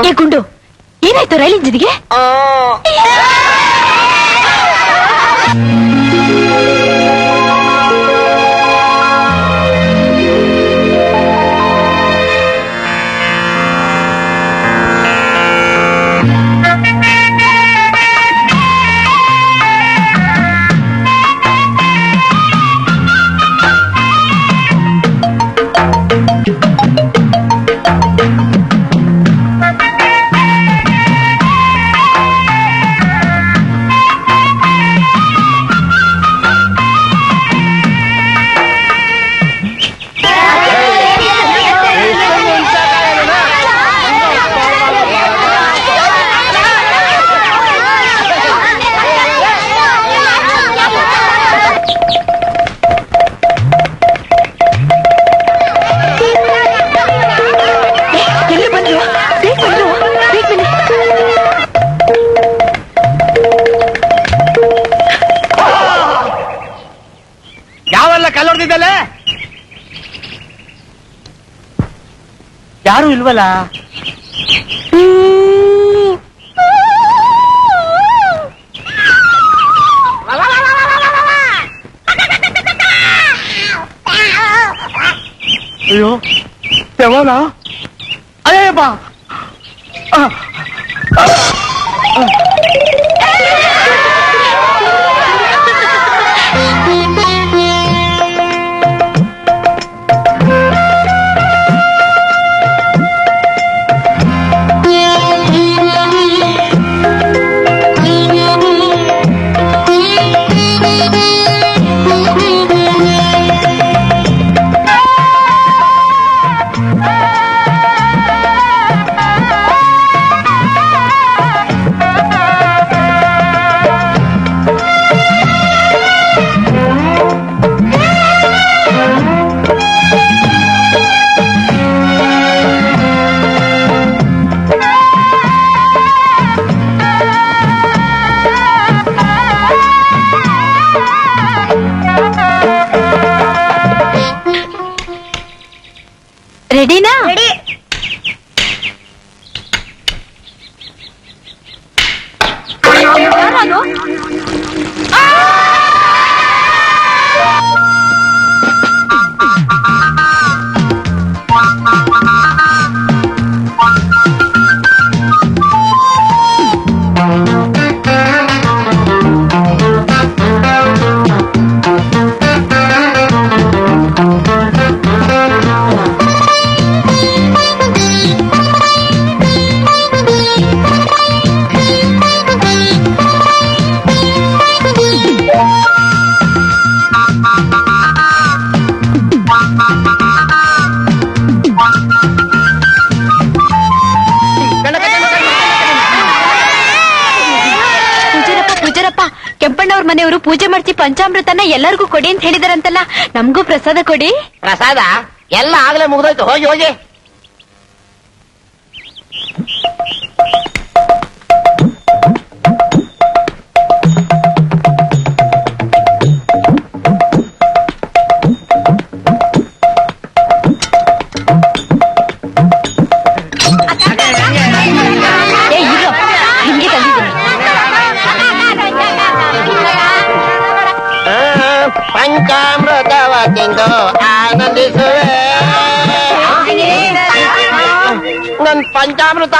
ಏ ಗುಂಡು, ಏನಾಯ್ತು ರೈಲ್ ಇಂಜಿನ್ಗೆ? ಯಾರು ಇಲ್ವಲ್ಲ? ಅಯ್ಯೋ ದೇವನ, ಅಯ್ಯ ಬಾ. ರೆಡಿನಾ? ರೆಡಿ. ಕೆಂಪಣ್ಣವ್ರ ಮನೆಯವರು ಪೂಜೆ ಮಾಡಿಸಿ ಪಂಚಾಮೃತನ ಎಲ್ಲರಿಗೂ ಕೊಡಿ ಅಂತ ಹೇಳಿದಾರಂತಲ್ಲ, ನಮಗೂ ಪ್ರಸಾದ ಕೊಡಿ. ಪ್ರಸಾದ ಎಲ್ಲ ಆಗ್ಲೇ ಮುಗ್ದೋಯ್ತು, ಹೋಗಿ ಹೋಗಿ. ಪಂಚಾಮೃತವ ತಿಂದು ಆನಂದಿಸುವೆ. ನನ್ ಪಂಚಾಮೃತ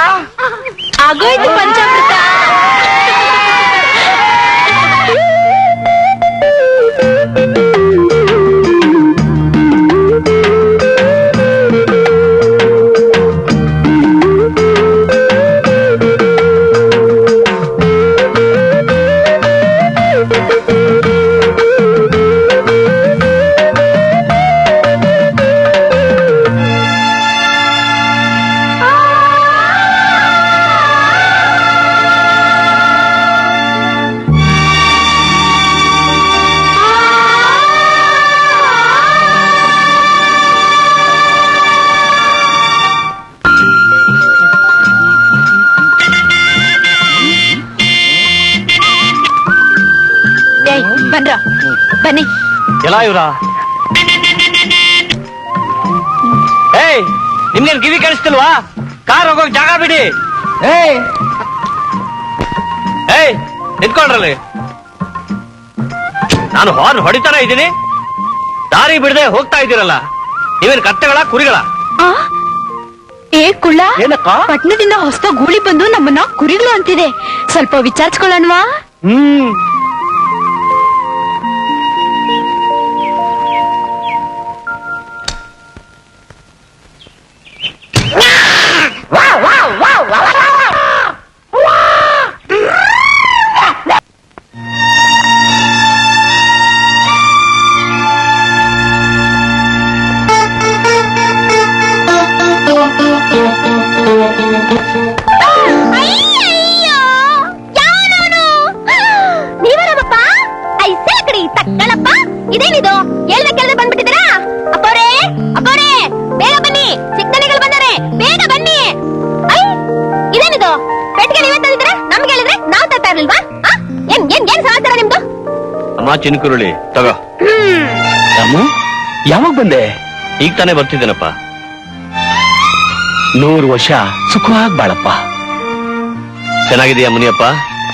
ಆಗೋಯ್ತು. ಪಂಚಾಮೃತ ಬನ್ನಿ. ಎಲ್ಲ ಇವ್ರ ಏಯ್ ನಿಮ್ಗೇನ್ ಕಿವಿ ಕೇಳಿಸ್ತಿಲ್ವಾ? ಕಾರ್ ಹೋಗೋಕ್ ಜಾಗ ಬಿಡಿ. ಏಯ್ ನಿಂತ್ಕೊಂಡ್ರಲ್ಲಿ. ನಾನು ಹಾರ್ನ್ ಹೊಡಿತಾನೆ ಇದ್ದೀನಿ, ದಾರಿ ಬಿಡದೆ ಹೋಗ್ತಾ ಇದ್ದೀರಲ್ಲ. ನೀವೇನ್ ಕತ್ತೆಗಳ ಕುರಿಗಳ? ಏ ಕುಳ್ಳ, ಏನಕ್ಕ? ಪಟ್ನದಿಂದ ಹೊಸ ಗೂಳಿ ಬಂದು ನಮ್ಮನ್ನ ಕುರಿಗಳು ಅಂತಿದೆ. ಸ್ವಲ್ಪ ವಿಚಾರಿಸ್ಕೊಳ್ಳೋಣವಾ? ಇದೇನಿದು? ಎಲ್ಲ ಕೆಳಗೆ ಬಂದ್ಬಿಟ್ಟಿದ್ದೀರಾ? ಅಪ್ಪೋರೇ ಅಪ್ಪೋರೇ, ಬೇಗ ಬನ್ನಿ, ಚಿಕ್ಕನಿಗಳು ಬಂದರೆ ಬೇಗ ಬನ್ನಿ. ಇದೇನಿದು? ಪೆಟ್ಟಿಗೆ ನೀವೇ ತಂದಿದ್ದೀರಾ? ನಮ್ಗೆ ಹೇಳಿದ್ರೆ ನಾವ್ ತರ್ತಾ ಇರ್ಲಿಲ್ವಾ? ಏನ್ ಏನ್ ಏನ್ ಸಮಾಚಾರ ನಿಮ್ದು? ಅಮ್ಮ ಚಿನ್ಕುರುಳಿ ತಗೋ. ಯಾವಾಗ ಬಂದೆ? ಈಗ ತಾನೇ ಬರ್ತಿದ್ದೇನಪ್ಪ. 100 ವರ್ಷ ಸುಖವಾಗಿ ಬಾಳಪ್ಪ. ಚೆನ್ನಾಗಿದೆಯಾ ಮುನಿಯಪ್ಪ?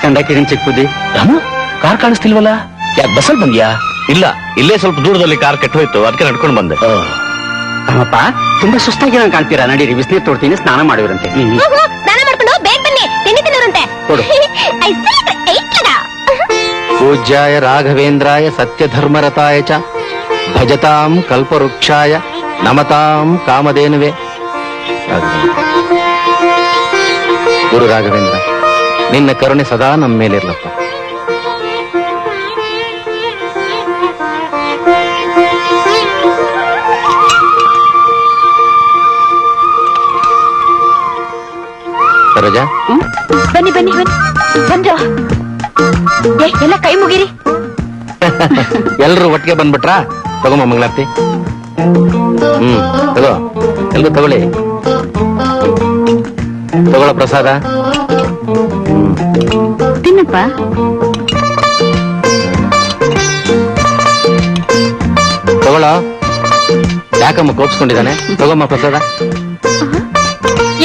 ಕಂಡಕ್ಟರಿನ್ ಚಿಕ್ಕ ಬುದ್ಧಿ. ರಾಮು, ಕಾರ್ ಕಾಣಿಸ್ತಿಲ್ವಲ್ಲ? ಯಾಕೆ ಬಸ್ಸಲ್ಲಿ ಬಂದ್ಯಾ? ಇಲ್ಲ, ಇಲ್ಲೇ ಸ್ವಲ್ಪ ದೂರದಲ್ಲಿ ಕಾರ್ ಕೆಟ್ಟೋಯ್ತು, ಅದಕ್ಕೆ ನಡ್ಕೊಂಡು ಬಂದೆ. ರಾಮಪ್ಪ, ತುಂಬಾ ಸುಸ್ತಾಗಿ ಕಾಣ್ತೀರಾ. ನಡೀರಿ, ಬಿಸಿನೀರು ತೋಡ್ತೀನಿ, ಸ್ನಾನ ಮಾಡಿವ್ರಂತೆ. ಸ್ನಾನ ಮಾಡ್ಕೊಂಡು ಬೇಗ ಬನ್ನಿ, ತಿಂಡಿ ತಿನ್ನೋರಂತೆ. ಕೊಡು. ಪೂಜ್ಯಾಯ ರಾಘವೇಂದ್ರಾಯ ಸತ್ಯಧರ್ಮರತಾಯ ಚ ಭಜತಾಂ ಕಲ್ಪವೃಕ್ಷಾಯ ನಮತಾಂ ಕಾಮಧೇನುವೆ. ಗುರು ರಾಘವೇಂದ್ರ, ನಿನ್ನ ಕರುಣೆ ಸದಾ ನಮ್ಮ ಮೇಲಿರ್ಲಪ್ಪ. ಸರೋಜಾ, ಬನ್ನಿ ಬನ್ನಿ ಬನ್ನಿ, ಬಂದ್ರ ಎಲ್ಲ ಕೈ ಮುಗಿರಿ. ಎಲ್ರು ಒಟ್ಟಿಗೆ ಬಂದ್ಬಿಟ್ರಾ? ತಗೊಮ್ಮ ಮಂಗಳಾರತಿ. ತಗೋ, ಎಲ್ರು ತಗೊಳ್ಳಿ. ತಗೊಳ್ಳೋ ಪ್ರಸಾದ. ತಿನ್ನಪ್ಪ. ತಗೊಳ್ಳೋ. ಯಾಕಮ್ಮ ಕೋಪಿಸ್ಕೊಂಡಿದ್ದಾನೆ? ತಗೊಮ್ಮ ಪ್ರಸಾದ.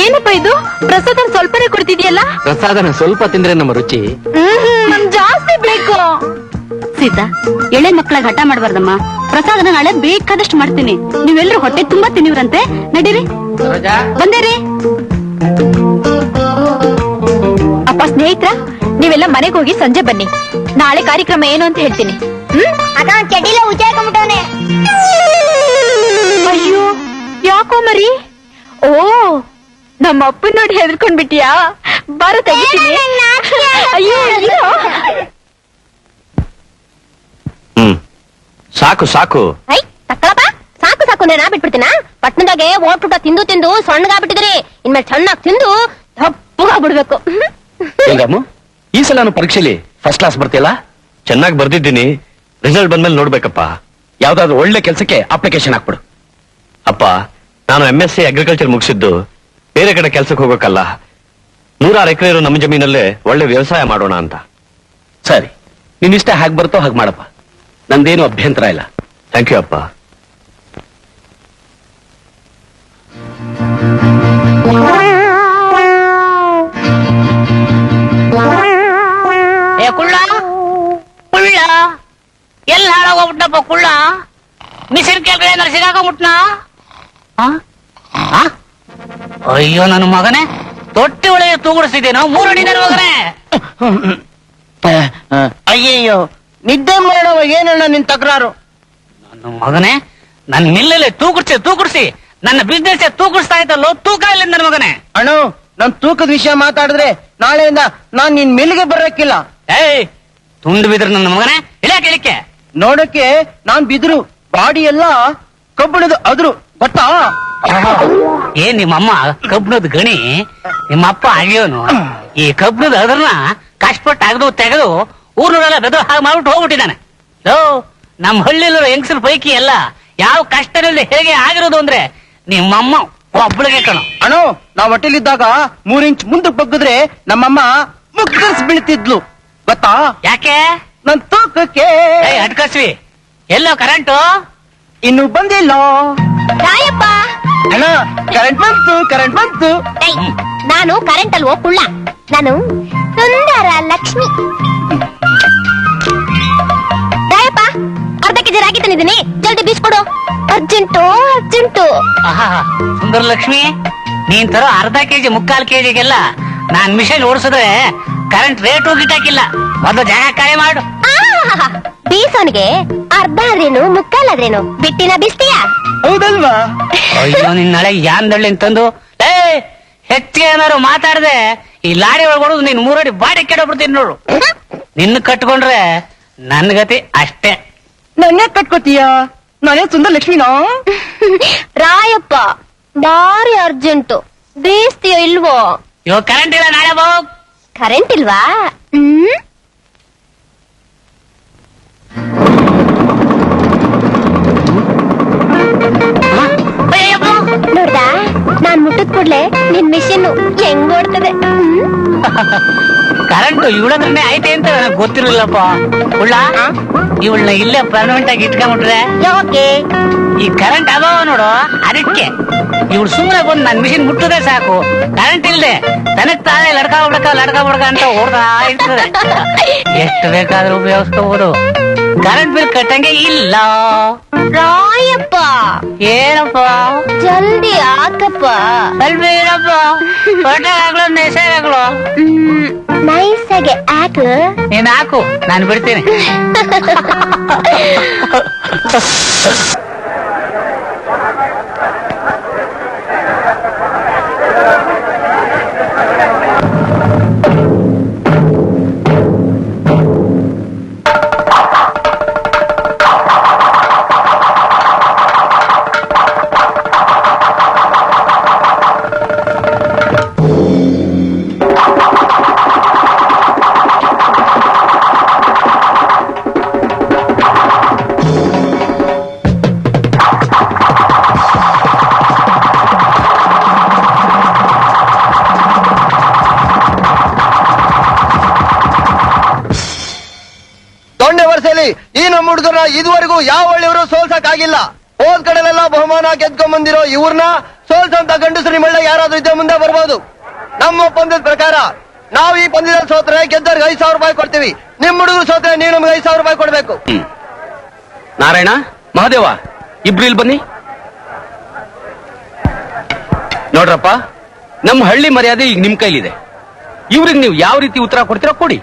ಏನಪ್ಪ ಇದು? ಪ್ರಸಾದ ಸ್ವಲ್ಪನೇ ಕೊಡ್ತಿದ್ಯಲ್ಲ? ಪ್ರಸಾದನ ಸ್ವಲ್ಪ ತಿಂದ್ರೆ ನಮ್ಮ ರುಚಿ. ಜಾಸ್ತಿ ಬೇಕು. ಸೀತಾ, ಎಳೆ ಮಕ್ಕಳ ಹಠ ಮಾಡಬಾರ್ದಮ್ಮ. ಪ್ರಸಾದನ ನಾಳೆ ಬೇಕಾದಷ್ಟು ಮಾಡ್ತೀನಿ. ನೀವೆಲ್ಲರೂ ಹೊಟ್ಟೆ ತುಂಬಾ ತಿನ್ನಿವ್ರಂತೆ. ನಡೀರಿ. ಬಂದೇರಿ. ಅಪ್ಪ ಸ್ನೇಹಿತರ, ನೀವೆಲ್ಲ ಮನೆಗೆ ಹೋಗಿ ಸಂಜೆ ಬನ್ನಿ. ನಾಳೆ ಕಾರ್ಯಕ್ರಮ ಏನು ಅಂತ ಹೇಳ್ತೀನಿ. ಅಯ್ಯೋ, ಯಾಕೋ ಮರಿ? ಓ, ನಮ್ಮ ಅಪ್ಪನ್ ನೋಡಿ ಹೆದರ್ಕೊಂಡ್ಬಿಟ್ಟಿಯಾ? ಬಾರ ತೆಗಿತೀನಿ. ಅಯ್ಯೋ ಅಯ್ಯೋ. ಸಾಕು ಸಾಕು. ತಕ್ಕಳಪ್ಪ, ಸಾಕು ಸಾಕು. ನಾ ಬಿಟ್ಬಿಡ್ತೀನ? ಪಟ್ಟಣದಾಗೆ ಓಟ್ಬಿಟ್ಟ ತಿಂದು ತಿಂದು ಸಣ್ಣಗಾಗ್ಬಿಟ್ಟಿದ್ರಿ. ಇನ್ಮೇಲೆ ಸಣ್ಣಾಗ್ ತಿಂದು ದಪ್ಪಗಾಗ್ಬಿಡ್ಬೇಕು. ಹೆಂಗಮ್ಮ, ಈ ಸಲ ನಾನು ಪರೀಕ್ಷೆಲಿ ಫಸ್ಟ್ ಕ್ಲಾಸ್ ಬರ್ತಿಲ್ಲ? ಚೆನ್ನಾಗಿ ಬರ್ದಿದ್ದೀನಿ. ರಿಸಲ್ಟ್ ಬಂದ್ಮೇಲೆ ನೋಡ್ಬೇಕಪ್ಪ. ಯಾವ್ದಾದ್ರು ಒಳ್ಳೆ ಕೆಲಸಕ್ಕೆ ಅಪ್ಲಿಕೇಶನ್ ಹಾಕ್ಬಿಡು. ಅಪ್ಪ, ನಾನು MSc ಅಗ್ರಿಕಲ್ಚರ್ ಮುಗಿಸಿದ್ದು ಬೇರೆ ಕಡೆ ಕೆಲ್ಸಕ್ಕೆ ಹೋಗೋಕಲ್ಲ. 100 ಎಕರೆ ಇರೋ ನಮ್ಮ ಜಮೀನಲ್ಲೇ ಒಳ್ಳೆ ವ್ಯವಸಾಯ ಮಾಡೋಣ ಅಂತ. ಸರಿ, ನಿನ್ನಿಷ್ಟ ಹಾಗೆ ಬರ್ತೋ ಹಾಗೆ ಮಾಡಪ್ಪ. ನಂದೇನು ಅಭ್ಯಂತರ ಇಲ್ಲ. ಥ್ಯಾಂಕ್ ಯು ಅಪ್ಪ. ಕುಳ್ಳ ಕುಳ್ಳ ಎಲ್ಲಿ ಹಾಳಾಗೋಗ್ಬಿಟ್ಟಪ್ಪ ಕುಳ್ಳ? ಮಿಷಿನ್ ಕೆಳಗಡೆ ಏನಾರು ಸಿಗಾಕೊಂಬಿಟ್ನಾ? ಅಯ್ಯೋ ನನ್ನ ಮಗನೇ, ತೊಟ್ಟಿ ಒಳಗೆ ತೂಗುಡಿಸಿದೇನೋ 3 ಅಡಿ ನನ್ನ ಮಗನೇ. ಅಯ್ಯಯ್ಯೋ, ನಿದ್ದೆ ಮಾಡುವ ಏನಣ್ಣ ನಿನ್ ತಕರಾರು? ನನ್ನ ಮಗನೇ, ನನ್ನ ಮಿಲ್ಲಲ್ಲಿ ತೂಗುಡಿಸಿ ನನ್ನ ಬಿಸ್ನೆಸ್ ತೂಗುಡಿಸ್ತಾ ಇದ್ದಲ್ಲೋ, ತೂಕ ಇಲ್ಲ ನನ್ನ ಮಗನೇ. ಅಣ್ಣ, ನನ್ ತೂಕದ ವಿಷಯ ಮಾತಾಡಿದ್ರೆ ನಾಳೆಯಿಂದ ನಾನ್ ನಿನ್ ಮಿಲ್ಗೆ ಬರಕ್ಕಿಲ್ಲ. ಏಯ್, ತುಂಡು ಬಿದ್ರು ನನ್ನ ಮಗನೇ, ಇಳಿಯಕ್ಕೆ ಇಳಿಕೆ. ನೋಡಕ್ಕೆ ನಾನ್ ಬಿದ್ರು, ಬಾಡಿ ಎಲ್ಲ ಕಬ್ಬಿಣದ ಅದ್ರು, ಗೊತ್ತಾ? ಏನ್ ನಿಮ್ಮಮ್ಮ ಕಬ್ಬಿಣದ ಗಣಿ, ನಿಮ್ಮಪ್ಪ ಅಳಿಯೋನು ಈ ಕಬ್ಬಿಣದ ಅದ್ರನ್ನ ಕಷ್ಟಪಟ್ಟು ತೆಗೆದು ಊರ್ನೂರೆಲ್ಲ ಬೆದು ಹಾಗೆ ಮಾಡ್ಬಿಟ್ಟು ಹೋಗ್ಬಿಟ್ಟಿದ್ದಾನೆ. ಲೋ, ನಮ್ಮ ಹಳ್ಳಿಲಿರೋ ಹೆಂಗಸರ ಪೈಕಿ ಎಲ್ಲ ಯಾವ ಕಷ್ಟದಲ್ಲಿ ಹೇಗೆ ಆಗಿರೋದು ಅಂದ್ರೆ ನಿಮ್ಮಮ್ಮ ಒಬ್ಬಳಿಗೆ ಕಣೋ. ಅಣ್ಣ, ನಾವ್ ಹೊಟ್ಟೆಲಿದ್ದಾಗ 3 ಇಂಚ್ ಮುಂದಕ್ಕೆ ಬಗ್ಗಿದ್ರೆ ನಮ್ಮಮ್ಮ ಮುಗ್ಗರ್ಸ್ ಬೀಳ್ತಿದ್ಲು, ಗೊತ್ತಾ? ಯಾಕೆ? ನನ್ ತೂಕಕ್ಕೆ. ಅಟ್ಕಸ್ವಿ, ಎಲ್ಲೋ ಕರೆಂಟು? ಇನ್ನು ಬಂದಿಲ್ಲ ರಾಯಪ್ಪ ಅಣ್ಣ. ಕರೆಂಟ್ ಬಂತು ಏಯ್, ನಾನು ಕರೆಂಟ್ ಅಲ್ವೋ ಕುಳ್ಳ, ನಾನು ಸುಂದರ ಲಕ್ಷ್ಮಿ. ರಾಯಪ್ಪ, ಅರ್ಧ ಕೆಜಿ ರಾಗಿ ತಂದಿದ್ದೀನಿ, ಜಲ್ದಿ ಬೀಸ್ಕೊಡು. ಅರ್ಜೆಂಟು. ಆಹಾ, ಸುಂದರ ಲಕ್ಷ್ಮಿ, ನೀನ್ ತರೋ ಅರ್ಧ ಕೆಜಿ 3/4 ಕೆಜಿಗೆಲ್ಲ ನಾನ್ ಮಿಷನ್ ಓಡಿಸಿದ್ರೆ ಕರೆಂಟ್ ರೇಟು ಗಿಟ್ಟಾಕಿಲ್ಲ. ಮೊದಲು ಜಾಗ ಖಾಲಿ ಮಾಡು. ಬೀಸೋನ್ಗೆ ಅರ್ಧ ಆದ್ರೇನು ಮುಕ್ಕಾಲಾದ್ರೇನು ಬಿಟ್ಟಿನ ಬೀಸ್ತೀಯಾ? ಹೌದಲ್ವಾ? ಅಯ್ಯೋ ನಿನ್ನಳೆ ಯಾನ್ದಳ್ಳಿ ಅಂತಂದು ಹೆಚ್ಚಿಗೆ ಏನಾರು ಮಾತಾಡದೆ ಈ ಲಾಡಿ ಒಳಗೊಡೋದು ನೀನ್ 3 ಅಡಿ ಬಾಡಿ ಕೆಡಬಿಡ್ತೀನಿ ನೋಡು. ನಿನ್ನ ಕಟ್ಕೊಂಡ್ರೆ ನನ್ ಗತಿ ಅಷ್ಟೇ. ನನ್ನ ಕಟ್ಕೋತೀಯ? ನಾನೇ ಸುಂದರ ಲಕ್ಷ್ಮಿನಾ? ರಾಯಪ್ಪ, ಭಾರಿ ಅರ್ಜೆಂಟು, ಬೀಸ್ತೀಯೋ ಇಲ್ವೋ? ಇವಾಗ ಕರೆಂಟ್ ಇಲ್ಲ, ನಾಳೆ ಬಾ. ಕರೆಂಟ್ ಇಲ್ವಾ? ನೋಡ್ದಾ, ನಾನ್ ಮುಟ್ಟಿದ ಕೂಡ್ಲೆ ನಿನ್ ಮಿಷಿನ್ ಹೆಂಗ್ ಓಡ್ತದೆ. ಕರೆಂಟ್ ಇವಳತ್ರನೇ ಐತೆ ಅಂತ ನನಗೆ ಗೊತ್ತಿರಲಿಲ್ಲಪ್ಪ. ಉಳ್ಳ ಇವಳನ್ನ ಇಲ್ಲೇ ಪರ್ಮನೆಂಟ್ ಆಗಿ ಇಟ್ಕೊಂಡ್ಬಿಟ್ರೆ ಓಕೆ. ಈ ಕರೆಂಟ್ ಅದಾವ ನೋಡು, ಅದಕ್ಕೆ ಇವಳು ಸುಮ್ಮನೆ ಬಂದು ನನ್ ಮಿಷಿನ್ ಮುಟ್ಟದೆ ಸಾಕು. ಕರೆಂಟ್ ಇಲ್ದೆ ತನಕ್ ತಾನೇ ಲಡ್ಕ ಬಡ್ಕ ಅಂತ ಓಡ್ತಾ ಇರ್ತದೆ. ಎಷ್ಟು ಬೇಕಾದ್ರೂ ಉಪಯೋಗಿಸ್ಕೋಬಹುದು. ಕರೆಂಟ್ ಬಿಲ್ ಕಟ್ಟಂಗೆ ಇಲ್ಲ. ರಾಯಪ್ಪ, ಏನಪ್ಪ? ಜಲ್ದಿ ಹಾಕಪ್ಪ. ಅಲ್ವೇ ಏನಪ್ಪ, ಹೊಟ್ಟೆಗಾಗ್ಲು ನೆಸೆಗಾಗ್ಲು ನೈಸಾಗೆ ಹಾಕು. ನೀನ್ ಹಾಕು, ನಾನು ಬಿಡ್ತೀನಿ. ಈ ನಮ್ಮ ಹುಡುಗರ ಇದುವರೆಗೂ ಯಾವ ಒಳ್ಳೆಯವರು ಸೋಲ್ಸಕ್ ಆಗಿಲ್ಲ. ಹೋದ್ ಕಡೆಲೆಲ್ಲ ಬಹುಮಾನ ಗೆದ್ಕೊಂಡ್ ಬಂದಿರೋ ಇವ್ರನ್ನ ಸೋಲ್ಸಂತ ಗಂಡಸರಿ ಮಳ್ಳ ಯಾರಾದ್ರೂ ಇದ್ದೇ ಮುಂದೆ ಬರ್ಬೋದು. ನಮ್ಮ ಪಂದ್ಯದ ಪ್ರಕಾರ ನಾವು ಈ ಪಂದ್ಯದಲ್ಲಿ ಸೋತ್ರೆ ಗೆದ್ದರ್ಗೆ 5,000 ರೂಪಾಯಿ ಕೊಡ್ತೀವಿ. ನಿಮ್ ಹುಡುಗರು ಸೋತ್ರೆ ನೀವು ನಮ್ಗೆ 5,000 ರೂಪಾಯಿ ಕೊಡ್ಬೇಕು. ನಾರಾಯಣ, ಮಹಾದೇವ, ಇಬ್ರು ಇಲ್ಲಿ ಬನ್ನಿ. ನೋಡ್ರಪ್ಪ, ನಮ್ಮ ಹಳ್ಳಿ ಮರ್ಯಾದೆ ಈಗ ನಿಮ್ ಕೈಲಿದೆ. ಇವ್ರಿಗೆ ನೀವು ಯಾವ ರೀತಿ ಉತ್ತರ ಕೊಡ್ತೀರೋ ಕೊಡಿ.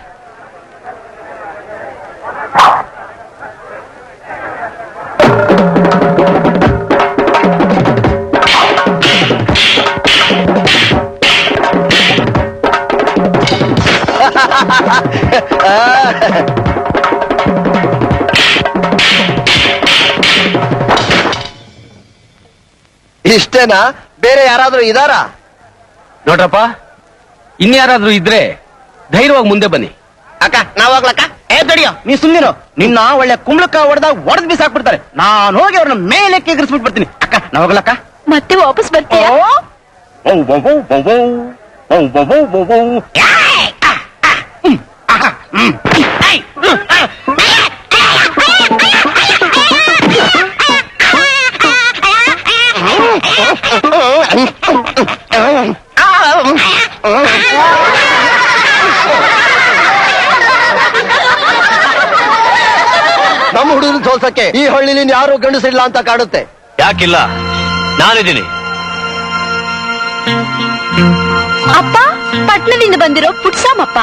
ಇಷ್ಟೇನಾ? ಬೇರೆ ಯಾರಾದ್ರೂ ಇದಾರಾ? ನೋಡ್ರಪ್ಪ, ಇನ್ಯಾರಾದ್ರೂ ಇದ್ರೆ ಧೈರ್ಯವಾಗಿ ಮುಂದೆ ಬನ್ನಿ. ಅಕ್ಕ, ನಾವಾಗ್ಲಕ್ಕ? ತಡಿಯೋ, ನೀ ಸುಮ್ಮನಿರೋ. ನಿನ್ನ ಒಳ್ಳೆ ಕುಂಬಳಕ್ಕ ಹೊಡೆದಾಗ ಒಡೆದ್ ಬಿಸಾಕ್ಬಿಡ್ತಾರೆ. ನಾನು ಹೋಗಿ ಅವ್ರನ್ನ ಮೇಲೆ ಎಗರಿಸ್ಬಿಟ್ಟು ಬರ್ತೀನಿ. ಅಕ್ಕ, ನಾವಾಗ್ಲಕ್ಕ? ಮತ್ತೆ ವಾಪಸ್ ಬರ್ತೀಯ? ನಮ್ಮ ಹುಡುಗರು ಸೋಲ್ಸಕ್ಕೆ ಈ ಹಳ್ಳಿಲಿ ಯಾರು ಗಂಡಸಿಲ್ಲ ಅಂತ ಕಾಣುತ್ತೆ. ಯಾಕಿಲ್ಲ, ನಾನಿದ್ದೀನಿ. ಅಪ್ಪ, ಪಟ್ನದಿಂದ ಬಂದಿರೋ ಪುಟ್ಸಾಮಪ್ಪ.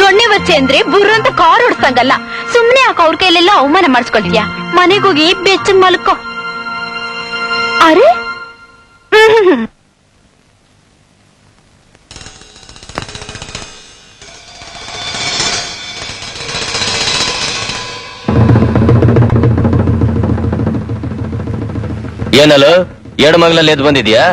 ದೊಣ್ಣೆ ವಚ್ಚೆ ಅಂದ್ರೆ ಬುರ್ರ ಅಂತ ಕಾರ್ ಓಡಿಸ್ದಂಗಲ್ಲ. ಸುಮ್ನೆ ಯಾಕೆ ಅವ್ರ ಕೈಲೆಲ್ಲ ಅವಮಾನ ಮಾಡಿಸ್ಕೊಳ್ತೀಯ? ಮನೆಗೋಗಿ ಬೆಚ್ಚಗ್ ಮಲ್ಕೋ. ಅರೆ, ಏನಲ್ಲ ಎರಡು ಮಗಲಲ್ಲಿ ಎದ್ದು ಬಂದಿದ್ಯಾ?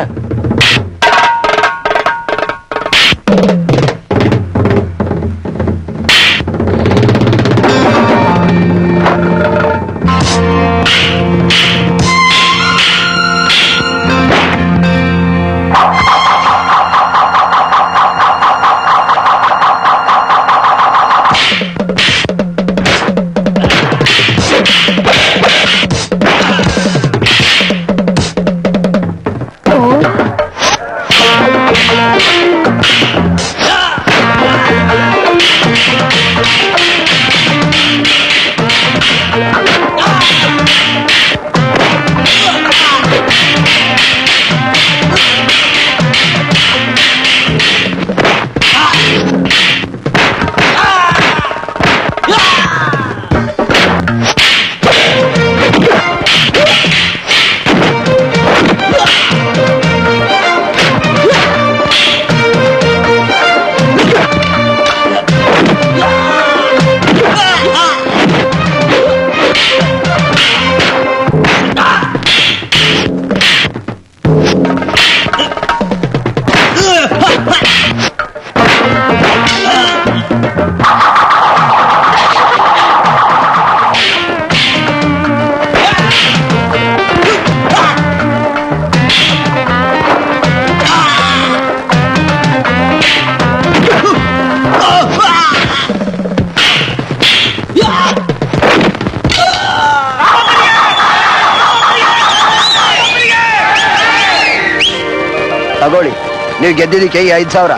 ತಗೊಳ್ಳಿ, ನೀವು ಗೆದ್ದಿದ್ದಕ್ಕೆ ಈ 5,000.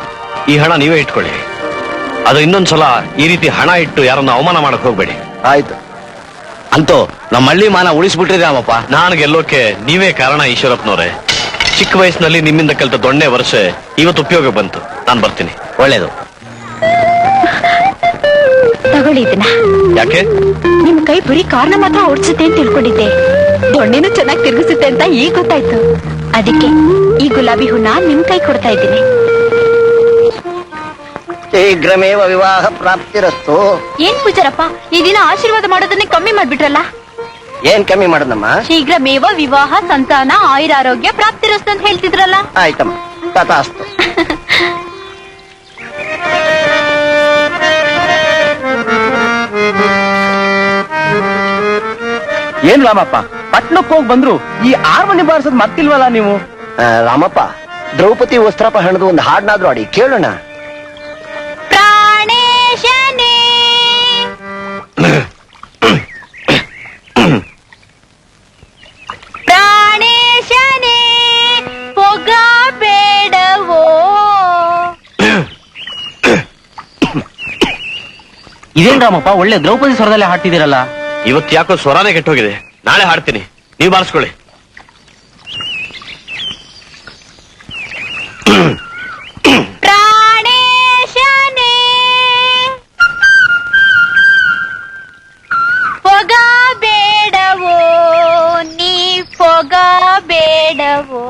ಈ ಹಣ ನೀವೇ ಇಟ್ಕೊಳ್ಳಿ. ಅದು ಇನ್ನೊಂದ್ಸಲ ಈ ರೀತಿ ಹಣ ಇಟ್ಟು ಯಾರನ್ನ ಅವಮಾನ ಮಾಡಕ್ ಹೋಗ್ಬೇಡಿ. ಆಯ್ತು. ಅಂತೂ ನಮ್ಮ ಹಳ್ಳಿ ಮಾನ ಉಳಿಸ್ಬಿಟ್ರಿ ರಾಮಪ್ಪ. ನಾನು ಗೆಲ್ಲೋಕೆ ನೀವೇ ಕಾರಣ ಈಶ್ವರಪ್ಪನವ್ರೆ. ಚಿಕ್ಕ ವಯಸ್ಸಿನಲ್ಲಿ ನಿಮ್ಮಿಂದ ಕಲಿತ ದೊಣ್ಣೆ ವರ್ಷ ಇವತ್ತು ಉಪಯೋಗ ಬಂತು. ನಾನು ಬರ್ತೀನಿ. ಒಳ್ಳೇದು. ತಗೊಳ್ಳಿ ಇದನ್ನ. ಯಾಕೆ? ನಿಮ್ ಕೈ ಬರೀ ಕಾರ್ನ ಮಾತ್ರ ಓಡಿಸುತ್ತೆ ಅಂತ ತಿಳ್ಕೊಂಡಿದ್ದೆ, ದೊಣ್ಣೆನೂ ಚೆನ್ನಾಗಿ ತಿರುಗಿಸುತ್ತೆ ಅಂತ ಈಗ ಗೊತ್ತಾಯ್ತು. ಅದಕ್ಕೆ ಈ ಗುಲಾಬಿ ಹೂನ ನಿಮ್ ಕೈ ಕೊಡ್ತಾ ಇದ್ದೀನಿ. ಶೀಘ್ರಮೇವ ವಿವಾಹ ಪ್ರಾಪ್ತಿರಸ್ತು. ಏನ್ ಪೂಜಾರಪ್ಪ, ಈ ದಿನ ಆಶೀರ್ವಾದ ಮಾಡೋದನ್ನೇ ಕಮ್ಮಿ ಮಾಡ್ಬಿಟ್ರಲ್ಲ? ಏನ್ ಕಮ್ಮಿ ಮಾಡೋದಮ್ಮ? ಶೀಘ್ರಮೇವ ವಿವಾಹ ಸಂತಾನ ಆಯುರಾರೋಗ್ಯ ಪ್ರಾಪ್ತಿರಸ್ತು ಅಂತ ಹೇಳ್ತಿದ್ರಲ್ಲ. ಆಯ್ತಮ್ಮ, ತಥಾಸ್ತು. ಏನ್ ರಾಮಪ್ಪ, ಪಟ್ನಕ್ಕೆ ಹೋಗಿ ಬಂದ್ರು ಈ ಆರ್ಮನಿ ಬಾರಿಸೋದ್ ಮತ್ತಿಲ್ವಲ್ಲ ನೀವು? ರಾಮಪ್ಪ, ದ್ರೌಪದಿ ವಸ್ತ್ರಾಪಹರಣದ ಒಂದು ಹಾಡ್ನಾದ್ರೂ ಆಡಿ ಕೇಳೋಣ. ಪ್ರಾಣೇಶನೇ ಪ್ರಾಣೇಶನೇ ಪೊಗ ಬೇಡವೋ. ಇದೇನ್ ರಾಮಪ್ಪ, ಒಳ್ಳೆ ದ್ರೌಪದಿ ಸ್ವರದಲ್ಲೇ ಹಾಡ್ತಿದ್ದೀರಲ್ಲ? ಇವತ್ತು ಯಾಕೋ ಸ್ವರಾನೇ ಕೆಟ್ಟೋಗಿದೆ. ನಾಳೆ ಹಾಡ್ತೀನಿ, ನೀವು ಬಾರಿಸ್ಕೊಳ್ಳಿ. ಪ್ರಾಣೇಶನೇ ಪೊಗ ಬೇಡವೋ, ನೀ ಪೊಗ ಬೇಡವೋ.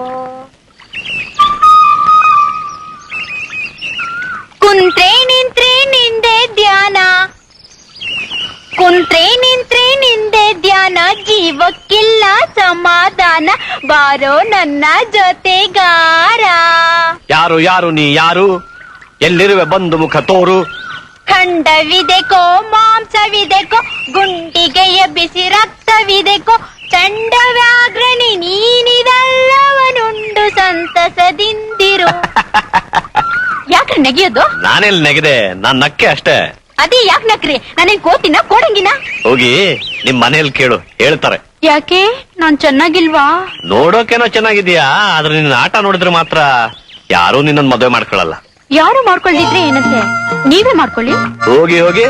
ಕುಂತ್ರೆ ನಿಂತ್ರೆ ನಿಂದೆ ಧ್ಯಾನ, ಕುಂತ್ರೆ ನಿಂತ್ರೆ ನಿಂದೆ ಧ್ಯಾನ, ಜೀವಕ್ಕಿಲ್ಲ ಸಮಾಧಾನ, ಬಾರೋ ನನ್ನ ಜೊತೆಗಾರ. ಯಾರು ಯಾರು ನೀ ಯಾರು? ಎಲ್ಲಿರುವೆ ಬಂದು ಮುಖ ತೋರು. ಖಂಡವಿದೆಕೋ ಮಾಂಸವಿದೆಕೋ, ಗುಂಡಿಗೆಯ ಬಿಸಿ ರಕ್ತವಿದೆಕೋ, ಚಂಡವ್ಯಾಘ್ರಣಿ ನೀನಿದಲ್ಲವನುಂಡು ಸಂತಸದಿಂದಿರು. ಯಾಕ್ರಿ ನೆಗೆಯೋದು? ನಾನೆಲ್ಲಿ ನೆಗೆದೆ, ನಾನ್ ನಕ್ಕೆ ಅಷ್ಟೇ. ಅದೇ ಯಾಕೆ ನಕ್ರಿ? ನಾನೇನ್ ಕೋತಿನ ಕೋಡಂಗಿನ? ಹೋಗಿ ನಿಮ್ ಮನೇಲಿ ಕೇಳು, ಹೇಳ್ತಾರೆ. ಯಾಕೆ, ನಾನ್ ಚೆನ್ನಾಗಿಲ್ವಾ? ನೋಡೋಕೇನೋ ಚೆನ್ನಾಗಿದ್ಯಾ, ಆದ್ರೆ ನಿನ್ನ ಆಟ ನೋಡಿದ್ರೆ ಮಾತ್ರ ಯಾರೂ ನಿನ್ನನ್ ಮದುವೆ ಮಾಡ್ಕೊಳಲ್ಲ. ಯಾರು ಮಾಡ್ಕೊಳ್ದಿದ್ರೆ ಏನಂತೆ, ನೀವೇ ಮಾಡ್ಕೊಳ್ಳಿ. ಹೋಗಿ ಹೋಗಿ,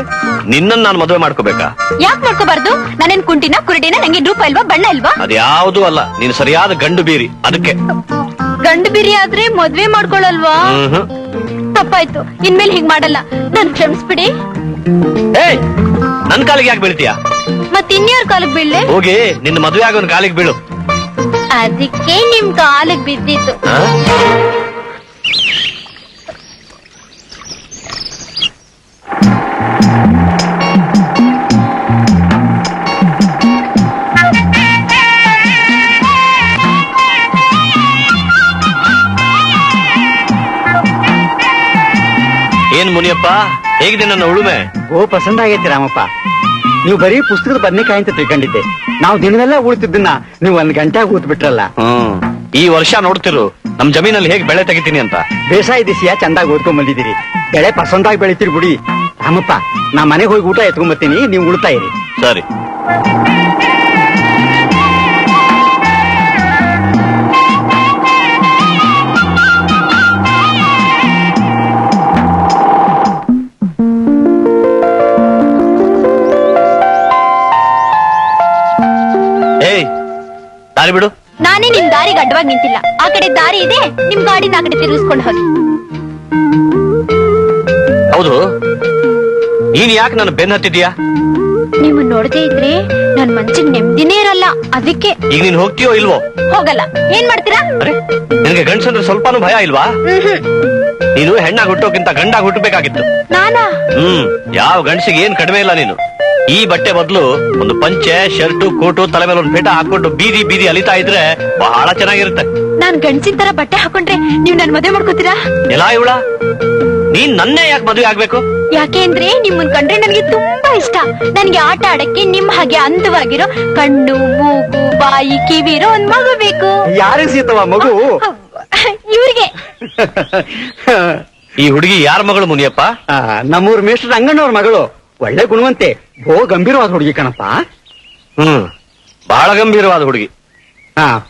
ನಿನ್ನನ್ ನಾನು ಮದುವೆ ಮಾಡ್ಕೋಬೇಕಾ? ಯಾಕೆ ಮಾಡ್ಕೋಬಾರ್ದು? ನಾನೇನ್ ಕುಂಟಿನ ಕುರುಡಿನ, ನಂಗೆ ರೂಪ ಇಲ್ವಾ ಬಣ್ಣ ಇಲ್ವಾ? ಅದ್ಯಾವುದೂ ಅಲ್ಲ, ನೀನು ಸರಿಯಾದ ಗಂಡು ಬೀರಿ, ಅದಕ್ಕೆ. ಗಂಡು ಬಿರಿ ಆದ್ರೆ ಮದ್ವೆ ಮಾಡ್ಕೊಳಲ್ವಾ? ತಪ್ಪಾಯ್ತು, ಇನ್ಮೇಲೆ ಹೀಗ್ ಮಾಡಲ್ಲ, ನನ್ ಕ್ಷಮಿಸ್ಬಿಡಿ. ಏಯ್, ನನ್ ಕಾಲಿಗೆ ಯಾಕೆ ಬೀಳ್ತೀಯ? ಮತ್ ಇನ್ಯಾರ ಕಾಲಕ್ ಬೀಳ್ಳೆ? ಹೋಗಿ ನಿನ್ನ ಮದುವೆ ಆಗೋನ್ ಕಾಲಿಗೆ ಬೀಳು. ಅದಕ್ಕೆ ನಿಮ್ ಕಾಲಕ್ ಬಿದ್ದಿತ್ತು. ಆ? ಏನ್ ಮುನಿಯಪ್ಪ, ಹೇಗಿದೆ ನನ್ನ ಉಳುಮೆ? ಪಸಂದ್ ಆಗೈತಿ ರಾಮಪ್ಪ. ನೀವು ಬರೀ ಪುಸ್ತಕದ ಬದ್ನೆಕಾಯಿ ಅಂತ ತಿಳ್ಕೊಂಡಿದ್ದೆ. ನಾವು ದಿನವೆಲ್ಲ ಉಳ್ತಿದ್ದನ್ನ ನೀವು 1 ಗಂಟೆ ಊತ್ ಬಿಟ್ರಲ್ಲ. ಈ ವರ್ಷ ನೋಡ್ತಿರು ನಮ್ ಜಮೀನಲ್ಲಿ ಹೇಗ್ ಬೆಳೆ ತೆಗಿತೀನಿ ಅಂತ. ಬೇಸಾಯ ದಿಸಿಯ ಚಂದಾಗಿ ಓದ್ಕೊಂಡ್ ಬಂದಿದ್ದೀರಿ, ಬೆಳೆ ಪಸಂದಾಗಿ ಬೆಳಿತೀರಿ ಬಿಡಿ. ರಾಮಪ್ಪ, ನಾ ಮನೆಗೆ ಹೋಗಿ ಊಟ ಎತ್ಕೊಂಡ್ಬರ್ತೀನಿ, ನೀವು ಉಳ್ತಾ ಇರಿ. ಸರಿ. ಏಯ್, ದಾರಿ ಬಿಡು. ನಾನೇ ನಿಮ್ ದಾರಿಗೆ ಅಡ್ಡವಾಗಿ ನಿಂತಿಲ್ಲ. ಆ ಕಡೆ ದಾರಿ ಇದೆ, ನಿಮ್ ಗಾಡಿನ ಆ ಕಡೆ ತಿರುಗಿಸ್ಕೊಂಡು ಹೋಗಿ. ಹೌದು, ನೀನ್ ಯಾಕೆ ನನ್ನ ಬೆನ್ ಹತ್ತಿದ್ಯಾ? ನೀವು ನೋಡದೇ ಇದ್ರೆ ನನ್ ಮನ್ಸಿಗೆ ನೆಮ್ಮದಿನೇ ಇರಲ್ಲ, ಅದಕ್ಕೆ. ಈಗ ನೀನ್ ಹೋಗ್ತೀಯೋ ಇಲ್ವೋ? ಹೋಗಲ್ಲ. ಏನ್ ಮಾಡ್ತೀರಾ? ಅರೆ, ನಿನಗೆ ಗಂಡಸಂದ್ರೆ ಸ್ವಲ್ಪನೂ ಭಯ ಇಲ್ವಾ? ನೀನು ಹೆಣ್ಣಾಗಿ ಹುಟ್ಟೋಕ್ಕಿಂತ ಗಂಡಾಗಿ ಹುಟ್ಟಬೇಕಾಗಿತ್ತು. ನಾನಾ? ಯಾವ ಗಂಡಸಿಗೆ ಏನ್ ಕಡಿಮೆ ಇಲ್ಲ ನೀನು. ಈ ಬಟ್ಟೆ ಬದಲು ಒಂದು ಪಂಚೆ, ಶರ್ಟು, ಕೋಟು, ತಲೆ ಮೇಲೆ ಒಂದು ಪೇಟ ಹಾಕೊಂಡು ಬೀದಿ ಬೀದಿ ಅಲಿತಾ ಇದ್ರೆ ಬಹಳ ಚೆನ್ನಾಗಿರುತ್ತೆ. ನಾನ್ ಗಂಡಸಿನ ತರ ಬಟ್ಟೆ ಹಾಕೊಂಡ್ರೆ ನೀವ್ ನನ್ ಮದುವೆ ಮಾಡ್ಕೋತೀರಾ? ಎಲ್ಲ ಇವಳ, ನೀನ್ ನನ್ನೇ ಯಾಕೆ ಮದುವೆ ಆಗ್ಬೇಕು? ಯಾಕೆ ಅಂದ್ರೆ ನಿಮ್ಮನ್ ಕಂಡ್ರೆ ನನಗೆ ತುಂಬಾ ಇಷ್ಟ. ನನ್ಗೆ ಆಟ ಆಡಕ್ಕೆ ನಿಮ್ ಹಾಗೆ ಅಂತವಾಗಿರೋ ಕಣ್ಣು, ಮೂಗು, ಬಾಯಿ, ಕಿವಿ ಇರೋ ಒಂದ್ ಮಗು ಬೇಕು. ಯಾರಿಗೆ ಸೀತವ ಮಗು? ಇವ್ರಿಗೆ. ಈ ಹುಡುಗಿ ಯಾರ ಮಗಳು ಮುನಿಯಪ್ಪ? ನಮ್ಮೂರ್ ಮೇಷ್ಟ್ರ ರಂಗಣ್ಣವ್ರ ಮಗಳು. ಒಳ್ಳೆ ಗುಣವಂತೆ, ಗಂಭೀರವಾದ ಹುಡುಗಿ ಕಣಪ್ಪ. ಬಹಳ ಗಂಭೀರವಾದ ಹುಡುಗಿ.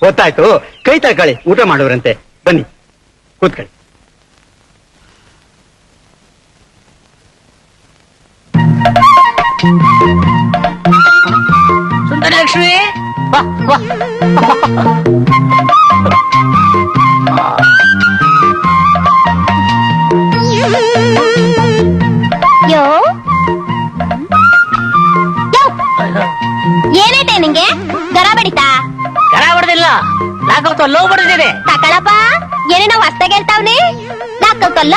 ಗೊತ್ತಾಯ್ತು. ಕೈ ತಳ್ಕೊಳ್ಳಿ, ಊಟ ಮಾಡೋರಂತೆ. ಬನ್ನಿ. ಕೂತ್ಕೊಳ್ಳಿ. ಸುಂದರಲಕ್ಷ್ಮಿ ಬಾ ಬಾ. ಯೋ ಏನೈತೆ ನಿಂಗೆ ಗರ ಬಡಿತಾ ಕರ ಹೊಡೆದಿಲ್ಲ, ಲಾಕೌಟ್ ಲೋ ಹೊಡೆದಿದೆ. ತಕಳಪ್ಪ ಏನೇನೋ ಹೊಸ್ತಾಗ ಹೇಳ್ತಾವ್ನಿ. ಲಾಕಲ್ಲ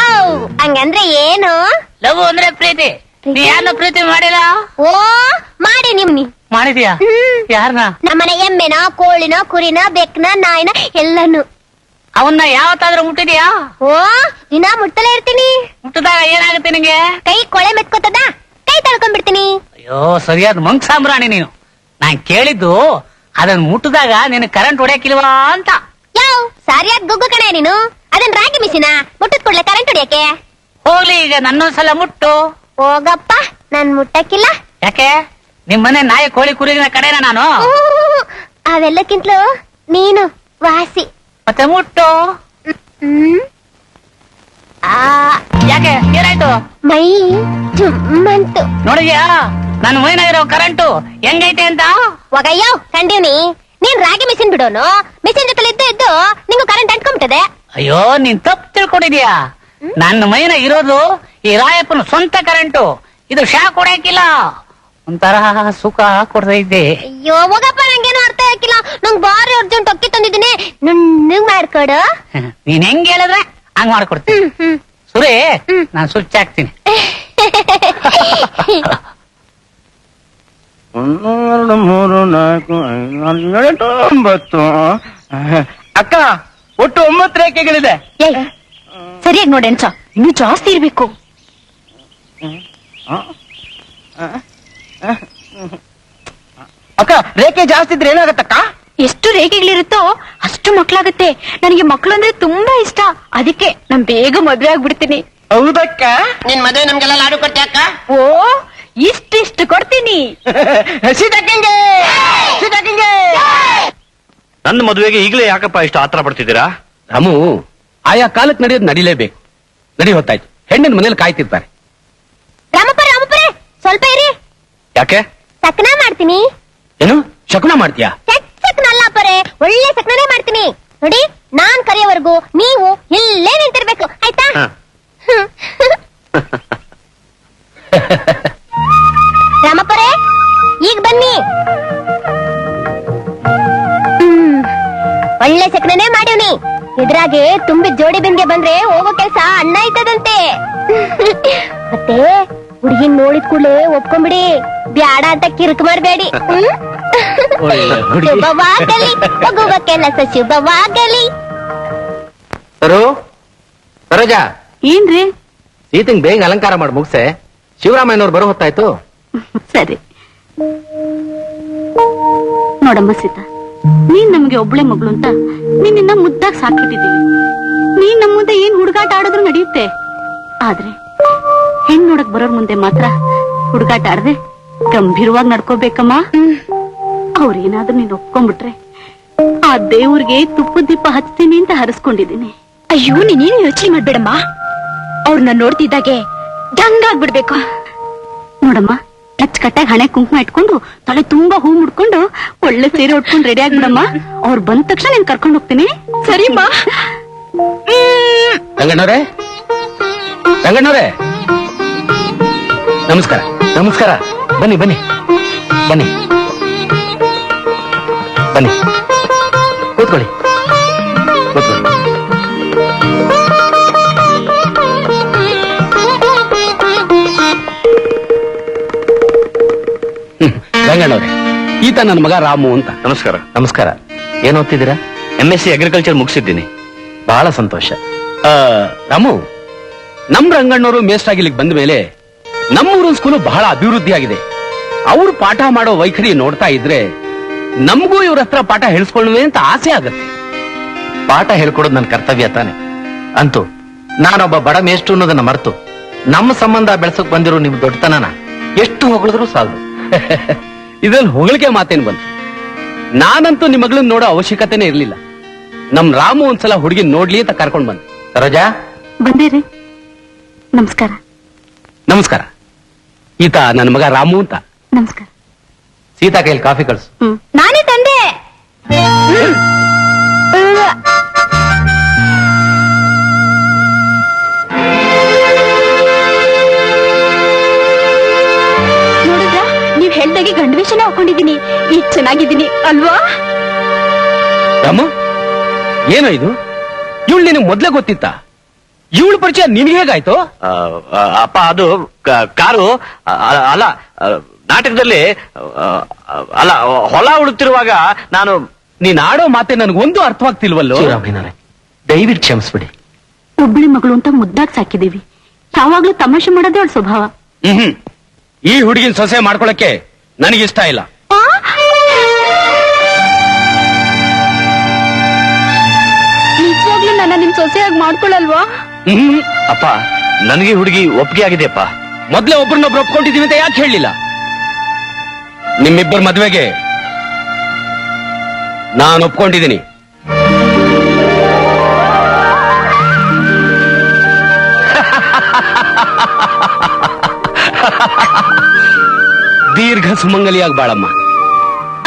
ಹಂಗಂದ್ರೆ ಏನು? ಲವ್ ಅಂದ್ರೆ ಪ್ರೀತಿ. ನೀ ಯಾರನ್ನ ಪ್ರೀತಿ ಮಾಡಿಲ್ಲ? ಓ ಮಾಡಿ ನಿಮ್ನಿ ಮಾಡಿದ್ಯಾ? ಯಾರನ್ನ? ನಮ್ಮನೆ ಎಮ್ಮೆನೋ ಕೋಳಿನೋ ಕುರಿನೋ ಬೆಕ್ಕನ ನಾಯಿನ ಎಲ್ಲಾನು. ಅವನ್ನ ಯಾವತ್ತಾದ್ರೂ ಮುಟ್ಟಿದ್ಯಾ? ಓ ದಿನ ಮುಟ್ಟಲೇ ಇರ್ತೀನಿ. ಮುಟ್ಟಿದಾಗ ಏನಾಗುತ್ತೆ ನಿಂಗೆ? ಕೈ ಕೊಳೆ ಮೆತ್ಕೋತದ, ಕೈ ತಳ್ಕೊಂಡ್ಬಿಡ್ತೀನಿ. ಅಯ್ಯೋ ಸರಿಯಾದ ಮಂಗ್ ಸಾಂಬ್ರಾಣಿ ನೀನು. ನಾನ್ ಕೇಳಿದ್ದು ಅದನ್ನ ಮುಟ್ಟಿದಾಗ ನಿನ್ ಕರೆಂಟ್ ಹೊಡೆಯಕ್ಕಿಲ್ವಾ ಅಂತ. ಯಾವ್ ಸಾರಿಯಾದ ಗುಗ್ಗು ಕಣೆ ನೀನು. ಅದನ್ ರಾಗಿ ಮಿಸಿನ ಮುಟ್ಟದ್ ಕೂಡ್ಲೆ ಕರೆಂಟ್ ಹೊಡಿಯಕ್ಕೆ. ಹೋಗ್ಲಿ ಈಗ ನನ್ನೊಂದ್ಸಲ ಮುಟ್ಟು. ಹೋಗಪ್ಪ ನನ್ ಮುಟ್ಟಕ್ಕಿಲ್ಲ. ಯಾಕೆ? ನಿಮ್ಮನೆ ನಾಯಿ ಕೋಳಿ ಕುರಿನ ಕಡೆನ ನಾನು. ಅವೆಲ್ಲಕ್ಕಿಂತಲೂ ನೀನು ವಾಸಿ. ಮತ್ತೆ ಮುಟ್ಟು. ಹ್ಮ್ ಆ ಯಾಕೆ? ಏನಾಯ್ತು? ಮೈ ಜುಮ್ಮಂತು. ನೋಡಿದ್ಯಾ ನನ್ನ ಮೈನಾಗಿರೋ ಕರೆಂಟು ಹೆಂಗೈತೆ ಅಂತ? ಒಗಯ್ಯೋ ಕಂಡೀವ್ನಿ. ನೀನ್ ರಾಗಿ ಮಿಷಿನ್ ಬಿಡೋನು. ಮಿಷಿನ್ ಜೊತೆ ಇದ್ದು ನಿಂಗೂ ಕರೆಂಟ್ ಅಂಟ್ಕೊಂಬಿಟ್ಟದೆ. ಅಯ್ಯೋ ನೀನ್ ತಪ್ಪು ತಿಳ್ಕೊಂಡಿದ್ಯಾ. ನನ್ನ ಮೈನ ಇರೋದು ಈ ರಾಯಪ್ಪನ ಸ್ವಂತ ಕರೆಂಟು. ಇದು ಶಾಕ್ ಹೊಡೆಯಕ್ಕಿಲ್ಲ. ಒಂಥರ ಸುಖ ಕೊಡ್ತೈತೆ. ಅಯ್ಯೋ ಹೋಗಪ್ಪ ನಂಗೇನು ಅರ್ಥ ಆಗಿಲ್ಲ. ನಂಗ್ ಬಾರಿ ಅರ್ಜೆಂಟ್ ಅಕ್ಕಿ ತಂದಿದ್ದೀನಿ, ನುಣ್ಣಗ್ ಮಾಡ್ಕೊಡು. ನೀನ್ ಹೆಂಗ್ ಹೇಳಿದ್ರೆ ಹಂಗ್ ಮಾಡ್ಕೊಡ್ತೀನಿ. ಸುರೇ ನಾನ್ ಸ್ವಿಚ್ ಹಾಕ್ತೀನಿ. 1 2 3 4 5 6 7 8 9. ಅಕ್ಕ, ಒಟ್ಟು 9 ರೇಖೆಗಳಿದೆ. ಸರಿಯಾಗಿ ನೋಡಿ ಅನ್ಸ, ಇನ್ನೂ ಜಾಸ್ತಿ ಇರ್ಬೇಕು. ಅಕ್ಕ, ರೇಖೆ ಜಾಸ್ತಿ ಇದ್ರೆ ಏನಾಗತ್ತಕ್ಕ? ಎಷ್ಟು ರೇಖೆಗಳಿರುತ್ತೋ ಅಷ್ಟು ಮಕ್ಳಾಗತ್ತೆ. ನನಗೆ ಮಕ್ಳು ಅಂದ್ರೆ ತುಂಬಾ ಇಷ್ಟ. ಅದಕ್ಕೆ ನಾನ್ ಬೇಗ ಮದ್ವೆ ಆಗ್ಬಿಡ್ತೀನಿ. ಹೌದಕ್ಕ? ನಿನ್ ಮದುವೆ ನಮ್ಗೆಲ್ಲ ಲಾಡು ಕೊಡ್ತೀಯ ಅಕ್ಕ? ಓ ಇಷ್ಟು ಕೊಡ್ತೀನಿ. ಸೀತಕ್ಕಂಗೆ ಸೀತಕ್ಕಂಗೆ. ನನ್ನ ಮದುವೆಗೆ ಈಗಲೇ ಯಾಕಪ್ಪ ಇಷ್ಟು ಆತರ ಪಡ್ತಿದ್ದೀರಾ? ರಾಮು, ಆಯಾ ಕಾಲಕ್ಕೆ ನಡೆಯೋದು ನಡಿಲೇಬೇಕು. ನಡಿ ಹೊತ್ತಾಯ್ತು. ಹೆಣ್ಣಿನ ಮನೇಲಿ ಕಾಯ್ತಿರ್ತಾರೆ. ರಾಮಪ್ಪರೇ ಸ್ವಲ್ಪ ಇರಿ. ಯಾಕೆ? ಸಕ್ನ ಮಾಡ್ತೀನಿ. ಏನು ಶಕುನ ಮಾಡ್ತೀಯಾ? ಸಕ್ನಲ್ಲ ಅಪ್ಪರೇ, ಒಳ್ಳೆ ಸಕ್ನನೇ ಮಾಡ್ತೀನಿ. ನೋಡಿ ನಾನ್ ಕರೆಯೋವರೆಗೂ ನೀವು ಇಲ್ಲೇ ನಿಂತಿರ್ಬೇಕು, ಆಯ್ತಾ? ಹ. ರಾಮಪ್ಪರೇ ಈಗ ಬನ್ನಿ. ಒಳ್ಳೆ ಸಕ್ನನೇ ಮಾಡಿವ್ನಿ. ಇದ್ರಾಗೆ ತುಂಬಿ ಜೋಡಿ ಬಿಂದಿಗೆ ಬಂದ್ರೆ ಹೋಗೋ ಕೆಲ್ಸ ಅಣ್ಣ ಆಯ್ತದಂತೆ. ಮತ್ತೆ ಹುಡುಗಿನ್ ನೋಡಿದ ಕೂಡಲೇ ಒಪ್ಕೊಂಡ್ಬಿಡಿ. ಬ್ಯಾಡ ಅಂತ ಕಿರುಕು ಮಾಡಬೇಡಿ. ಶುಭವಾಗಲಿ, ಹೋಗುವ ಕೆಲಸ ಶುಭವಾಗಲಿ. ಸರೋಜಾ, ಏನ್ರಿ? ಸೀತೆಂಗ್ ಬೇಗ ಅಲಂಕಾರ ಮಾಡಿ ಮುಗ್ಸೆ. ಶಿವರಾಮಯ್ಯನವ್ರು ಬರೋ ಹೊತ್ತಾಯ್ತು. ಸರಿ ನೋಡಮ್ಮ ಸೀತಾ, ನೀನ್ ನಮ್ಗೆ ಒಬ್ಳೆ ಮಗಳು ಅಂತ ನಿನ್ನ ಮುದ್ದಾಗ್ ಸಾಕಿಟ್ಟಿದ್ದೀವಿ. ನೀನ್ ನಮ್ಮ ಮುಂದೆ ಏನ್ ಹುಡುಗಾಟ ಆಡಿದ್ರು ನಡೆಯುತ್ತೆ. ಆದ್ರೆ ಹೆಣ್ ನೋಡಕ್ ಬರೋರ್ ಮುಂದೆ ಮಾತ್ರ ಹುಡುಗಾಟ ಆಡದೆ ಗಂಭೀರವಾಗಿ ನಡ್ಕೋಬೇಕಮ್ಮ. ಅವ್ರೇನಾದ್ರೂ ನೀನ್ ಒಪ್ಕೊಂಡ್ಬಿಟ್ರೆ ಆ ದೇವ್ರಿಗೆ ತುಪ್ಪದ ದೀಪ ಹಚ್ತೀನಿ ಅಂತ ಹರಿಸ್ಕೊಂಡಿದ್ದೀನಿ. ಅಯ್ಯೋ ನೀನೇನು ಯೋಚನೆ ಮಾಡ್ಬೇಡಮ್ಮ. ಅವ್ರನ್ನ ನೋಡ್ತಿದ್ದಾಗೆ ಜಂಗಾಗ್ಬಿಡ್ಬೇಕು. ನೋಡಮ್ಮ, ಅಚ್ಚುಕಟ್ಟಾಗಿ ಹಣೆ ಕುಂಕುಮ ಇಟ್ಕೊಂಡು ತಲೆ ತುಂಬಾ ಹೂ ಮುಡ್ಕೊಂಡು ಒಳ್ಳೆ ಸೀರೆ ಉಟ್ಕೊಂಡು ರೆಡಿ ಆಗ್ಬಿಡಮ್ಮ. ಅವ್ರು ಬಂದ ತಕ್ಷಣ ನೀನ್ ಕರ್ಕೊಂಡು ಹೋಗ್ತೀನಿ. ಸರಿಮ್ಮ? ರಂಗಣ್ಣವ್ರೆ, ರಂಗಣ್ಣವ್ರೆ, ನಮಸ್ಕಾರ. ನಮಸ್ಕಾರ. ಬನ್ನಿ ಬನ್ನಿ ಬನ್ನಿ ಬನ್ನಿ, ಕೂತ್ಕೊಳ್ಳಿ ಕೂತ್ಕೊಳ್ಳಿ. ರಂಗಣ್ಣವ್ರೆ, ಈತ ನನ್ನ ಮಗ ರಾಮು ಅಂತ. ನಮಸ್ಕಾರ. ನಮಸ್ಕಾರ. ಏನ್ ಓದ್ತಿದ್ದೀರಾ? MSc agriculture ಮುಗಿಸಿದ್ದೀನಿ. ಬಹಳ ಸಂತೋಷ. ರಾಮು, ನಮ್ ರಂಗಣ್ಣವರು ಮೇಷ್ಟ್ರಾಗಿ ಇಲ್ಲಿಗೆ ಬಂದ ಮೇಲೆ ನಮ್ಮೂರಿನ ಸ್ಕೂಲು ಬಹಳ ಅಭಿವೃದ್ಧಿ ಆಗಿದೆ. ಅವ್ರು ಪಾಠ ಮಾಡೋ ವೈಖರಿ ನೋಡ್ತಾ ಇದ್ರೆ ನಮಗೂ ಇವ್ರ ಹತ್ರ ಪಾಠ ಹೇಳಿಸ್ಕೊಳ್ಳುವೆ ಅಂತ ಆಸೆ ಆಗತ್ತೆ. ಪಾಠ ಹೇಳ್ಕೊಡೋದು ನನ್ನ ಕರ್ತವ್ಯ ತಾನೆ. ಅಂತೂ ನಾನೊಬ್ಬ ಬಡ ಮೇಷ್ಟ್ರು ಅನ್ನೋದನ್ನ ಮರೆತು ನಮ್ಮ ಸಂಬಂಧ ಬೆಳೆಸಕ್ ಬಂದಿರೋ ನಿಮ್ ದೊಡ್ಡತನನ ಎಷ್ಟು ಹೊಗಳಿದ್ರು ಸಾಲದು. ಇದ್ರಲ್ಲಿ ಹೊಗಳಿಕೆ ಮಾತೇನ್ ಬಂತು? ನಾನಂತೂ ನಿಮ್ಮ ಮಗಳನ್ನ ನೋಡೋ ಅವಶ್ಯಕತೆನೇ ಇರ್ಲಿಲ್ಲ. ನಮ್ ರಾಮು ಒಂದ್ಸಲ ಹುಡುಗಿ ನೋಡ್ಲಿ ಅಂತ ಕರ್ಕೊಂಡ್ ಬಂದೆ. ಸರೋಜಾ, ಬಂದೇರಿ. ನಮಸ್ಕಾರ. ನಮಸ್ಕಾರ. ಈತ ನನ್ನ ಮಗ ರಾಮು ಅಂತ. ನಮಸ್ಕಾರ. ಸೀತಾ ಕೈಯಲ್ಲಿ ಕಾಫಿ ಕಳ್ಸು. ನಾನೇ ತಂದೆ. ನೋಡಿದ್ರ, ನೀವ್ ಹೇಳ್ದಾಗೆ ಗಂಡವೇಷನ ಹಾಕೊಂಡಿದೀನಿ. ಈಗ ಚೆನ್ನಾಗಿದ್ದೀನಿ ಅಲ್ವಾ? ರಾಮು, ಏನೋ ಇದು? ಇವಳು ನಿನಗೆ ಮೊದ್ಲೇ ಗೊತ್ತಿತ್ತ? ಇವಳು ಪರಿಚಯ ನಿನ್ಗೆ ಹೇಗಾಯ್ತು? ಅಪ್ಪ, ಅದು ಕಾರು ಅಲ್ಲ, ನಾಟಕದಲ್ಲಿ ಅಲ್ಲ, ಹೊಲ ಉಳುತ್ತಿರುವಾಗ ನಾನು. ನೀನ್ ಆಡೋ ಮಾತೆ ನನಗೊಂದು ಅರ್ಥವಾಗ್ತಿಲ್ವಲ್ಲೋ? ಶ್ರೀರಾಮಯ್ಯನವರೇ, ದಯವಿಟ್ಟು ಕ್ಷಮಿಸ್ಬಿಡಿ. ಒಬ್ಬಳಿ ಮಗಳು ಅಂತ ಮುದ್ದಾಗಿ ಸಾಕಿದೀವಿ. ಯಾವಾಗ್ಲೂ ತಮಾಷೆ ಮಾಡೋದೇ ಅವಳ ಸ್ವಭಾವ. ಈ ಹುಡುಗಿನ ಸೊಸೆ ಮಾಡ್ಕೊಳಕ್ಕೆ ನನಗಿಷ್ಟ ಇಲ್ಲ. ನಿಜವಾಗ್ಲೂ ನನ್ನ ನಿಮ್ ಸೊಸೆಯಾಗಿ ಮಾಡ್ಕೊಳಲ್ವಾ? ಅಪ್ಪ, ನನಗೆ ಹುಡುಗಿ ಒಪ್ಪಿಗೆ ಆಗಿದೆಯಪ್ಪ. ಮೊದ್ಲೇ ಒಬ್ರನ್ನೊಬ್ರು ಒಪ್ಕೊಂಡಿದೀವಿ ಅಂತ ಯಾಕೆ ಹೇಳಿಲ್ಲ? ನಿಮ್ಮಿಬ್ಬರ ಮದ್ವೆಗೆ ನಾನು ಒಪ್ಕೊಂಡಿದ್ದೀನಿ. ದೀರ್ಘ ಸುಮಂಗಲಿಯಾಗಿ ಬಾಳಮ್ಮ.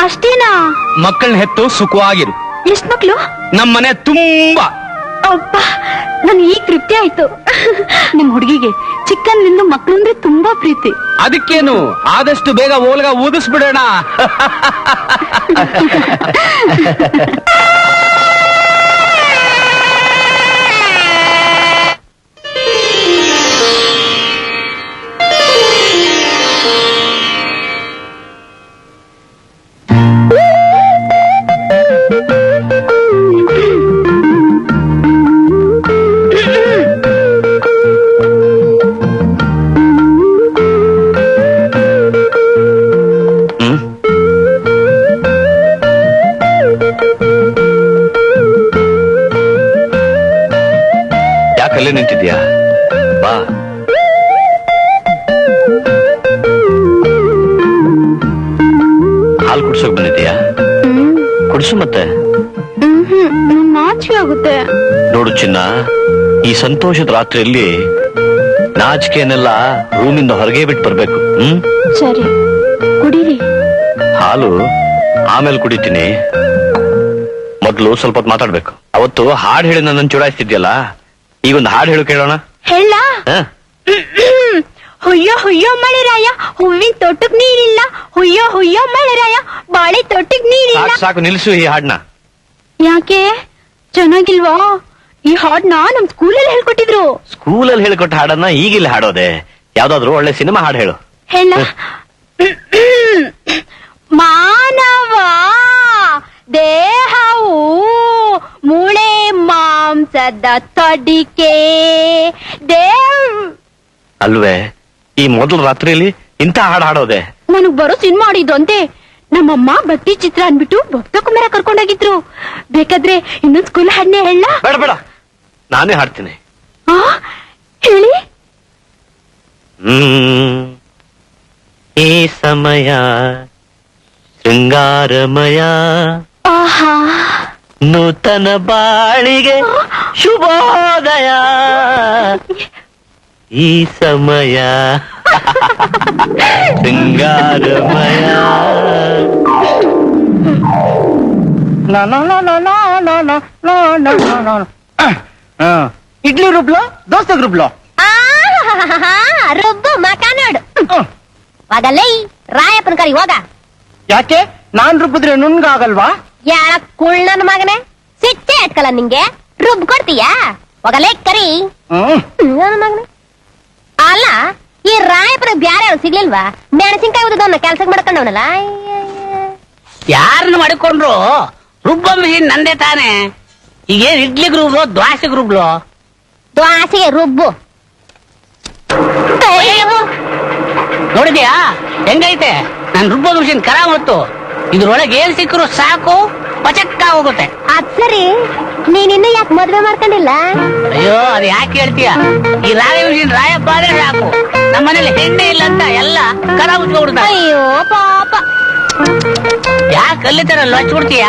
ಅಷ್ಟೇನಾ? ಮಕ್ಕಳನ್ನ ಹೆತ್ತು ಸುಖವಾಗಿರು. ಎಷ್ಟ್ ಮಕ್ಳು? ನಮ್ಮನೆ ತುಂಬಾ. ಅಪ್ಪ, ನನ್ ಈಗ ತೃಪ್ತಿ ಆಯ್ತು. ನಿಮ್ ಹುಡುಗಿಗೆ ಚಿಕ್ಕಂದ್ರಿಂದ ಮಕ್ಳು ಅಂದ್ರೆ ತುಂಬಾ ಪ್ರೀತಿ. ಅದಕ್ಕೇನು, ಆದಷ್ಟು ಬೇಗ ಓಲ್ಗ ಊದಿಸ್ಬಿಡೋಣ. ಯಾಕಲ್ಲೇ ನಿಂತಿದ್ಯಾ? ಬಾ. ಹಾಲು ಕುಡ್ಸೋಕ್ ಬಂದಿದ್ಯಾ? ಕುಡ್ಸು ಮತ್ತೆ. ನಾಚಿಕೆ ಆಗುತ್ತೆ. ನೋಡು ಚಿನ್ನ, ಈ ಸಂತೋಷದ ರಾತ್ರಿಯಲ್ಲಿ ನಾಚಿಕೆಯನ್ನೆಲ್ಲ ರೂಮಿಂದ ಹೊರಗೆ ಬಿಟ್ಟು ಬರ್ಬೇಕು. ಸರಿ, ಕುಡೀರಿ. ಹಾಲು ಆಮೇಲೆ ಕುಡಿತೀನಿ. ಮೊದ್ಲು ಸ್ವಲ್ಪ ಹೊತ್ತು ಮಾತಾಡ್ಬೇಕು. ಅವತ್ತು ಹಾಡು ಹೇಳಿ ನನ್ನ ಚುಡಾಯಿಸ್ತಿದ್ಯಲ್ಲ, ಈಗೊಂದು ಹಾಡು ಹೇಳು ಕೇಳೋಣ. ಹೇಳ? ಹ? ಹುಯ್ಯೋ ಹುಯ್ಯೋ ಮಳೆರಾಯ, ಹೂವಿನ ತೋಟಕ್ ನೀರಿಲ್ಲ. ಹುಯ್ಯೋ ಹುಯ್ಯೋ ಮಳೆರಾಯ, ಬಾಳೆ ತೋಟಕ್ ನೀರಿಲ್ಲ. ಸಾಕು ಸಾಕು, ನಿಲ್ಸು ಈ ಹಾಡ್ನ. ಯಾಕೆ, ಚೆನ್ನಾಗಿಲ್ವಾ? ಈ ಹಾಡ್ನ ನಮ್ ಸ್ಕೂಲಲ್ಲಿ ಹೇಳ್ಕೊಟ್ಟಿದ್ರು. ಸ್ಕೂಲಲ್ಲಿ ಹೇಳ್ಕೊಟ್ಟ ಹಾಡನ್ನ ಈಗಿಲ್ಲ ಹಾಡೋದೆ. ಯಾವ್ದಾದ್ರು ಒಳ್ಳೆ ಸಿನಿಮಾ ಹಾಡು ಹೇಳು. ಹೇಳ? ಮಾನವ ದೇಹವು ಮೂಳೆ ಮಾಂಸದ ತಡಿಕೆ ಅಲ್ವೇ? ಈ ಮೊದಲ ರಾತ್ರಿಯಲ್ಲಿ ಇಂಥ ಹಾಡು ಹಾಡೋದೆ? ನನಗ್ ಬರೋ ಸಿನಿಮಾ ಆಡಿದ್ದು ಅಂತೆ. ನಮ್ಮಮ್ಮ ಭಕ್ತಿ ಚಿತ್ರ ಅನ್ಬಿಟ್ಟು ಭಕ್ತ ಕುಮಾರ ಕರ್ಕೊಂಡೋಗಿದ್ರು. ಬೇಕಾದ್ರೆ ಇನ್ನೊಂದ್ ಸ್ಕೂಲ್ ಹಾಡ್ನೆ ಹೇಳ? ಬೇಡ ಬೇಡ, ನಾನೇ ಹಾಡ್ತೀನಿ. ಹೇಳಿ. ಈ ಸಮಯ ಶೃಂಗಾರಮಯ, ಆಹಾ, ನೂತನ ಬಾಳಿಗೆ ಶುಭೋದಯ. ಈ ಸಮಯ ಶೃಂಗಾರಮಯ. ಇಡ್ಲಿ ರುಬ್ಲೋ, ದೋಸೆ ರುಬ್ಲೋ? ರುಬ್ಬು ಮಕ ನೋಡು. ಹೋಗಲ್ಲೇ ರಾಯಪ್ಪನ ಕರಿ ಹೋಗ. ಯಾಕೆ, ನಾನ್ ರುಬ್ಬಿದ್ರೆ ನುಣ್ಗಾಗಲ್ವಾ? ಯಾರ ಕುಳ್ ನನ್ನ ಮಗನೇ, ಸಿಟ್ಟೆ ಅಟ್ಕಲ್ಲ ನಿಂಗೆ. ರುಬ್ ಕೊಡ್ತೀಯಾ? ಹೋಗಲ್ಲೇ ಕರಿ ನನ್ನ ಮಗನೇ. ಅಲ್ಲ, ಈ ರಾಯಪ್ಪನ ಬ್ಯಾರೆ ಸಿಗ್ಲಿಲ್ವಾ? ಮೆಣಸಿನ್ಕಾಯಿ ಉದನ್ನ ಕೆಲ್ಸಕ್ಕೆ ಮಾಡ್ಕೊಂಡವನಲ್ಲ. ಯಾರನ್ನ ಮಾಡಿಕೊಂಡ್ರು ರುಬ್ಬ ಮಿಷಿನ್ ನಂದೇ ತಾನೆ. ಈಗೇನ್ ಇಡ್ಲಿಗ್ ರುಬ್ಲೋ, ದ್ವಾಸೆಗ್ ರುಬ್ಲೋ? ದ್ವಾಸೆಗೆ ರುಬ್ಬು. ನೋಡಿದ್ಯಾ ಹೆಂಗೈತೆ ನನ್ ರುಬ್ಬೋ ಮಿಷಿನ್? ಕರ ಹೊತ್ತು ಇದ್ರೊಳಗೆ ಏನ್ ಸಿಕ್ಕರು ಸಾಕು, ಪಚಕ್ಕ ಹೋಗುತ್ತೆ. ಅದ್ ಸರಿ, ನೀನಿನ್ನು ಯಾಕೆ ಮದ್ವೆ ಮಾಡ್ಕೊಂಡಿಲ್ಲ? ಅಯ್ಯೋ, ಅದ್ ಯಾಕೆ ಹೇಳ್ತೀಯ? ಈ ರಾಯ ಮಿಷಿನ್ ರಾಯಪ್ಪ ಆದ್ರೆ ಸಾಕು. ನಮ್ಮನೇಲಿ ಹೆಣ್ಣೆ ಇಲ್ಲ ಅಂತ ಎಲ್ಲ ಕರ ಮುಚ್ಕೊಬಿಡ್ತಾರೆ. ಅಯ್ಯೋ ಪಾಪ, ಯಾಕೆ ಅಲ್ಲಿ ತರ ಲಚ್ಬಿಡ್ತೀಯ?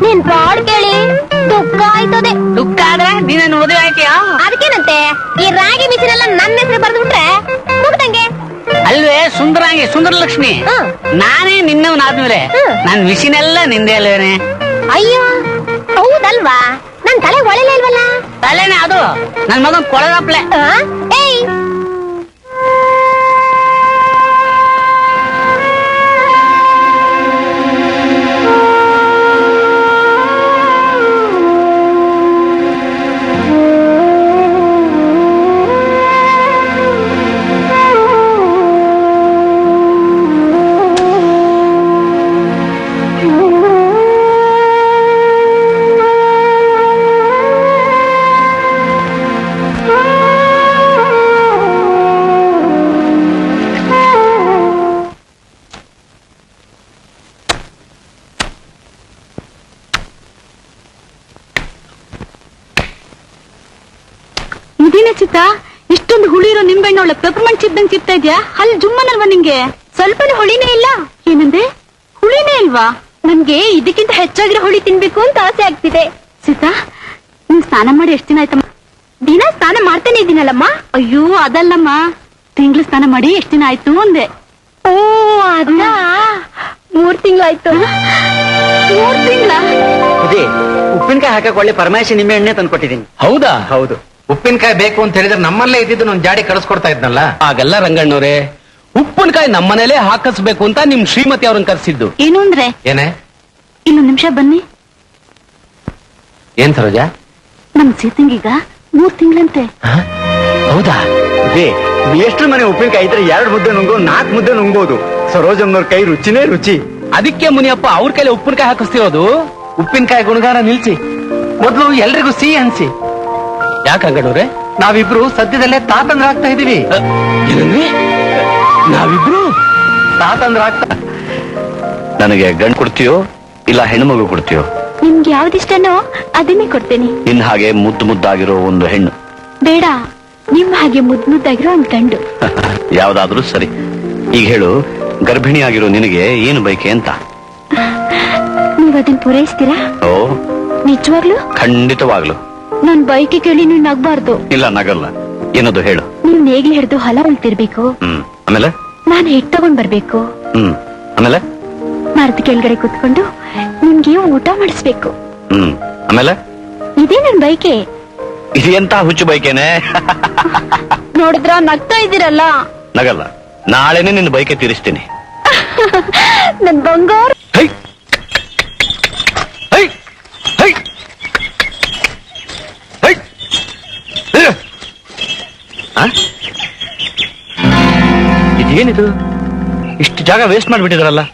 ನಿನ್ ಪಾಡ್ ಕೇಳಿ ದುಃಖ ಆಯ್ತದೆ. ದುಃಖ ಆದ್ರೆ ನೀನನ್ನು ಮದುವೆ ಆಯ್ತೀಯಾ? ಸುಂದರಾಂಗಿ ಸುಂದರ ಲಕ್ಷ್ಮಿ ಹ್ಮ್. ನಾನೇ ನಿನ್ನವನಾದ್ಮೇಲೆ ಹ್ಮ್. ನನ್ ವಿಷಯನೆಲ್ಲ ನಿಂದೆ ಅಲ್ವೇನೆ. ಅಯ್ಯೋ ಹೌದಲ್ವಾ, ನನ್ ತಲೆ ಒಳಲೇ ಇಲ್ವಲ್ಲ. ತಲೆನೇ ಅದು ನನ್ ಮಗನ್ ಕೊಳಗಪ್ಲೆ. ಏಯ್ ಇದೇನ ಚಿತ್ತ, ಇಷ್ಟೊಂದು ಹುಳಿ ಇರೋ ನಿಂಬೆಹಣ್ಣು ಒಳ್ಳೆ ಪೆಪರ್ಮೆಂಟ್ ಚಿದ್ದಂಗ್ ಚಿತ್ತಾ ಇದ್ಯಾ? ಅಲ್ಲಿ ಜುಮ್ಮನಲ್ವಾ ನಿಂಗೆ? ಸ್ವಲ್ಪನೂ ಹುಳಿನೇ ಇಲ್ಲ. ಏನಂದೆ? ಹುಳಿನೇ ಇಲ್ವಾ? ನನ್ಗೆ ಇದಕ್ಕಿಂತ ಹೆಚ್ಚಾಗಿರೋ ಹುಳಿ ತಿನ್ಬೇಕು ಅಂತ ಆಸೆ ಆಗ್ತಿದೆ. ಸೀತಾ, ನೀನ್ ಸ್ನಾನ ಮಾಡಿ ಎಷ್ಟ್ ದಿನ ಆಯ್ತಮ್ಮ? ದಿನ ಸ್ನಾನ ಮಾಡ್ತಾನೆ ಇದ್ದೀನಲ್ಲಮ್ಮ. ಅಯ್ಯೋ ಅದಲ್ಲಮ್ಮ, ತಿಂಗಳು ಸ್ನಾನ ಮಾಡಿ ಎಷ್ಟ್ ದಿನ ಆಯ್ತು ಅಂದೆ. ಓ ಅದ 3 ತಿಂಗಳಾಯ್ತು. 3 ತಿಂಗಳ? ಅದೇ ಉಪ್ಪಿನಕಾಯಿ ಹಾಕಕ್ ಒಳ್ಳೆ ಪರಮಾಯಿಸಿ ನಿಮ್ಮೆ ಎಣ್ಣೆ ತಂದ್ಕೊಟ್ಟಿದ್ದೀನಿ. ಹೌದಾ? ಹೌದು. ಉಪ್ಪಿನಕಾಯಿ ಬೇಕು ಅಂತ ಹೇಳಿದ್ರೆ ನಮ್ಮಲ್ಲೇ ಇದ್ದಿದ್ದು ನಾನು ಜಾಡಿ ಕಳಿಸ್ಕೊಡ್ತಾ ಇದ್ನಲ್ಲ. ಆಗಲ್ಲ ರಂಗಣ್ಣವ್ರೆ, ಉಪ್ಪಿನಕಾಯಿ ನಮ್ಮನೇಲೆ ಹಾಕಿಸ್ಬೇಕು ಅಂತ ನಿಮ್ ಶ್ರೀಮತಿ ಅವ್ರನ್ನ ಕರ್ಸಿದ್ದು. ಏನು ಅಂದ್ರೆ? ಏನೇ? ಇನ್ನೊಂದ್ ನಿಮಿಷ ಬನ್ನಿ. ಏನ್ ಸರೋಜ? ನಮ್ ಸೀತಂಗೀಗ 3 ತಿಂಗಳಂತೆ. ಹೌದಾ? ಅದೇ ಎಷ್ಟು ಮನೆ ಉಪ್ಪಿನಕಾಯಿ ಇದ್ರೆ 2 ಮುದ್ದೆ ನುಂಗೋ 4 ಮುದ್ದೆ ನುಂಗ್ಬೋದು. ಸರೋಜಮ್ನವ್ರ ಕೈ ರುಚಿನೇ ರುಚಿ. ಅದಕ್ಕೆ ಮುನಿಯಪ್ಪ ಅವ್ರ ಕೈಲಿ ಉಪ್ಪಿನಕಾಯಿ ಹಾಕಿಸ್ತಿರೋದು. ಉಪ್ಪಿನಕಾಯಿ ಗುಣಗಾನ ನಿಲ್ಸಿ, ಮೊದಲು ಎಲ್ರಿಗೂ ಸಿಹಿ ಹಂಚಿ. ಯಾಕೆ ರಂಗಣ್ಣವ್ರೆ? ನಾವಿಬ್ರು ಸದ್ಯದಲ್ಲೇ ತಾತಂದ್ರಾಗ್ತಾ ಇದೀವಿ. ಏನಂದ್ರಿ? ನಾವಿಬ್ರು ತಾತಂದ್ರಾಗ್ತಾ. ನನಗೆ ಗಂಡು ಕೊಡ್ತೀಯೋ ಇಲ್ಲ ಹೆಣ್ಣು ಕೊಡ್ತೀಯೋ? ನಿಮ್ಗೆ ಯಾವ್ದಿಷ್ಟನೋ ಅದನ್ನೇ ಕೊಡ್ತೇನೆ. ನಿನ್ನ ಹಾಗೆ ಮುದ್ದು ಮುದ್ದಾಗಿರೋ ಒಂದು ಹೆಣ್ಣು ಬೇಡ, ನಿಮ್ ಹಾಗೆ ಮುದ್ ಮುದ್ದಾಗಿರೋ ಒಂದ್ ಗಂಡು. ಯಾವ್ದಾದ್ರೂ ಸರಿ. ಈಗ ಹೇಳು, ಗರ್ಭಿಣಿ ಆಗಿರೋ ನಿನಗೆ ಏನು ಬಯಕೆ ಅಂತ? ನೀವ್ ಅದನ್ನ ಪೂರೈಸ್ತೀರಾ? ಓ, ನಿಜವಾಗ್ಲು? ಖಂಡಿತವಾಗ್ಲು. ನನ್ ಬೈಕೆ ಕೇಳಿ ನೀವ್ ನಗ್ಬಾರ್ದು. ಇಲ್ಲ, ನಗಲ್ಲ. ಏನದು ಹೇಳು. ನೀವ್ ನೇಗ್ಲಿ ಹಿಡ್ದು ಹೊಲ ಉಳ್ತಿರ್ಬೇಕು. ಆಮೇಲೆ ನಾನ್ ಹಿಟ್ ತಗೊಂಡ್ ಬರ್ಬೇಕು. ಆಮೇಲೆ ಮರದ ಕೆಳಗಡೆ ಕುತ್ಕೊಂಡು ನಿಮ್ಗೆ ಊಟ ಮಾಡಿಸ್ಬೇಕು. ಆಮೇಲೆ ಇದೇ ನನ್ ಬೈಕೆ. ಇದೆಂತ ಹುಚ್ಚು ಬೈಕೇನೆ? ನೋಡಿದ್ರ ನಗ್ತಾ ಇದ್ದೀರಲ್ಲ. ನಗಲ್ಲ, ನಾಳೆನೆ ನಿನ್ನ ಬೈಕೆ ತೀರಿಸ್ತೀನಿ. ನನ್ ಬಂಗಾರ. High high high high. ಇದೇನಿದು? ಇಷ್ಟು ಜಾಗ ವೇಸ್ಟ್ ಮಾಡಿಬಿಟ್ಟಿದಾರಲ್ಲ.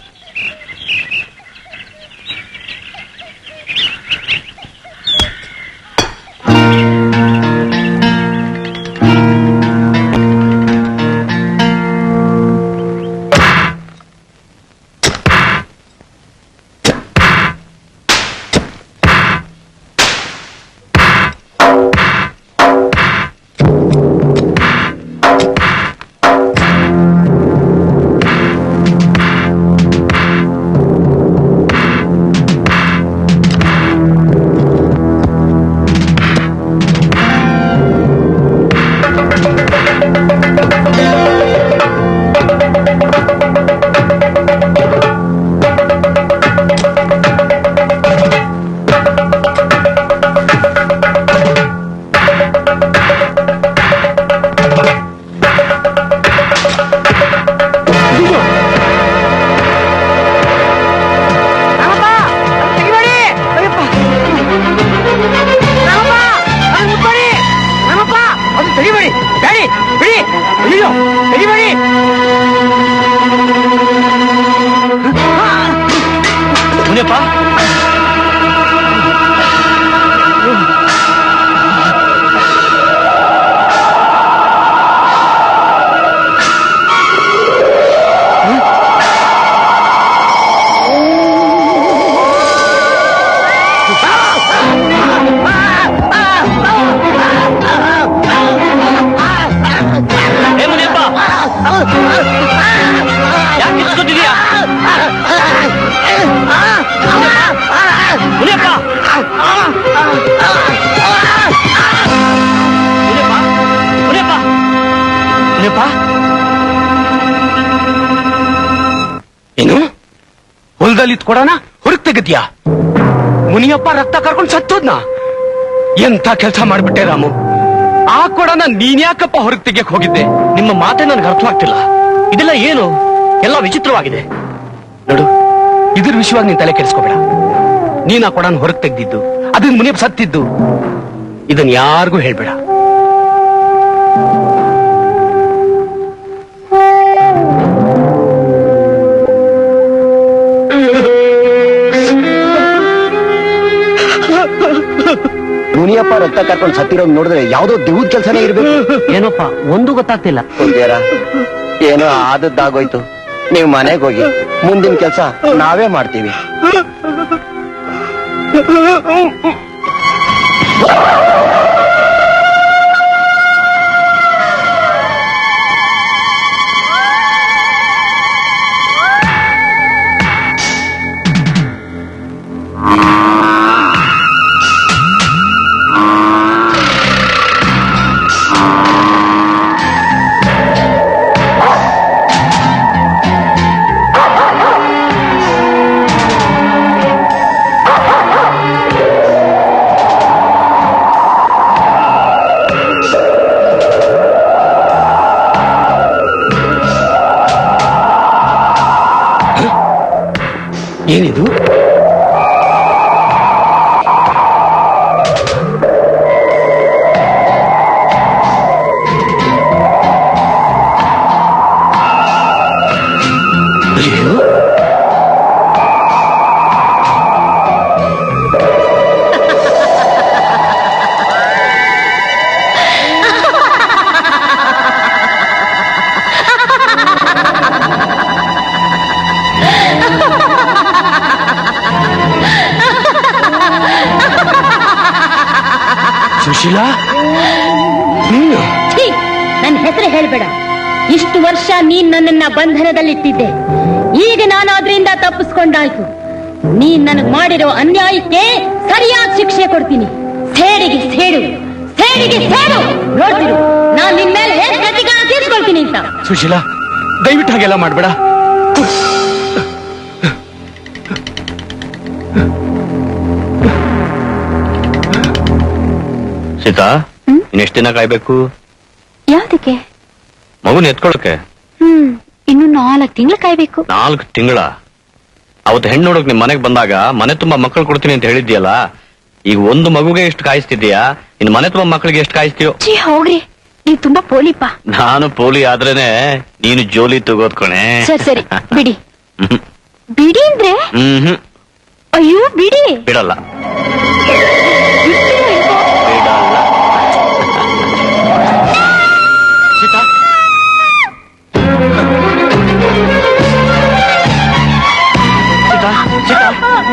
ಏನು ಹೊಲದಲ್ಲಿ ಕೊಡೋಣ ಹೊರಗ್ ತೆಗದ್ಯಾ? ಮುನಿಯಪ್ಪ ರಕ್ತ ಕರ್ಕೊಂಡು ಸತ್ತೋದ್ನ? ಎಂತ ಕೆಲಸ ಮಾಡ್ಬಿಟ್ಟೆ ರಾಮು. ಆ ಕೊಡನ ನೀನ್ ಯಾಕಪ್ಪ ಹೊರಗ್ ತೆಗಿಯಕ್ ಹೋಗಿದ್ದೆ? ನಿಮ್ಮ ಮಾತೇ ನನ್ಗೆ ಅರ್ಥವಾಗ್ತಿಲ್ಲ. ಇದೆಲ್ಲ ಏನು? ಎಲ್ಲ ವಿಚಿತ್ರವಾಗಿದೆ. ನೋಡು, ಇದ್ರ ವಿಷಯವಾಗಿ ನೀನ್ ತಲೆ ಕೆಡಿಸ್ಕೋಬೇಡ. ನೀನ್ ಆ ಕೊಡನ ಹೊರಗ್ ತೆಗ್ದಿದ್ದು, ಅದನ್ನ ಮುನಿಯಪ್ಪ ಸತ್ತಿದ್ದು, ಇದನ್ ಯಾರಿಗೂ ಹೇಳ್ಬೇಡ. ಮುನಿಯಪ್ಪ ರಕ್ತ ಕರ್ಕೊಂಡು ಸತ್ತಿರೋದು ನೋಡಿದ್ರೆ ಯಾವ್ದೋ ದೇವ್ದ ಕೆಲಸನೇ ಇರ್ಬೇಕು. ಏನಪ್ಪ ಒಂದು ಗೊತ್ತಾಗ್ತಿಲ್ಲ. ಏನೋ ಆದದ್ದಾಗೋಯ್ತು. ನೀವು ಮನೆಗೆ ಹೋಗಿ, ಮುಂದಿನ ಕೆಲಸ ನಾವೇ ಮಾಡ್ತೀವಿ. ಏನಿದು? ಸುಶೀಲಾ, ನೀನು? ನನ್ನ ಹೆಸರು ಹೇಳ್ಬೇಡ. ಇಷ್ಟು ವರ್ಷ ನೀನ್ ನನ್ನನ್ನ ಬಂಧನದಲ್ಲಿಟ್ಟಿದ್ದೆ. ಈಗ ನಾನು ಅದರಿಂದ ತಪ್ಪಿಸ್ಕೊಂಡಾಯ್ತು. ನೀನ್ ನನಗ್ ಮಾಡಿರೋ ಅನ್ಯಾಯಕ್ಕೆ ಸರಿಯಾದ ಶಿಕ್ಷೆ ಕೊಡ್ತೀನಿ. ಸೇಡಿಗೆ ಸೇಡು, ಸೇಡಿಗೆ ಸೇಡು. ನೋಡ್ತಿರು, ನಾನ್ ನಿನ್ ಮೇಲೆ ಹೇಗೆ ಪ್ರತಿಕಾರ ತೀರ್ಸ್ಕೊಳ್ತೀನಿ ಅಂತ. ಸುಶೀಲಾ, ದಯವಿಟ್ಟು ಹಾಗೆಲ್ಲ ಮಾಡ್ಬೇಡ. ಸೀತಾ, ಇನ್ನೆಷ್ಟು ದಿನ ಕಾಯ್ಬೇಕು? ಯಾವ್ದಕ್ಕೆ? ಮಗುನ ಎತ್ಕೊಳಕ್ಕೆ. ಇನ್ನು 4 ತಿಂಗಳು ಕಾಯ್ಬೇಕು. 4 ತಿಂಗಳ? ಅವತ್ತು ಹೆಣ್ಣು ನೋಡಕ್ ನಿಮ್ ಮನೆಗ್ ಬಂದಾಗ ಮನೆ ತುಂಬಾ ಮಕ್ಕಳು ಕೊಡ್ತೀನಿ ಅಂತ ಹೇಳಿದ್ಯಲ್ಲ, ಈಗ ಒಂದು ಮಗುಗೆ ಎಷ್ಟು ಕಾಯಿಸ್ತಿದ್ಯಾ? ಇನ್ ಮನೆ ತುಂಬಾ ಮಕ್ಕಳಿಗೆ ಎಷ್ಟು ಕಾಯಿಸ್ತೀಯೋ? ಹೋಗ್ರಿ, ನೀವ್ ತುಂಬಾ ಪೋಲಿಪ್ಪ. ನಾನು ಪೋಲಿ ಆದ್ರೇನೆ ನೀನು ಜೋಲಿ ತಗೋದ್ಕೊಣೆ. ಸರಿ ಬಿಡಿ. ಬಿಡಿ ಅಂದ್ರೆ? ಅಯ್ಯೋ ಬಿಡಿ. ಬಿಡಲ್ಲ.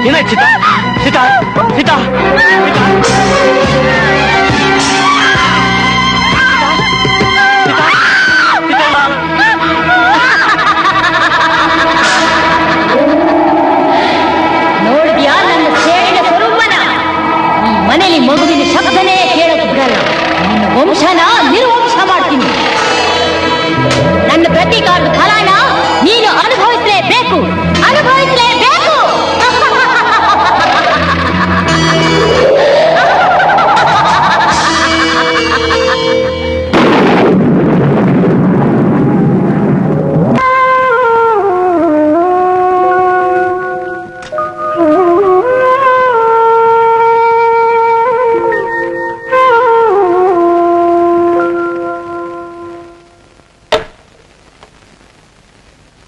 ಏನಾಯ್ತು ಸೀತಾ? ಸೀತಾ, ಸೀತಾ, ನೋಡಿದ್ಯಾ ನನ್ನ ಸೇಡಿನ ಸ್ವರೂಪನ? ಈ ಮನೇಲಿ ಮಗುವಿನ ಶಬ್ದನೇ ಕೇಳಕ್ ಬಿಡಲ್ಲ. ನಿನ್ನ ವಂಶನ ನಿರ್ವಂಶ ಮಾಡ್ತೀನಿ. ನನ್ನ ಪ್ರತೀಕಾರದ ಫಲನ ನೀನು ಅನುಭವಿಸಲೇಬೇಕು, ಅನುಭವಿಸಲೇಬೇಕು.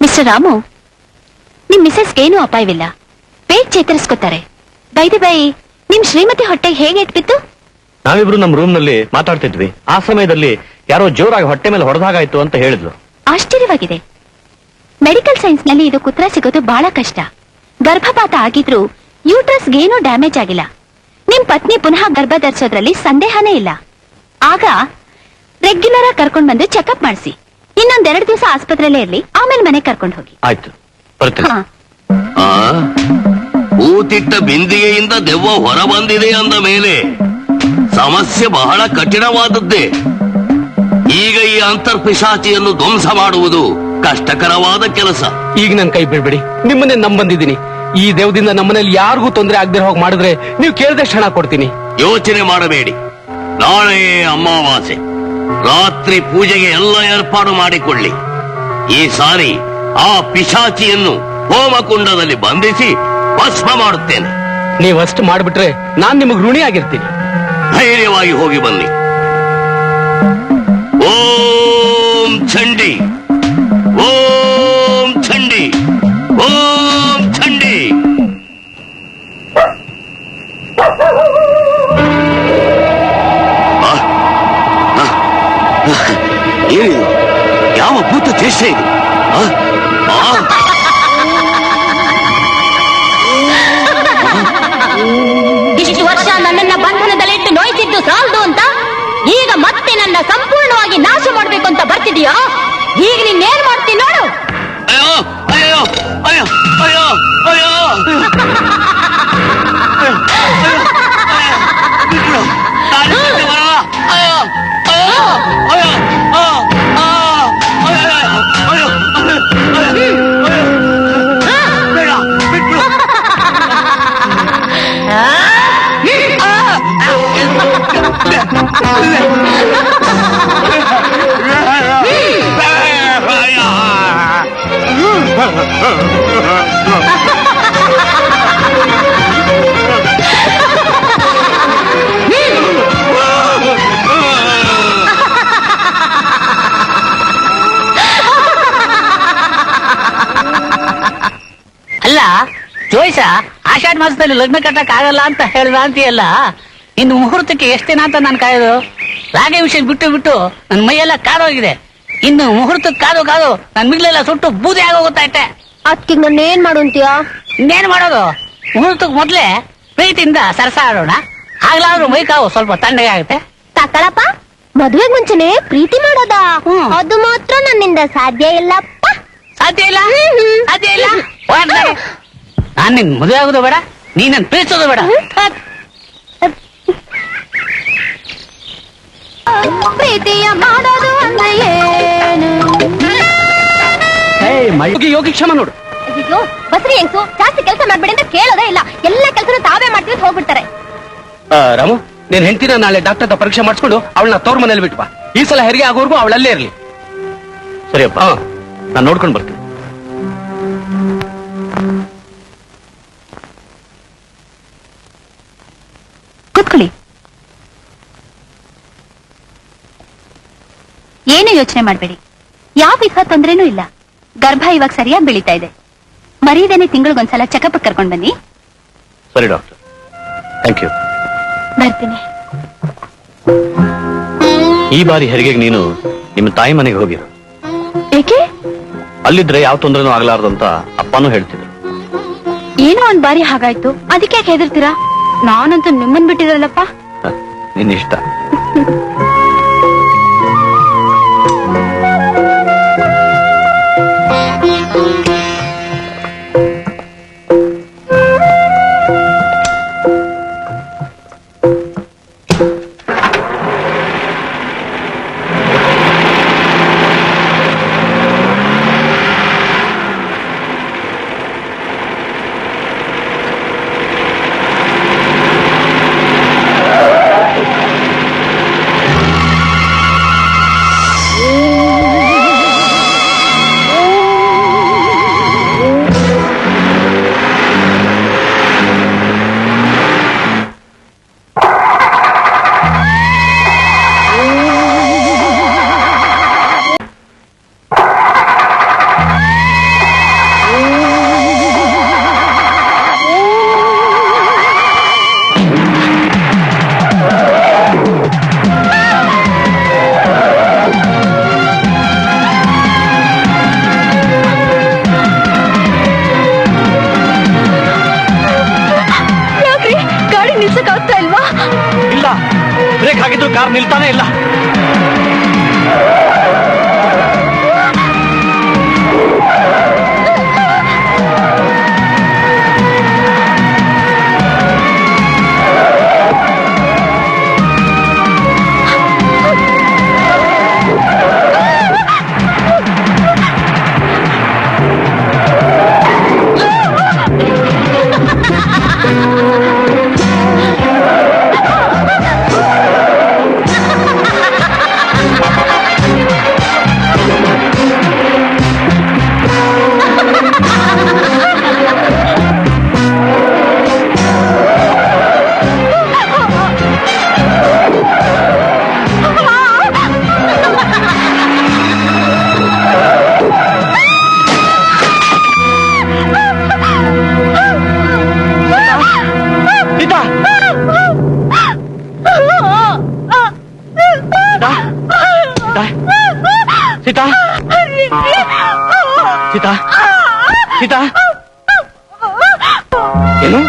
ಮಿಸ್ಟರ್ ರಾಮು, ನಿಮ್ ಮಿಸಸ್ಗೆ ಏನೂ ಅಪಾಯವಿಲ್ಲ. ಬೇಗ ಚೇತರಿಸ್ಕೊತಾರೆ. ಬೈದು ಬೈ, ನಿಮ್ ಶ್ರೀಮತಿ ಹೊಟ್ಟೆಗೆ ಹೇಗೆ ಇಟ್ಬಿತ್ತು? ನಾವಿಬ್ರು ನಮ್ ರೂಮ್ ನಲ್ಲಿ ಮಾತಾಡ್ತಿದ್ವಿ. ಆ ಸಮಯದಲ್ಲಿ ಯಾರೋ ಜೋರಾಗಿ ಹೊಟ್ಟೆ ಮೇಲೆ ಹೊಡೆದಾಗಾಯ್ತು ಅಂತ ಹೇಳಿದ್ಲು. ಆಶ್ಚರ್ಯವಾಗಿದೆ. ಮೆಡಿಕಲ್ ಸೈನ್ಸ್ ನಲ್ಲಿ ಇದು ಉತ್ತರ ಸಿಗೋದು ಬಹಳ ಕಷ್ಟ. ಗರ್ಭಪಾತ ಆಗಿದ್ರೂ ಯೂಟ್ರಸ್ಗೆ ಏನೂ ಡ್ಯಾಮೇಜ್ ಆಗಿಲ್ಲ. ನಿಮ್ ಪತ್ನಿ ಪುನಃ ಗರ್ಭ ಧರಿಸೋದ್ರಲ್ಲಿ ಸಂದೇಹನೇ ಇಲ್ಲ. ಆಗ ರೆಗ್ಯುಲರ್ ಆಗಿ ಕರ್ಕೊಂಡ್ ಬಂದು ಚೆಕಪ್ ಮಾಡಿಸಿ. ಇನ್ನೊಂದೆರಡು ದಿವಸ ಆಸ್ಪತ್ರೆಯಲ್ಲೇ ಇರ್ಲಿ, ಆಮೇಲೆ ಮನೆ ಕರ್ಕೊಂಡು ಹೋಗಿ. ಆಯ್ತು, ಬರ್ತೀನಿ. ಊತಿಟ್ಟ ಬಿಂದಿಗೆಯಿಂದ ದೆವ್ವ ಹೊರ ಬಂದಿದೆ ಅಂದ ಮೇಲೆ ಸಮಸ್ಯೆ ಬಹಳ ಕಠಿಣವಾದದ್ದೇ. ಈಗ ಈ ಅಂತರ್ಪಿಶಾಚಿಯನ್ನು ಧ್ವಂಸ ಮಾಡುವುದು ಕಷ್ಟಕರವಾದ ಕೆಲಸ. ಈಗ ನನ್ ಕೈ ಬಿಡ್ಬೇಡಿ, ನಿಮ್ಮನ್ನೇ ಬಂದಿದ್ದೀನಿ. ಈ ದೇವದಿಂದ ನಮ್ಮನೇಲಿ ಯಾರಿಗೂ ತೊಂದರೆ ಆಗದೆ ಹೋಗಿ ಮಾಡಿದ್ರೆ ನೀವು ಕೇಳಿದಷ್ಟು ಹಣ ಕೊಡ್ತೀನಿ. ಯೋಚನೆ ಮಾಡಬೇಡಿ, ನಾಳೆ ಅಮಾವಾಸ್ಯೆ ರಾತ್ರಿ ಪೂಜೆಗೆ ಎಲ್ಲ ಏರ್ಪಾಡು ಮಾಡಿಕೊಳ್ಳಿ. ಈ ಸಾರಿ ಆ ಪಿಶಾಚಿಯನ್ನು ಹೋಮಕುಂಡದಲ್ಲಿ ಬಂಧಿಸಿ ಭಸ್ಮ ಮಾಡುತ್ತೇನೆ. ನೀವಷ್ಟು ಮಾಡ್ಬಿಟ್ರೆ ನಾನ್ ನಿಮಗ್ ಋಣಿ ಆಗಿರ್ತೀನಿ. ಧೈರ್ಯವಾಗಿ ಹೋಗಿ ಬನ್ನಿ. ಓಂ ಚಂಡಿ, ಓಂ ಚಂಡಿ, ಓಂ ಚಂಡಿ. ಏನಿದು? ಯಾವ ಭೂತ ಚೇಷ್ಟೆ ಇದು? ಇಷ್ಟು ವರ್ಷ ನನ್ನನ್ನ ಬಂಧನದಲ್ಲಿಟ್ಟು ನೋಯಿಸಿದ್ದು ಸಾಲದು ಅಂತ ಈಗ ಮತ್ತೆ ನನ್ನ ಸಂಪೂರ್ಣವಾಗಿ ನಾಶ ಮಾಡ್ಬೇಕು ಅಂತ ಬರ್ತಿದೀಯೋ? ಈಗ ನೀನೇನ್ ಮಾಡ್ತೀನಿ ನೋಡು. ಅಯ್ಯೋ ಅಯ್ಯೋ ಅಯ್ಯೋ ಅಯ್ಯೋ ಅಯ್ಯೋ ಅಲ್ಲ ಜೋಯ್ಸ, ಆಷಾಢ ಮಾಸದಲ್ಲಿ ಲಗ್ನ ಕಟ್ಟಕ್ ಆಗಲ್ಲ ಅಂತ ಹೇಳ್ದ ಅಂತೀಯಲ್ಲ, ಇನ್ನು ಮುಹೂರ್ತಕ್ಕೆ ಎಷ್ಟ್ ದಿನ ಅಂತ ನಾನು ಕಾಯೋದು? ರಾಗ ವಿಷಯ ಬಿಟ್ಟು ಬಿಟ್ಟು ನನ್ ಮೈಯೆಲ್ಲ ಕಾದೋಗಿದೆ. ಇನ್ನು ಮುಹೂರ್ತಕ್ಕೆ ಕಾದು ಕಾದು ನನ್ ಮಿಗ್ಲೆಲ್ಲ ಸುಟ್ಟು ಬೂದಿ ಆಗೋಗುತ್ತೈತೆ. ಅದಕ್ಕೆ ನಾನು ಏನ್ ಮಾಡು ಅಂತೀಯಾ? ಇನ್ನೇನ್ ಮಾಡೋದು? ಮುಹೂರ್ತಕ್ಕೆ ಮೊದ್ಲೇ ಪ್ರೀತಿಯಿಂದ ಸರಸ ಆಡೋಣ, ಆಗ್ಲಾದ್ರೂ ಮೈ ಕಾವು ಸ್ವಲ್ಪ ತಣ್ಣಗೆ ಆಗುತ್ತೆ. ತಕಳಪ್ಪ, ಮದುವೆಗ್ ಮುಂಚೆನೆ ಪ್ರೀತಿ ಮಾಡೋದ? ಅದು ಮಾತ್ರ ನನ್ನಿಂದ ಸಾಧ್ಯ ಇಲ್ಲಪ್ಪ. ಸಾಧ್ಯ ಇಲ್ಲ, ಸಾಧ್ಯ ಇಲ್ಲ. ನಾನ್ ನಿನ್ ಮದುವೆ ಆಗೋದು ಬೇಡ, ನೀ ನನ್ ಪ್ರೀತಿಸೋದು ಬೇಡ. ಪ್ರೀತಿಯ ಮಾಡೋದು ಅಂದ್ರೆ ಏನು? ಯೋಗಿ ಕ್ಷಮ ನೋಡು. ಅಯ್ಯೋ ಬಸ್ರಿ ಹೆಂಗ್ಸು, ಜಾಸ್ತಿ ಕೆಲಸ ಮಾಡ್ಬೇಡಿ ಅಂತ ಕೇಳೋದೇ ಇಲ್ಲ. ಎಲ್ಲ ಕೆಲಸನೂ ತಾವೇ ಮಾಡ್ತೀವಿ ಅಂತ ಹೋಗ್ಬಿಡ್ತಾರೆ. ರಾಮು, ನೀನ್ ಹೆಂಡತಿನ ನಾಳೆ ಡಾಕ್ಟರ್ ಹತ್ರ ಪರೀಕ್ಷೆ ಮಾಡಿಸ್ಕೊಂಡು ಅವಳನ್ನ ತವ್ರ ಮನೇಲಿ ಬಿಟ್ಟು ಬಾ. ಈ ಸಲ ಹೆರಿಗೆ ಆಗೋರ್ಗು ಅವಳಲ್ಲೇ ಇರ್ಲಿ. ಸರಿಯಪ್ಪ, ನಾನು ನೋಡ್ಕೊಂಡು ಬರ್ತೀನಿ. ಕೂತ್ಕೊಳ್ಳಿ. ಏನು ಯೋಚನೆ ಮಾಡಬೇಡಿ, ಯಾವ ವಿಧ ತೊಂದ್ರೆನೂ ಇಲ್ಲ. ಗರ್ಭ ಇವಾಗ ಸರಿಯಾಗಿ ಬೆಳೀತಾ ಇದೆ. ಮರೀದೇನೆ ತಿಂಗಳಿಗೊಂದ್ಸಲ ಚೆಕಪ್ ಕರ್ಕೊಂಡ್ ಬನ್ನಿ. ಸರಿ ಡಾಕ್ಟರ್, ಥ್ಯಾಂಕ್ ಯು. ಬರ್ತೀನಿ. ಈ ಬಾರಿ ಹೆರಿಗೆಗೆ ನೀನು ನಿಮ್ಮ ತಾಯಿ ಮನೆಗೆ ಹೋಗಿರು. ಏಕೆ? ಅಲ್ಲಿದ್ರೆ ಯಾವ ತೊಂದರೆನೂ ಆಗ್ಲಾರ್ದು ಅಂತ ಅಪ್ಪನೂ ಹೇಳ್ತಿದ್ರು. ಏನೋ ಒಂದ್ ಬಾರಿ ಹಾಗಾಯ್ತು, ಅದಕ್ಕೆ ಯಾಕೆ ಹೆದರ್ತೀರಾ? ನಾನಂತೂ ನಿಮ್ಮನ್ ಬಿಟ್ಟಿರಲ್ಲಪ್ಪ. ನಿನ್ನ ಇಷ್ಟ. ಇಲ್ಲ, ಬ್ರೇಕ್ ಹಾಕಿದ್ರು ಕಾರ್ ನಿಲ್ತಾನೆ ಇಲ್ಲ. ಸೀತಾ ಸೀತಾ ಸೀತಾ ಏನು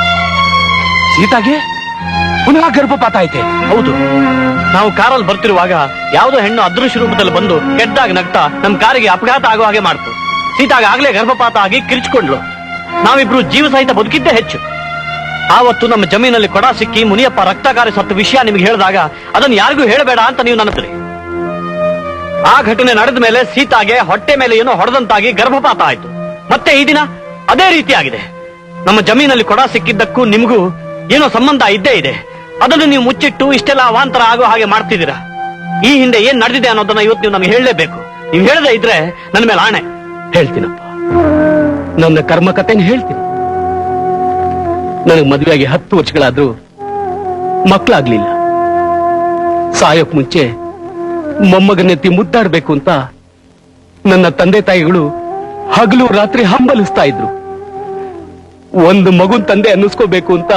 ಸೀತಾಗೆ ಪುನಃ ಗರ್ಭಪಾತ ಐತೆ? ಹೌದು, ನಾವು ಕಾರಲ್ಲಿ ಬರ್ತಿರುವಾಗ ಯಾವುದೋ ಹೆಣ್ಣು ಅದೃಶ್ಯ ರೂಪದಲ್ಲಿ ಬಂದು ಕೆಟ್ಟಾಗಿ ನಗ್ತಾ ನಮ್ ಕಾರಿಗೆ ಅಪಘಾತ ಆಗೋ ಹಾಗೆ ಮಾಡ್ತು. ಸೀತಾಗ ಆಗ್ಲೇ ಗರ್ಭಪಾತ ಆಗಿ ಕಿರಿಚಿಕೊಂಡ್ಲು. ನಾವಿಬ್ರು ಜೀವ ಸಹಿತ ಬದುಕಿದ್ದೇ ಹೆಚ್ಚು. ಆವತ್ತು ನಮ್ಮ ಜಮೀನಲ್ಲಿ ಕೊಡ ಸಿಕ್ಕಿ ಮುನಿಯಪ್ಪ ರಕ್ತಕಾರಿ ಸತ್ತ ವಿಷಯ ನಿಮ್ಗೆ ಹೇಳಿದಾಗ ಅದನ್ನು ಯಾರಿಗೂ ಹೇಳಬೇಡ ಅಂತ ನೀವು ನನ್ನತ್ರಿ. ಆ ಘಟನೆ ನಡೆದ ಮೇಲೆ ಸೀತಾಗೆ ಹೊಟ್ಟೆ ಮೇಲೆ ಏನೋ ಹೊಡೆದಂತಾಗಿ ಗರ್ಭಪಾತ ಆಯ್ತು. ಮತ್ತೆ ಈ ದಿನ ಅದೇ ರೀತಿ ಆಗಿದೆ. ನಮ್ಮ ಜಮೀನಲ್ಲಿ ಕೊಡ ಸಿಕ್ಕಿದ್ದಕ್ಕೂ ನಿಮಗೂ ಏನೋ ಸಂಬಂಧ ಇದ್ದೇ ಇದೆ. ಅದನ್ನು ನೀವು ಮುಚ್ಚಿಟ್ಟು ಇಷ್ಟೆಲ್ಲ ಅವಾಂತರ ಆಗೋ ಹಾಗೆ ಮಾಡ್ತಿದ್ದೀರಾ. ಈ ಹಿಂದೆ ಏನ್ ನಡೆದಿದೆ ಅನ್ನೋದನ್ನ ಇವತ್ತು ನೀವು ನಮ್ಗೆ ಹೇಳಲೇಬೇಕು. ನೀವು ಹೇಳದೇ ಇದ್ರೆ ನನ್ನ ಮೇಲೆ ಆಣೆ. ಹೇಳ್ತೀನಪ್ಪ, ನನ್ನ ಕರ್ಮ ಕಥೆನ ಹೇಳ್ತೀನಿ. ನನಗೆ ಮದುವೆಯಾಗಿ 10 ವರ್ಷಗಳಾದ್ರೂ ಮಕ್ಕಳಾಗ್ಲಿಲ್ಲ. ಸಾಯೋಕ್ ಮುಂಚೆ ಮೊಮ್ಮಗನೆತ್ತಿ ಮುದ್ದಾಡ್ಬೇಕು ಅಂತ ನನ್ನ ತಂದೆ ತಾಯಿಗಳು ಹಗಲು ರಾತ್ರಿ ಹಂಬಲಿಸ್ತಾ ಇದ್ರು. ಒಂದು ಮಗುನ್ ತಂದೆ ಅನ್ನಿಸ್ಕೋಬೇಕು ಅಂತ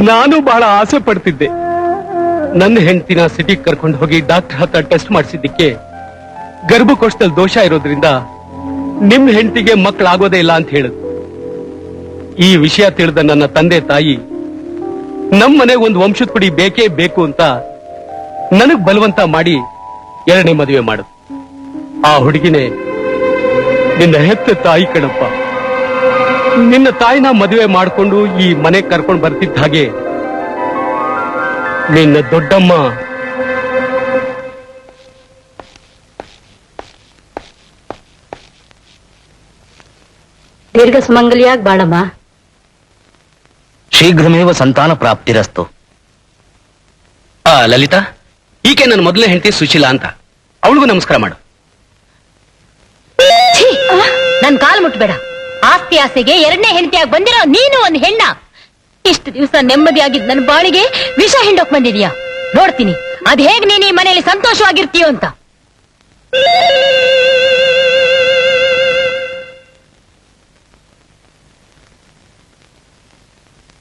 ನಾನು ಬಹಳ ಆಸೆ ಪಡ್ತಿದ್ದೆ. ನನ್ನ ಹೆಂಡತಿನ ಸಿಟಿಗೆ ಕರ್ಕೊಂಡು ಹೋಗಿ ಡಾಕ್ಟರ್ ಹತ್ರ ಟೆಸ್ಟ್ ಮಾಡಿಸಿದ್ದಕ್ಕೆ ಗರ್ಭಕೋಶದಲ್ಲಿ ದೋಷ ಇರೋದ್ರಿಂದ ನಿಮ್ ಹೆಂಡತಿಗೆ ಮಕ್ಕಳಾಗೋದೇ ಇಲ್ಲ ಅಂತ ಹೇಳಿದ್ರು. ಈ ವಿಷಯ ತಿಳಿದ ನನ್ನ ತಂದೆ ತಾಯಿ ನಮ್ಮನೆಗೆ ಒಂದು ವಂಶದ ಕುಡಿ ಬೇಕೇ ಬೇಕು ಅಂತ ನನಗ್ ಬಲವಂತ ಮಾಡಿ 2ನೇ ಮದುವೆ ಮಾಡುದು. ಆ ಹುಡುಗಿನೇ ನಿನ್ನ ಹೆತ್ತ ತಾಯಿ ಕಣಪ್ಪ. ನಿನ್ನ ತಾಯಿನ ಮದುವೆ ಮಾಡಿಕೊಂಡು ಈ ಮನೆ ಕರ್ಕೊಂಡು ಬರ್ತಿದ್ದ ಹಾಗೆ ನಿನ್ನ ದೊಡ್ಡಮ್ಮ ದೀರ್ಘ ಸುಮಂಗಲಿಯಾಗಿ ಬಾಳಮ್ಮ. ಶೀಘ್ರಮೇವ ಸಂತಾನ ಪ್ರಾಪ್ತಿರಸ್ತು. ಲಲಿತಾ, ಈಕೆ ನನ್ನ ಮೊದಲನೇ ಹೆಂಡತಿ ಸುಶೀಲಾ ಅಂತ. ಅವಳಿಗೂ ನಮಸ್ಕಾರ ಮಾಡು. ನನ್ ಕಾಲ್ ಮುಟ್ಬೇಡ. ಆಸ್ತಿ ಆಸೆಗೆ 2ನೇ ಹೆಂಡತಿಯಾಗಿ ಬಂದಿರೋ ನೀನು ಒಂದು ಹೆಣ್ಣ. ಇಷ್ಟು ದಿವಸ ನೆಮ್ಮದಿಯಾಗಿದ್ದ ನನ್ನ ಬಾಳಿಗೆ ವಿಷ ಹಿಂಡೋಕ್ ಬಂದಿದ್ಯಾ? ನೋಡ್ತೀನಿ ಅದ್ ಹೇಗ್ ನೀನ್ ಈ ಮನೆಯಲ್ಲಿ ಸಂತೋಷವಾಗಿರ್ತೀಯೋ ಅಂತ.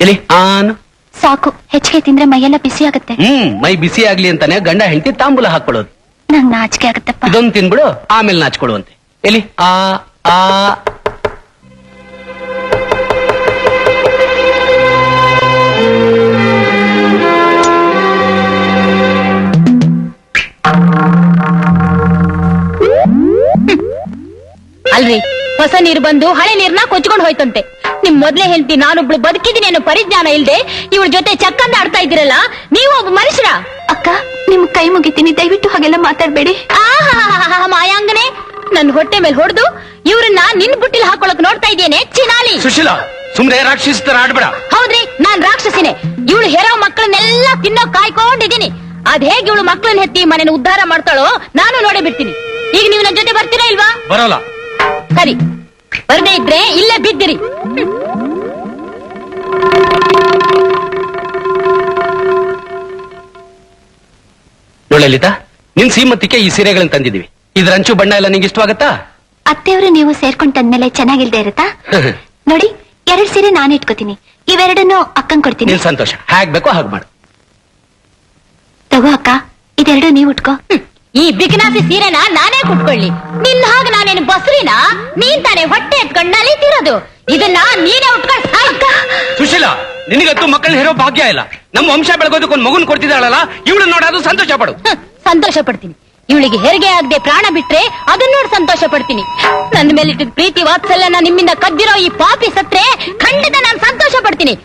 ಎಲ್ಲಿ ಆನ್ ಸಾಕು, ಹೆಚ್ಚಿಗೆ ತಿಂದ್ರೆ ಮೈಯೆಲ್ಲ ಬಿಸಿ ಆಗುತ್ತೆ. ಮೈ ಬಿಸಿ ಆಗ್ಲಿ ಅಂತಾನೆ ಗಂಡ ಹೆಂಡತಿ ತಾಂಬೂಲ ಹಾಕೊಳ್ಳೋದು. ನಂಗ್ ನಾಚಿಕೆ ಆಗುತ್ತಪ್ಪ. ಇದೊಂದು ತಿನ್ಬಿಡು, ಆಮೇಲೆ ನಾಚ್ಕೊಳ್ಳುವಂತೆ. ಎಲ್ಲಿ ಆ ಆ ಅಲ್ರಿ, ಹೊಸ ನೀರು ಬಂದು ಹಳೆ ನೀರ್ನ ಕೊಚ್ಕೊಂಡು ಹೋಯ್ತಂತೆ. ನಿಮ್ ಮೊದ್ಲೇ ಹೆಂಡತಿ ನಾನೊಬ್ಳು ಬದುಕಿದ್ದೀನಿ ಅನ್ನೋ ಪರಿಜ್ಞಾನ ಇಲ್ದೆ ಇವಳ ಜೊತೆ ಚಕ್ಕಂದ ಆಡ್ತಾ ಇದ್ದೀರಲ್ಲ, ನೀವು ಒಬ್ಬ ಮನುಷ್ಯರ? ಅಕ್ಕ, ನಿಮ್ ಕೈ ಮುಗಿತೀನಿ, ದಯವಿಟ್ಟು ಹಾಗೆಲ್ಲ ಮಾತಾಡ್ಬೇಡಿ. ಮಾಯಾಂಗನೆ, ನನ್ ಹೊಟ್ಟೆ ಮೇಲೆ ಹೊಡೆದು ಇವ್ರನ್ನ ನಿನ್ ಬುಟ್ಟಿಲ್ ಹಾಕೊಳಕ್ ನೋಡ್ತಾ ಇದ್ದೇನೆ ಚಿನಾಲಿ. ಸುಶೀಲಾ, ಸುಮ್ನೆ ರಾಕ್ಷಸಿತರ ಆಡ್ಬೇಡ. ಹೌದ್ರಿ, ನಾನ್ ರಾಕ್ಷಸಿನೇ. ಇವಳು ಹೆರೋ ಮಕ್ಕಳನ್ನೆಲ್ಲ ತಿನ್ನೋ ಕಾಯ್ಕೊಂಡಿದ್ದೀನಿ. ಅದ್ ಹೇಗೆ ಇವಳು ಮಕ್ಕಳನ್ನ ಹೆತ್ತಿ ಮನೇನ ಉದ್ಧಾರ ಮಾಡ್ತಾಳೋ ನಾನು ನೋಡೇ ಬಿಡ್ತೀನಿ. ಈಗ ನೀವು ನನ್ ಜೊತೆ ಬರ್ತೀರಾ ಇಲ್ವಾ? ಬರೋಲ್ಲ. ಸರಿ, ಬರ್ದೇ ಇದ್ರೆ ಇಲ್ಲೇ ಬಿದ್ದಿರಿ. ಲಲಿತಾ, ನಿನ್ ಸೀಮತ್ತಿಗೆ ಈ ಸೀರೆಗಳನ್ನ ತಂದಿದೀವಿ. ಇದ್ರ ಅಂಚು ಬಣ್ಣ ಎಲ್ಲ ನಿಂಗೆ ಇಷ್ಟವಾಗತ್ತಾ? ಅತ್ತೆಯವರು ನೀವು ಸೇರ್ಕೊಂಡ್ ತಂದ್ಮೇಲೆ ಚೆನ್ನಾಗಿಲ್ದೇ ಇರುತ್ತಾ? ನೋಡಿ, 2 ಸೀರೆ ನಾನು ಇಟ್ಕೋತೀನಿ, ಇವೆರಡನ್ನು ಅಕ್ಕಂಗ್ ಕೊಡ್ತೀನಿ. ನಿನ್ ಸಂತೋಷ, ಹೇಗ್ ಬೇಕೋ ಹಾಗೆ ಮಾಡು. ತಗೋ ಅಕ್ಕ, ಇದೆರಡು ನೀವು ಉಟ್ಕೋ. ಈ ಬಿಕನಾಸಿ ಸೀರೆನ ನಾನೇ ಕುಟ್ಕೊಳ್ಳಿ. ನಿನ್ನ ಹಾಗೆ ನಾನೇನು ಬಸ್ರಿನಾ? ನೀನ್ ತಾನೇ ಹೊಟ್ಟೆ ಎತ್ಕೊಂಡ್ ನಲಿತಿರೋದು. ಇದನ್ನ ನೀನೇ ಉಟ್ಕೊಂಡ್ ಸುಶೀಲಾ, ನಿನಗಂತೂ ಮಕ್ಕಳನ್ನ ಹೇರೋ ಭಾಗ್ಯ ಇಲ್ಲ. ನಮ್ಮ ವಂಶ ಬೆಳಗೋದಕ್ಕೊಂದು ಮಗುನ್ ಕೊಡ್ತಿದ್ದಾಳಲ್ಲ, ಇವಳು ನೋಡೋದು ಸಂತೋಷ ಪಡು. ಸಂತೋಷ ಪಡ್ತೀನಿ. ಇವಳಿಗೆ ಹೆರಿಗೆ ಆಗದೆ ಪ್ರಾಣ ಬಿಟ್ರೆ ಅದನ್ನ ನೋಡಿ ಸಂತೋಷ ಪಡ್ತೀನಿ. ನನ್ನ ಮೇಲಿಟ್ಟಿದ ಪ್ರೀತಿ ವಾತ್ಸಲ್ಯನ ನಿಮ್ಮಿಂದ ಕದ್ದಿರೋ ಈ ಪಾಪಿ ಸತ್ರೆ ಖಂಡಿತ ನಾನು ಸಂತೋಷ ಪಡ್ತೀನಿ.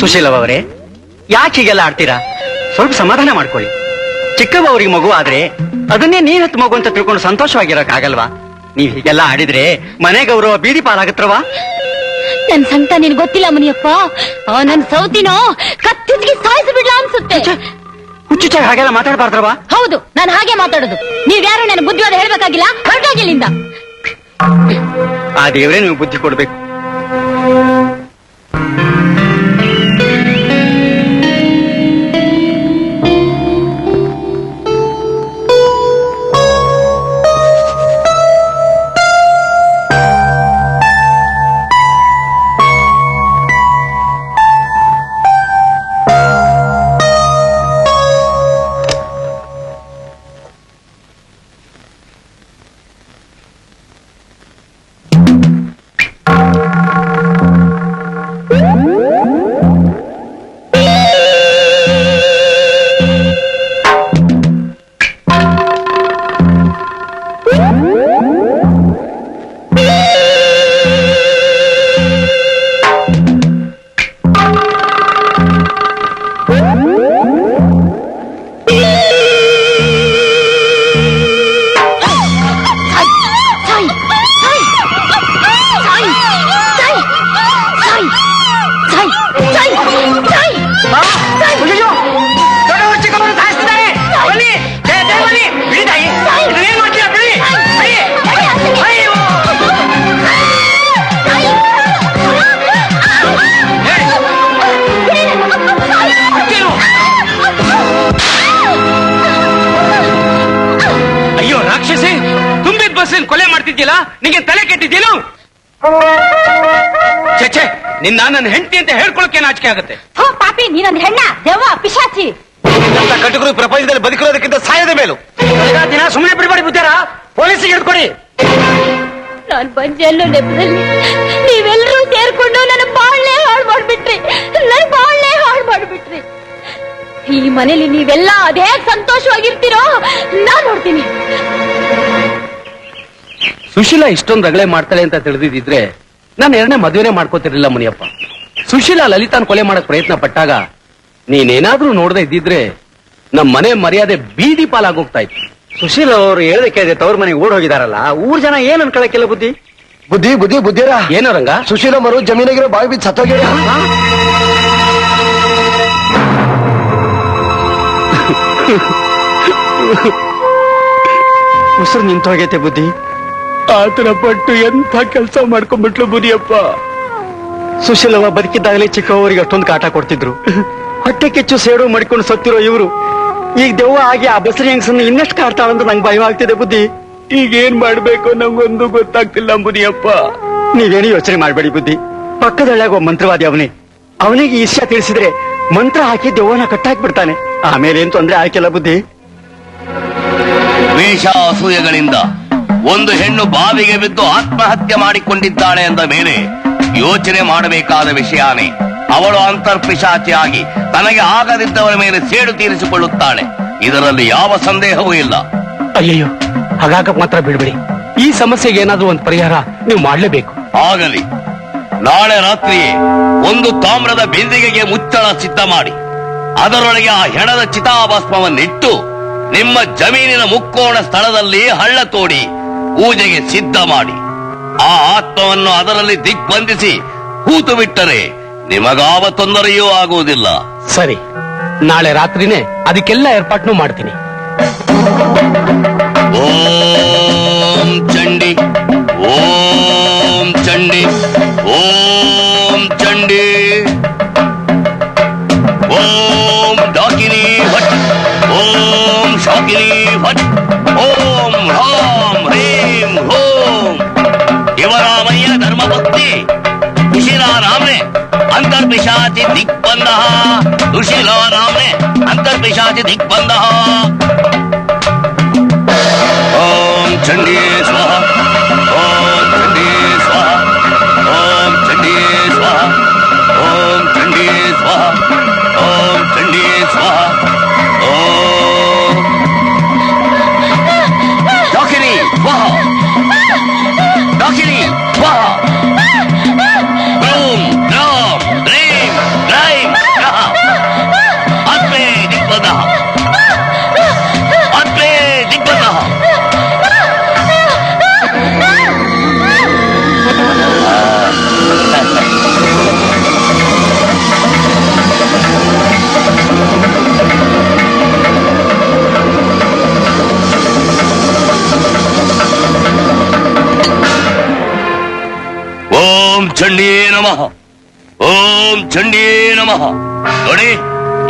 ಸುಶೀಲವ್ ಅವರೇ, ಯಾಕೆ ಹೀಗೆಲ್ಲ ಆಡ್ತೀರಾ? ಸ್ವಲ್ಪ ಸಮಾಧಾನ ಮಾಡ್ಕೊಳ್ಳಿ. ಚಿಕ್ಕವರಿಗೆ ಮಗು ಆದ್ರೆ ಅದನ್ನೇ ನೀನ್ ಹತ್ತು ಮಗು ಅಂತ ತಿಳ್ಕೊಂಡು ಸಂತೋಷವಾಗಿರಕ್ ಆಗಲ್ವಾ? ನೀವ್ ಹೀಗೆಲ್ಲ ಆಡಿದ್ರೆ ಮನೆ ಗೌರವ ಬೀದಿ ಪಾಲಾಗತ್ರವಾ? ನನ್ ಸಂಕಟ ನಿನ್ ಗೊತ್ತಿಲ್ಲ ಮುನಿಯಪ್ಪ. ನನ್ ಸೌತಿನೋ ಕತ್ತಿಗೆ ಸಾಯಿಸಿ ಬಿಡ್ಲಾ ಅನ್ಸುತ್ತೆ. ಹುಚ್ಚುಚ್ಚ ಹಾಗೆಲ್ಲ ಮಾತಾಡಬಾರ್ದ್ರವಾ? ಹೌದು, ನಾನು ಹಾಗೆ ಮಾತಾಡೋದು. ನೀವ್ಯಾರು ನನ್ನ ಬುದ್ಧಿವಾದ ಹೇಳ್ಬೇಕಾಗಿಲ್ಲ. ಹೊರಟೋಗಿಲ್ಲಿಂದ. ಆ ದೇವ್ರೇ ನೀವು ಬುದ್ಧಿ ಕೊಡ್ಬೇಕು. ಲಲಿತನ್ ಕೊಲೆ ಮಾಡ್ತಿದ್ಯಲ್ಲ ನಿಂಗೆ ತಲೆ ಕೆಟ್ಟಿದ್ಯೇನು? ಛೆ ನನ್ನ ಹೆಂಡತಿ ಅಂತ ಹೇಳ್ಕೊಳಕ್ಕೆ ನಾಚಿಕೆ ಆಗುತ್ತೆ. ಥೋ ಪಾಪಿ, ನೀನೊಂದು ಹೆಣ್ಣ, ದೆವ್ವ, ಪಿಶಾಚಿ. ಕಟುಕರು ಪ್ರಪಂಚದಲ್ಲಿ ಬದುಕಿರೋದಕ್ಕಿಂತ ಸಾಯದ ಮೇಲು. ದಿನ ಸುಮ್ಮನೆ ಬಿಡಬೇಡಿ ಬುದ್ಧಾರ, ಪೊಲೀಸಿಗೆ ಹಿಡ್ಕೊಡಿ. ನಾನ್ ಬಂಜೆ ಅನ್ನೋ ನೆಪದಲ್ಲಿ ನೀವೆಲ್ಲರೂ ಸೇರ್ಕೊಂಡು ನನ್ನ ಬಾಳ್ನೆ ಹಾಳು ಮಾಡ್ಬಿಟ್ರಿ. ಈ ಮನೇಲಿ ನೀವೆಲ್ಲ ಅದೇ ಸಂತೋಷವಾಗಿರ್ತೀರೋ ನಾನ್ ನೋಡ್ತೀನಿ. ಸುಶೀಲಾ ಇಷ್ಟೊಂದು ರಗಳೆ ಮಾಡ್ತಾಳೆ ಅಂತ ತಿಳಿದಿದ್ರೆ ನಾನು ಎರಡನೇ ಮದುವೆನೇ ಮಾಡ್ಕೋತಿರ್ಲಿಲ್ಲ ಮುನಿಯಪ್ಪ. ಸುಶೀಲಾ ಲಲಿತಾನ್ ಕೊಲೆ ಮಾಡಕ್ ಪ್ರಯತ್ನ ಪಟ್ಟಾಗ ನೀನೇನಾದ್ರೂ ನೋಡದೆ ಇದ್ದಿದ್ರೆ ನಮ್ ಮನೆ ಮರ್ಯಾದೆ ಬೀದಿ ಪಾಲಾಗೋಗ್ತಾ ಇತ್ತು. ಸುಶೀಲ್ ಅವರು ಹೇಳದಕ್ಕೆ ತವ್ರ ಮನೆಗೆ ಓಡ್ ಹೋಗಿದಾರಲ್ಲ, ಊರ್ ಜನ ಏನ್ ಅನ್ಕೊಳಕ್ಕಿಲ್ಲ. ಬುದ್ಧಿರ ಏನೋ ರಂಗ? ಸುಶೀಲಮ್ಮರು ಜಮೀನಿಗಿರೋ ಬಾವಿ ಬಿದ್ದು ಸತ್ತೋಗ್ಯಾರ. ಉಸಿರು ನಿಂತೋಗೈತೆ ಬುದ್ಧಿ. ಆತರ ಪಟ್ಟು ಎಂಥ ಕೆಲಸ ಮಾಡ್ಕೊಂಡ್ಬಿಟ್ಲು ಮುನಿಯಪ್ಪ. ಸುಶೀಲವ್ವ ಬದುಕಿದ್ದಾಗಲೇ ಚಿಕ್ಕವರಿಗೆ ಅಷ್ಟೊಂದು ಕಾಟ ಕೊಡ್ತಿದ್ರು. ಹೊಟ್ಟೆ ಕಿಚ್ಚು ಸೇಡು ಮಾಡ್ಕೊಂಡು ಸತ್ತಿರೋ ಇವರು ಈಗ ದೆವ್ವ ಆಗಿ ಆ ಬಸರಿ ಹೆಂಗಸನ್ನು ಇನ್ನಷ್ಟು ಕಾಡ್ತಾಳಂತ ನಂಗೆ ಭಯವಾಗ್ತಿದೆ ಬುದ್ಧಿ. ಈಗ ಏನ್ ಮಾಡ್ಬೇಕು ನಂಗೊಂದು ಗೊತ್ತಾಗ್ತಿಲ್ಲ ಮುನಿಯಪ್ಪ. ನೀವೇನು ಯೋಚನೆ ಮಾಡ್ಬೇಡಿ ಬುದ್ಧಿ. ಪಕ್ಕದೊಳಗ ಒಬ್ಬ ಮಂತ್ರವಾದಿ ಅವನಿಗೆ ಈ ವಿಷಯ ತಿಳಿಸಿದ್ರೆ ಮಂತ್ರ ಹಾಕಿ ದೆವ್ವನ ಕಟ್ಟಾಕ್ಬಿಡ್ತಾನೆ. ಆಮೇಲೆ ಏನ್ ತೊಂದ್ರೆ ಆಯ್ಕೆಲ್ಲ ಬುದ್ಧಿ. ದ್ವೇಷ ಅಸೂಯೆಗಳಿಂದ ಒಂದು ಹೆಣ್ಣು ಬಾವಿಗೆ ಬಿದ್ದು ಆತ್ಮಹತ್ಯೆ ಮಾಡಿಕೊಂಡಿದ್ದಾಳೆ ಅಂದ ಮೇಲೆ ಯೋಚನೆ ಮಾಡಬೇಕಾದ ವಿಷಯನೇ. ಅವಳು ಅಂತರ್ಪಿಶಾಚಿಯಾಗಿ ತನಗೆ ಆಗದಿದ್ದವರ ಮೇಲೆ ಸೇಡು ತೀರಿಸಿಕೊಳ್ಳುತ್ತಾಳೆ. ಇದರಲ್ಲಿ ಯಾವ ಸಂದೇಹವೂ ಇಲ್ಲ. ಅಯ್ಯಯ್ಯೋ, ಹಾಗಾಗ ಮಾತ್ರ ಬಿಡ್ಬೇಡಿ. ಈ ಸಮಸ್ಯೆಗೆ ಏನಾದ್ರೂ ಒಂದು ಪರಿಹಾರ ನೀವು ಮಾಡ್ಲೇಬೇಕು. ಆಗಲಿ, ನಾಳೆ ರಾತ್ರಿಯೇ ಒಂದು ತಾಮ್ರದ ಬಿಂದಿಗೆಗೆ ಮುಚ್ಚಳ ಸಿದ್ಧ ಮಾಡಿ ಅದರೊಳಗೆ ಆ ಹೆಣದ ಚಿತಾಭಸ್ಮವನ್ನಿಟ್ಟು ನಿಮ್ಮ ಜಮೀನಿನ ಮುಕ್ಕೋಣ ಸ್ಥಳದಲ್ಲಿ ಹಳ್ಳ ತೋಡಿ ಪೂಜೆಗೆ ಸಿದ್ಧ ಮಾಡಿ ಆ ಆತ್ಮವನ್ನು ಅದರಲ್ಲಿ ದಿಗ್ಬಂಧಿಸಿ ಹೂತು ಬಿಟ್ಟರೆ ನಿಮಗಾವ ತೊಂದರೆಯೂ ಆಗುವುದಿಲ್ಲ. ಸರಿ, ನಾಳೆ ರಾತ್ರಿನೇ ಅದಕ್ಕೆಲ್ಲ ಏರ್ಪಾಟ್ನು ಮಾಡ್ತೀನಿ. ಓಂ ಚಂಡಿ, ಓಂ ಚಂಡಿ, ಓಂ ಚಂಡಿ, ಓಂ ಡಾಕಿನಿ ಭಟ್, ಓಂ ಶಾಕಿನಿ ಭಟ್, ಓಂ ರಾಮ್ ಹ್ರೀಂ ಹೋಂ. ಶಿವರಾಮಯ್ಯ ಧರ್ಮಭಕ್ತಿ सुशीला नाम ने अंतर्पिशाचि दिग्बंध, सुशीला नाम ने अंतर्पिशाचि दिग्बंध. ओम चंडी स्वाहा, ओम चंडी स्वाहा, ओम चंडी स्वाहा, ओम चंडी स्वाहा, ओम चंडी स्वाहा. ओम दाकिनी स्वाहा, दाकिनी स्वाहा. ಓಂ ಚಂಡಿಯೇ ನಮಃ, ಓಂ ಚಂಡಿಯೇ ನಮಃ. ನೋಡಿ,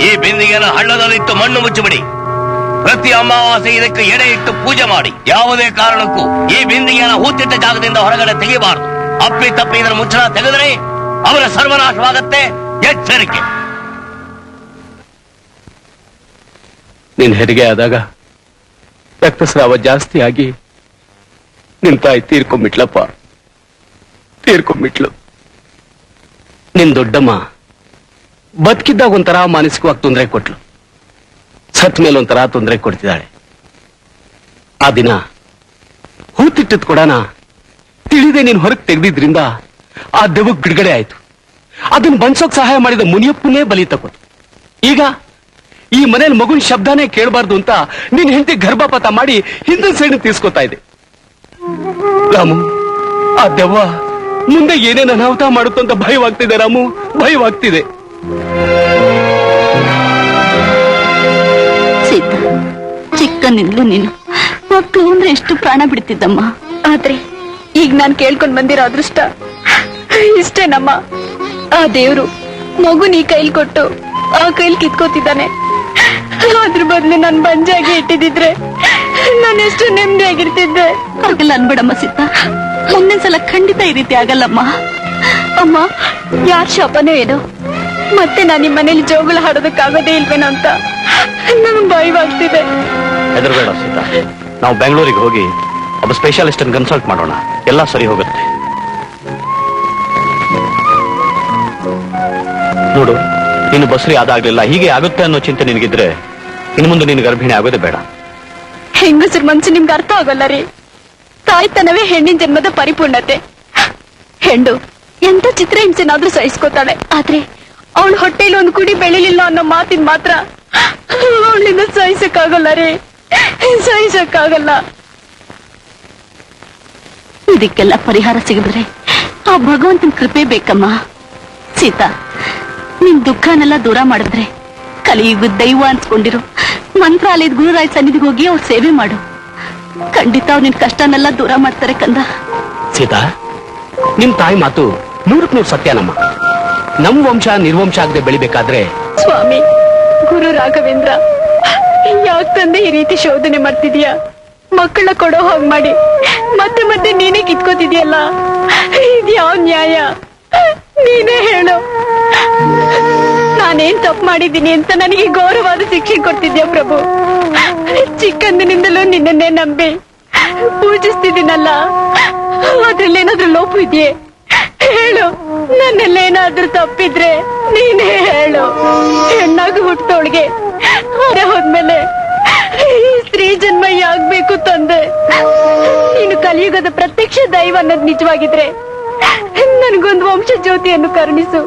ಈ ಬಿಂದಿಗೆಯನ್ನು ಹಳ್ಳದಲ್ಲಿಟ್ಟು ಮಣ್ಣು ಮುಚ್ಚಿಬಿಡಿ. ಪ್ರತಿ ಅಮಾವಾಸ್ಯೆ ಇದಕ್ಕೆ ಎಡೆ ಇಟ್ಟು ಪೂಜೆ ಮಾಡಿ. ಯಾವುದೇ ಕಾರಣಕ್ಕೂ ಈ ಬಿಂದಿಗೆಯನ್ನು ಹೂತಿಟ್ಟ ಜಾಗದಿಂದ ಹೊರಗಡೆ ತೆಗೆಯಬಾರದು. ಅಪ್ಪಿ ತಪ್ಪಿ ಇದರ ಮುಚ್ಚಳ ತೆಗೆದರೆ ಅವರ ಸರ್ವನಾಶವಾಗತ್ತೆ. ಎಚ್ಚರಿಕೆ. ನಿನ್ ಹೆರಿಗೆ ಆದಾಗ ರಕ್ತಸ್ರಾವ ಜಾಸ್ತಿ ಆಗಿ ನಿನ್ ತಾಯಿ ತೀರ್ಕೊಂಡ್ಬಿಟ್ಲಪ್ಪ, ತೀರ್ಕೊಂಡ್ಬಿಟ್ಲು. ನಿನ್ ದೊಡ್ಡಮ್ಮ ಬದುಕಿದ್ದಾಗ ಒಂಥರ ಮಾನಸಿಕವಾಗಿ ತೊಂದರೆ ಕೊಟ್ಲು, ಸತ್ ಮೇಲೆ ಒಂಥರ ತೊಂದರೆ ಕೊಡ್ತಿದ್ದಾಳೆ. ಆ ದಿನ ಹೂತಿಟ್ಟದ್ ಕೊಡನ ತಿಳಿದೆ ನೀನ್ ಹೊರಗೆ ತೆಗೆದಿದ್ರಿಂದ ಆ ದೆವ್ವಕ್ಕೆ ಬಿಡುಗಡೆ ಆಯ್ತು. ಅದನ್ನ ಬನ್ಸೋಕ್ ಸಹಾಯ ಮಾಡಿದ ಮುನಿಯಪ್ಪನೇ ಬಲಿ ತಗೋತು. ಈಗ ಈ ಮನೇಲಿ ಮಗುನ್ ಶಬ್ದನೇ ಕೇಳಬಾರ್ದು ಅಂತ ನಿನ್ ಹೆಂಡತಿ ಗರ್ಭಪಾತ ಮಾಡಿ ಹಿಂದಿನ ಸೈಡ್ ತೀರ್ಸ್ಕೊತಾ ಇದೆ. ರಾಮು, ಆ ದೆವ್ವ ಮುಂದೆ ಏನೇನು ಅನಾಹುತ ಮಾಡುತ್ತೋ ಅಂತ ಭಯವಾಗ್ತಿದೆ ರಾಮು, ಭಯವಾಗ್ತಿದೆ. ಸೀತಾ, ಚಿಕ್ಕನಿಂದಲೂ ನೀನು ಮಕ್ಕಳು ಅಂದ್ರೆ ಎಷ್ಟು ಪ್ರಾಣ ಬಿಡ್ತಿದ್ದಮ್ಮ. ಆದ್ರೆ ಈಗ ನಾನ್ ಕೇಳ್ಕೊಂಡ್ ಬಂದಿರೋ ಅದೃಷ್ಟ ಇಷ್ಟೇನಮ್ಮ. ಆ ದೇವ್ರು ಮಗು ನೀ ಕೈಲಿ ಕೊಟ್ಟು ಆ ಕೈಲಿ ಕಿತ್ಕೋತಿದ್ದಾನೆ. ಅದ್ರ ಬದ್ಲು ನನ್ ಬಂಜಾಗಿ ಇಟ್ಟಿದ್ರೆ ನಾನು ಎಷ್ಟು ನೆಮ್ಮದಿಯಾಗಿರ್ತಿದ್ದೆ. ಹಾಗೆಲ್ಲ ಅನ್ಬೇಡಮ್ಮ ಸೀತಾ. ಮುಂದಿನ ಸಲ ಖಂಡಿತ ಈ ರೀತಿ ಆಗಲ್ಲಮ್ಮ. ಅಮ್ಮ, ಯಾರ್ ಶಾಪನೋ ಏನೋ ಮತ್ತೆ ನಾನು ನಿಮ್ಮ ಮನೇಲಿ ಜೋಗುಳ ಹಾಡೋದಕ್ಕಾಗೋದೇ ಇಲ್ವೇನೋ ಅಂತ ನಮ್ಗೆ ಭಯವಾಗ್ತಿದೆ. ಹೆದರ್ಬೇಡ ಸೀತಾ, ನಾವು ಬೆಂಗಳೂರಿಗೆ ಹೋಗಿ ಒಬ್ಬ ಸ್ಪೆಷಲಿಸ್ಟ್ ಅನ್ನು ಕನ್ಸಲ್ಟ್ ಮಾಡೋಣ, ಎಲ್ಲ ಸರಿ ಹೋಗುತ್ತೆ. ನೋಡು, ನೀನು ಬಸ್ರಿ ಆದಾಗ್ಲಿಲ್ಲ, ಹೀಗೆ ಆಗುತ್ತೆ ಅನ್ನೋ ಚಿಂತೆ ನಿನಗಿದ್ರೆ ಇನ್ನು ಮುಂದೆ ನೀನು ಗರ್ಭಿಣಿ ಆಗೋದೇ ಬೇಡ. ಹೆಂಗಸರ ಮನ್ಸು ನಿಮ್ಗೆ ಅರ್ಥ ಆಗೋಲ್ಲ ರೀ. ತಾಯ್ತನವೇ ಹೆಣ್ಣಿನ ಜನ್ಮದ ಪರಿಪೂರ್ಣತೆ. ಹೆಣ್ಣು ಎಂತ ಚಿತ್ರ ಹಿಂಸೆನಾದ್ರೂ ಸಹಿಸ್ಕೋತಾಳೆ, ಆದ್ರೆ ಅವಳ ಹೊಟ್ಟೆಲಿ ಒಂದು ಕುಡಿ ಬೆಳಿಲಿಲ್ಲ ಅನ್ನೋ ಮಾತಿನ ಮಾತ್ರ ಅವಳಿಂದ ಸಹಿಸಕ್ಕಾಗಲ್ಲ ರೀ, ಸಹಿಸಕ್ಕಾಗಲ್ಲ. ಇದಕ್ಕೆಲ್ಲ ಪರಿಹಾರ ಸಿಗಿದ್ರೆ ಆ ಭಗವಂತನ ಕೃಪೆ ಬೇಕಮ್ಮ. ಸೀತಾ, ನಿನ್ ದುಃಖನೆಲ್ಲ ದೂರ ಮಾಡಿದ್ರೆ ಕಲಿಯುಗದ ದೈವ ಅನ್ಸ್ಕೊಂಡಿರು ಮಂತ್ರಾಲಯದ ಗುರುರಾಯ ಸನ್ನಿಧಿಗೆ ಹೋಗಿ ಅವ್ರ ಸೇವೆ ಮಾಡು. ಖಂಡಿತ ಅವ್ರು ನಿನ್ ಕಷ್ಟನೆಲ್ಲ ದೂರ ಮಾಡ್ತಾರೆ ಕಂದ. ಸೀತಾ, ನಿಮ್ ತಾಯಿ ಮಾತು 100% ಸತ್ಯನಮ್ಮ. ನಮ್ ವಂಶ ನಿರ್ವಂಶ ಆಗದೆ ಬೆಳಿಬೇಕಾದ್ರೆ ಸ್ವಾಮಿ, ಗುರು ರಾಘವೇಂದ್ರ, ಯಾಕ್ ತಂದೆ ಈ ರೀತಿ ಶೋಧನೆ ಮಾಡ್ತಿದೀಯಾ? ಮಕ್ಕಳ ಕೊಡೋ ಹೋಗ್ ಮಾಡಿ ಮತ್ತೆ ಮತ್ತೆ ನೀನೇ ಕಿತ್ಕೋತಿದ್ಯಲ್ಲ, ಇದ್ಯಾವ ನ್ಯಾಯ? ನೀನೇ ಹೇಳು. ನಾನೇನ್ ತಪ್ಪು ಮಾಡಿದ್ದೀನಿ ಅಂತ ನನಗೆ ಘೋರವಾದ ಶಿಕ್ಷೆ ಕೊಡ್ತಿದ್ಯಾ ಪ್ರಭು? ಚಿಕ್ಕಂದಿನಿಂದಲೂ ನಿನ್ನನ್ನೇ ನಂಬಿ ಪೂಜಿಸ್ತಿದ್ದೀನಲ್ಲ, ಅದ್ರಲ್ಲೇನಾದ್ರೂ ಲೋಪ ಇದೆಯೇ? ಹೇಳು. ನನ್ನಲ್ಲೇನಾದ್ರೂ ತಪ್ಪಿದ್ರೆ ನೀನೇ ಹೇಳು. ಹೆಣ್ಣಾಗಿ ಹುಟ್ಟೋಳ್ಗೆ ಅದೇ ಹೋದ್ಮೇಲೆ ಸ್ತ್ರೀ ಜನ್ಮ ಯಾಗ್ಬೇಕು ತಂದೆ? ನೀನು ಕಲಿಯುಗದ ಪ್ರತ್ಯಕ್ಷ ದೈವ ಅನ್ನೋದು ನಿಜವಾಗಿದ್ರೆ ನನ್ಗೊಂದು ವಂಶ ಜ್ಯೋತಿಯನ್ನು ಕರುಣಿಸು.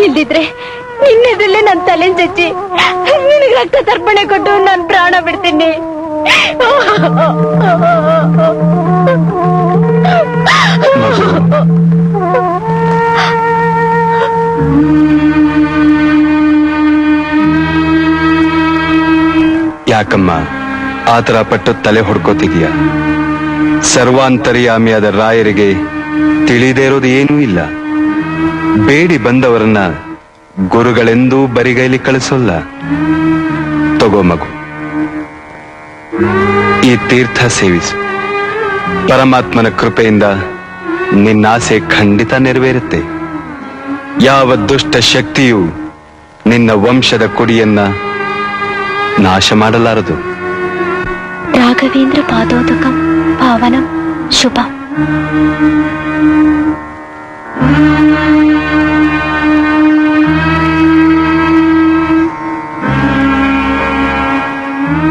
ಇಲ್ದಿದ್ರೆ ನಿನ್ನೆದಲ್ಲೇ ನನ್ ತಲೆ ಚಚ್ಚಿ ನಿನಗೆ ರಕ್ತ ತರ್ಪಣೆ ಕೊಟ್ಟು ನಾನ್ ಪ್ರಾಣ ಬಿಡ್ತೀನಿ. ಯಾಕಮ್ಮ ಆತರ ಪಟ್ಟು ತಲೆ ಹೊಡ್ಕೋತಿದೀಯ? ಸರ್ವಾಂತರ್ಯಾಮಿಯಾದ ರಾಯರಿಗೆ ತಿಳಿದೇ ಇರೋದು ಏನೂ ಇಲ್ಲ. ಬೇಡಿ ಬಂದವರನ್ನ ಗುರುಗಳೆಂದೂ ಬರಿಗೈಲಿ ಕಳಿಸೋಲ್ಲ. ತಗೋ ಮಗು, ಈ ತೀರ್ಥ ಸೇವಿಸು. ಪರಮಾತ್ಮನ ಕೃಪೆಯಿಂದ ನಿನ್ನಾಸೆ ಖಂಡಿತ ನೆರವೇರುತ್ತೆ. ಯಾವ ದುಷ್ಟ ಶಕ್ತಿಯು ನಿನ್ನ ವಂಶದ ಕುಡಿಯನ್ನ ನಾಶ ಮಾಡಲಾರದು. ರಾಘವೇಂದ್ರ ಪಾದೋದಕಂ ಪಾವನಂ ಶುಭ.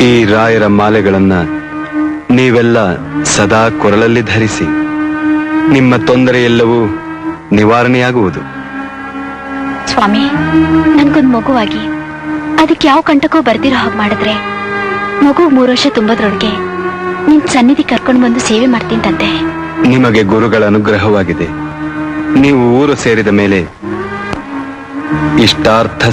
ಈ ರಾಯರ ಮಾಲೆಗಳನ್ನ ನೀವೆಲ್ಲ ಸದಾ ಕೊರಳಲ್ಲಿ ಧರಿಸಿ. ನಿಮ್ಮ ತೊಂದರೆ ಎಲ್ಲವೂ ನಿವಾರಣೆಯಾಗುವುದು. ಸ್ವಾಮಿ, ನನ್ಗೊಂದ್ ಮಗುವಾಗಿ ಅದಕ್ಕೆ ಯಾವ ಕಂಟಕೋ ಬರ್ದಿರೋ ಹಾಗೆ ಮಾಡಿದ್ರೆ ಮಗು 3 ವರ್ಷ ತುಂಬೋದ್ರೊಳಗೆ ನಿನ್ ಸನ್ನಿಧಿ ಕರ್ಕೊಂಡು ಬಂದು ಸೇವೆ ಮಾಡ್ತೀನಿ ತಂದೆ. ನಿಮಗೆ ಗುರುಗಳ ಅನುಗ್ರಹವಾಗಿದೆ. ನೀವು ಊರು ಸೇರಿದ ಮೇಲೆ ಇಷ್ಟಾರ್ಥ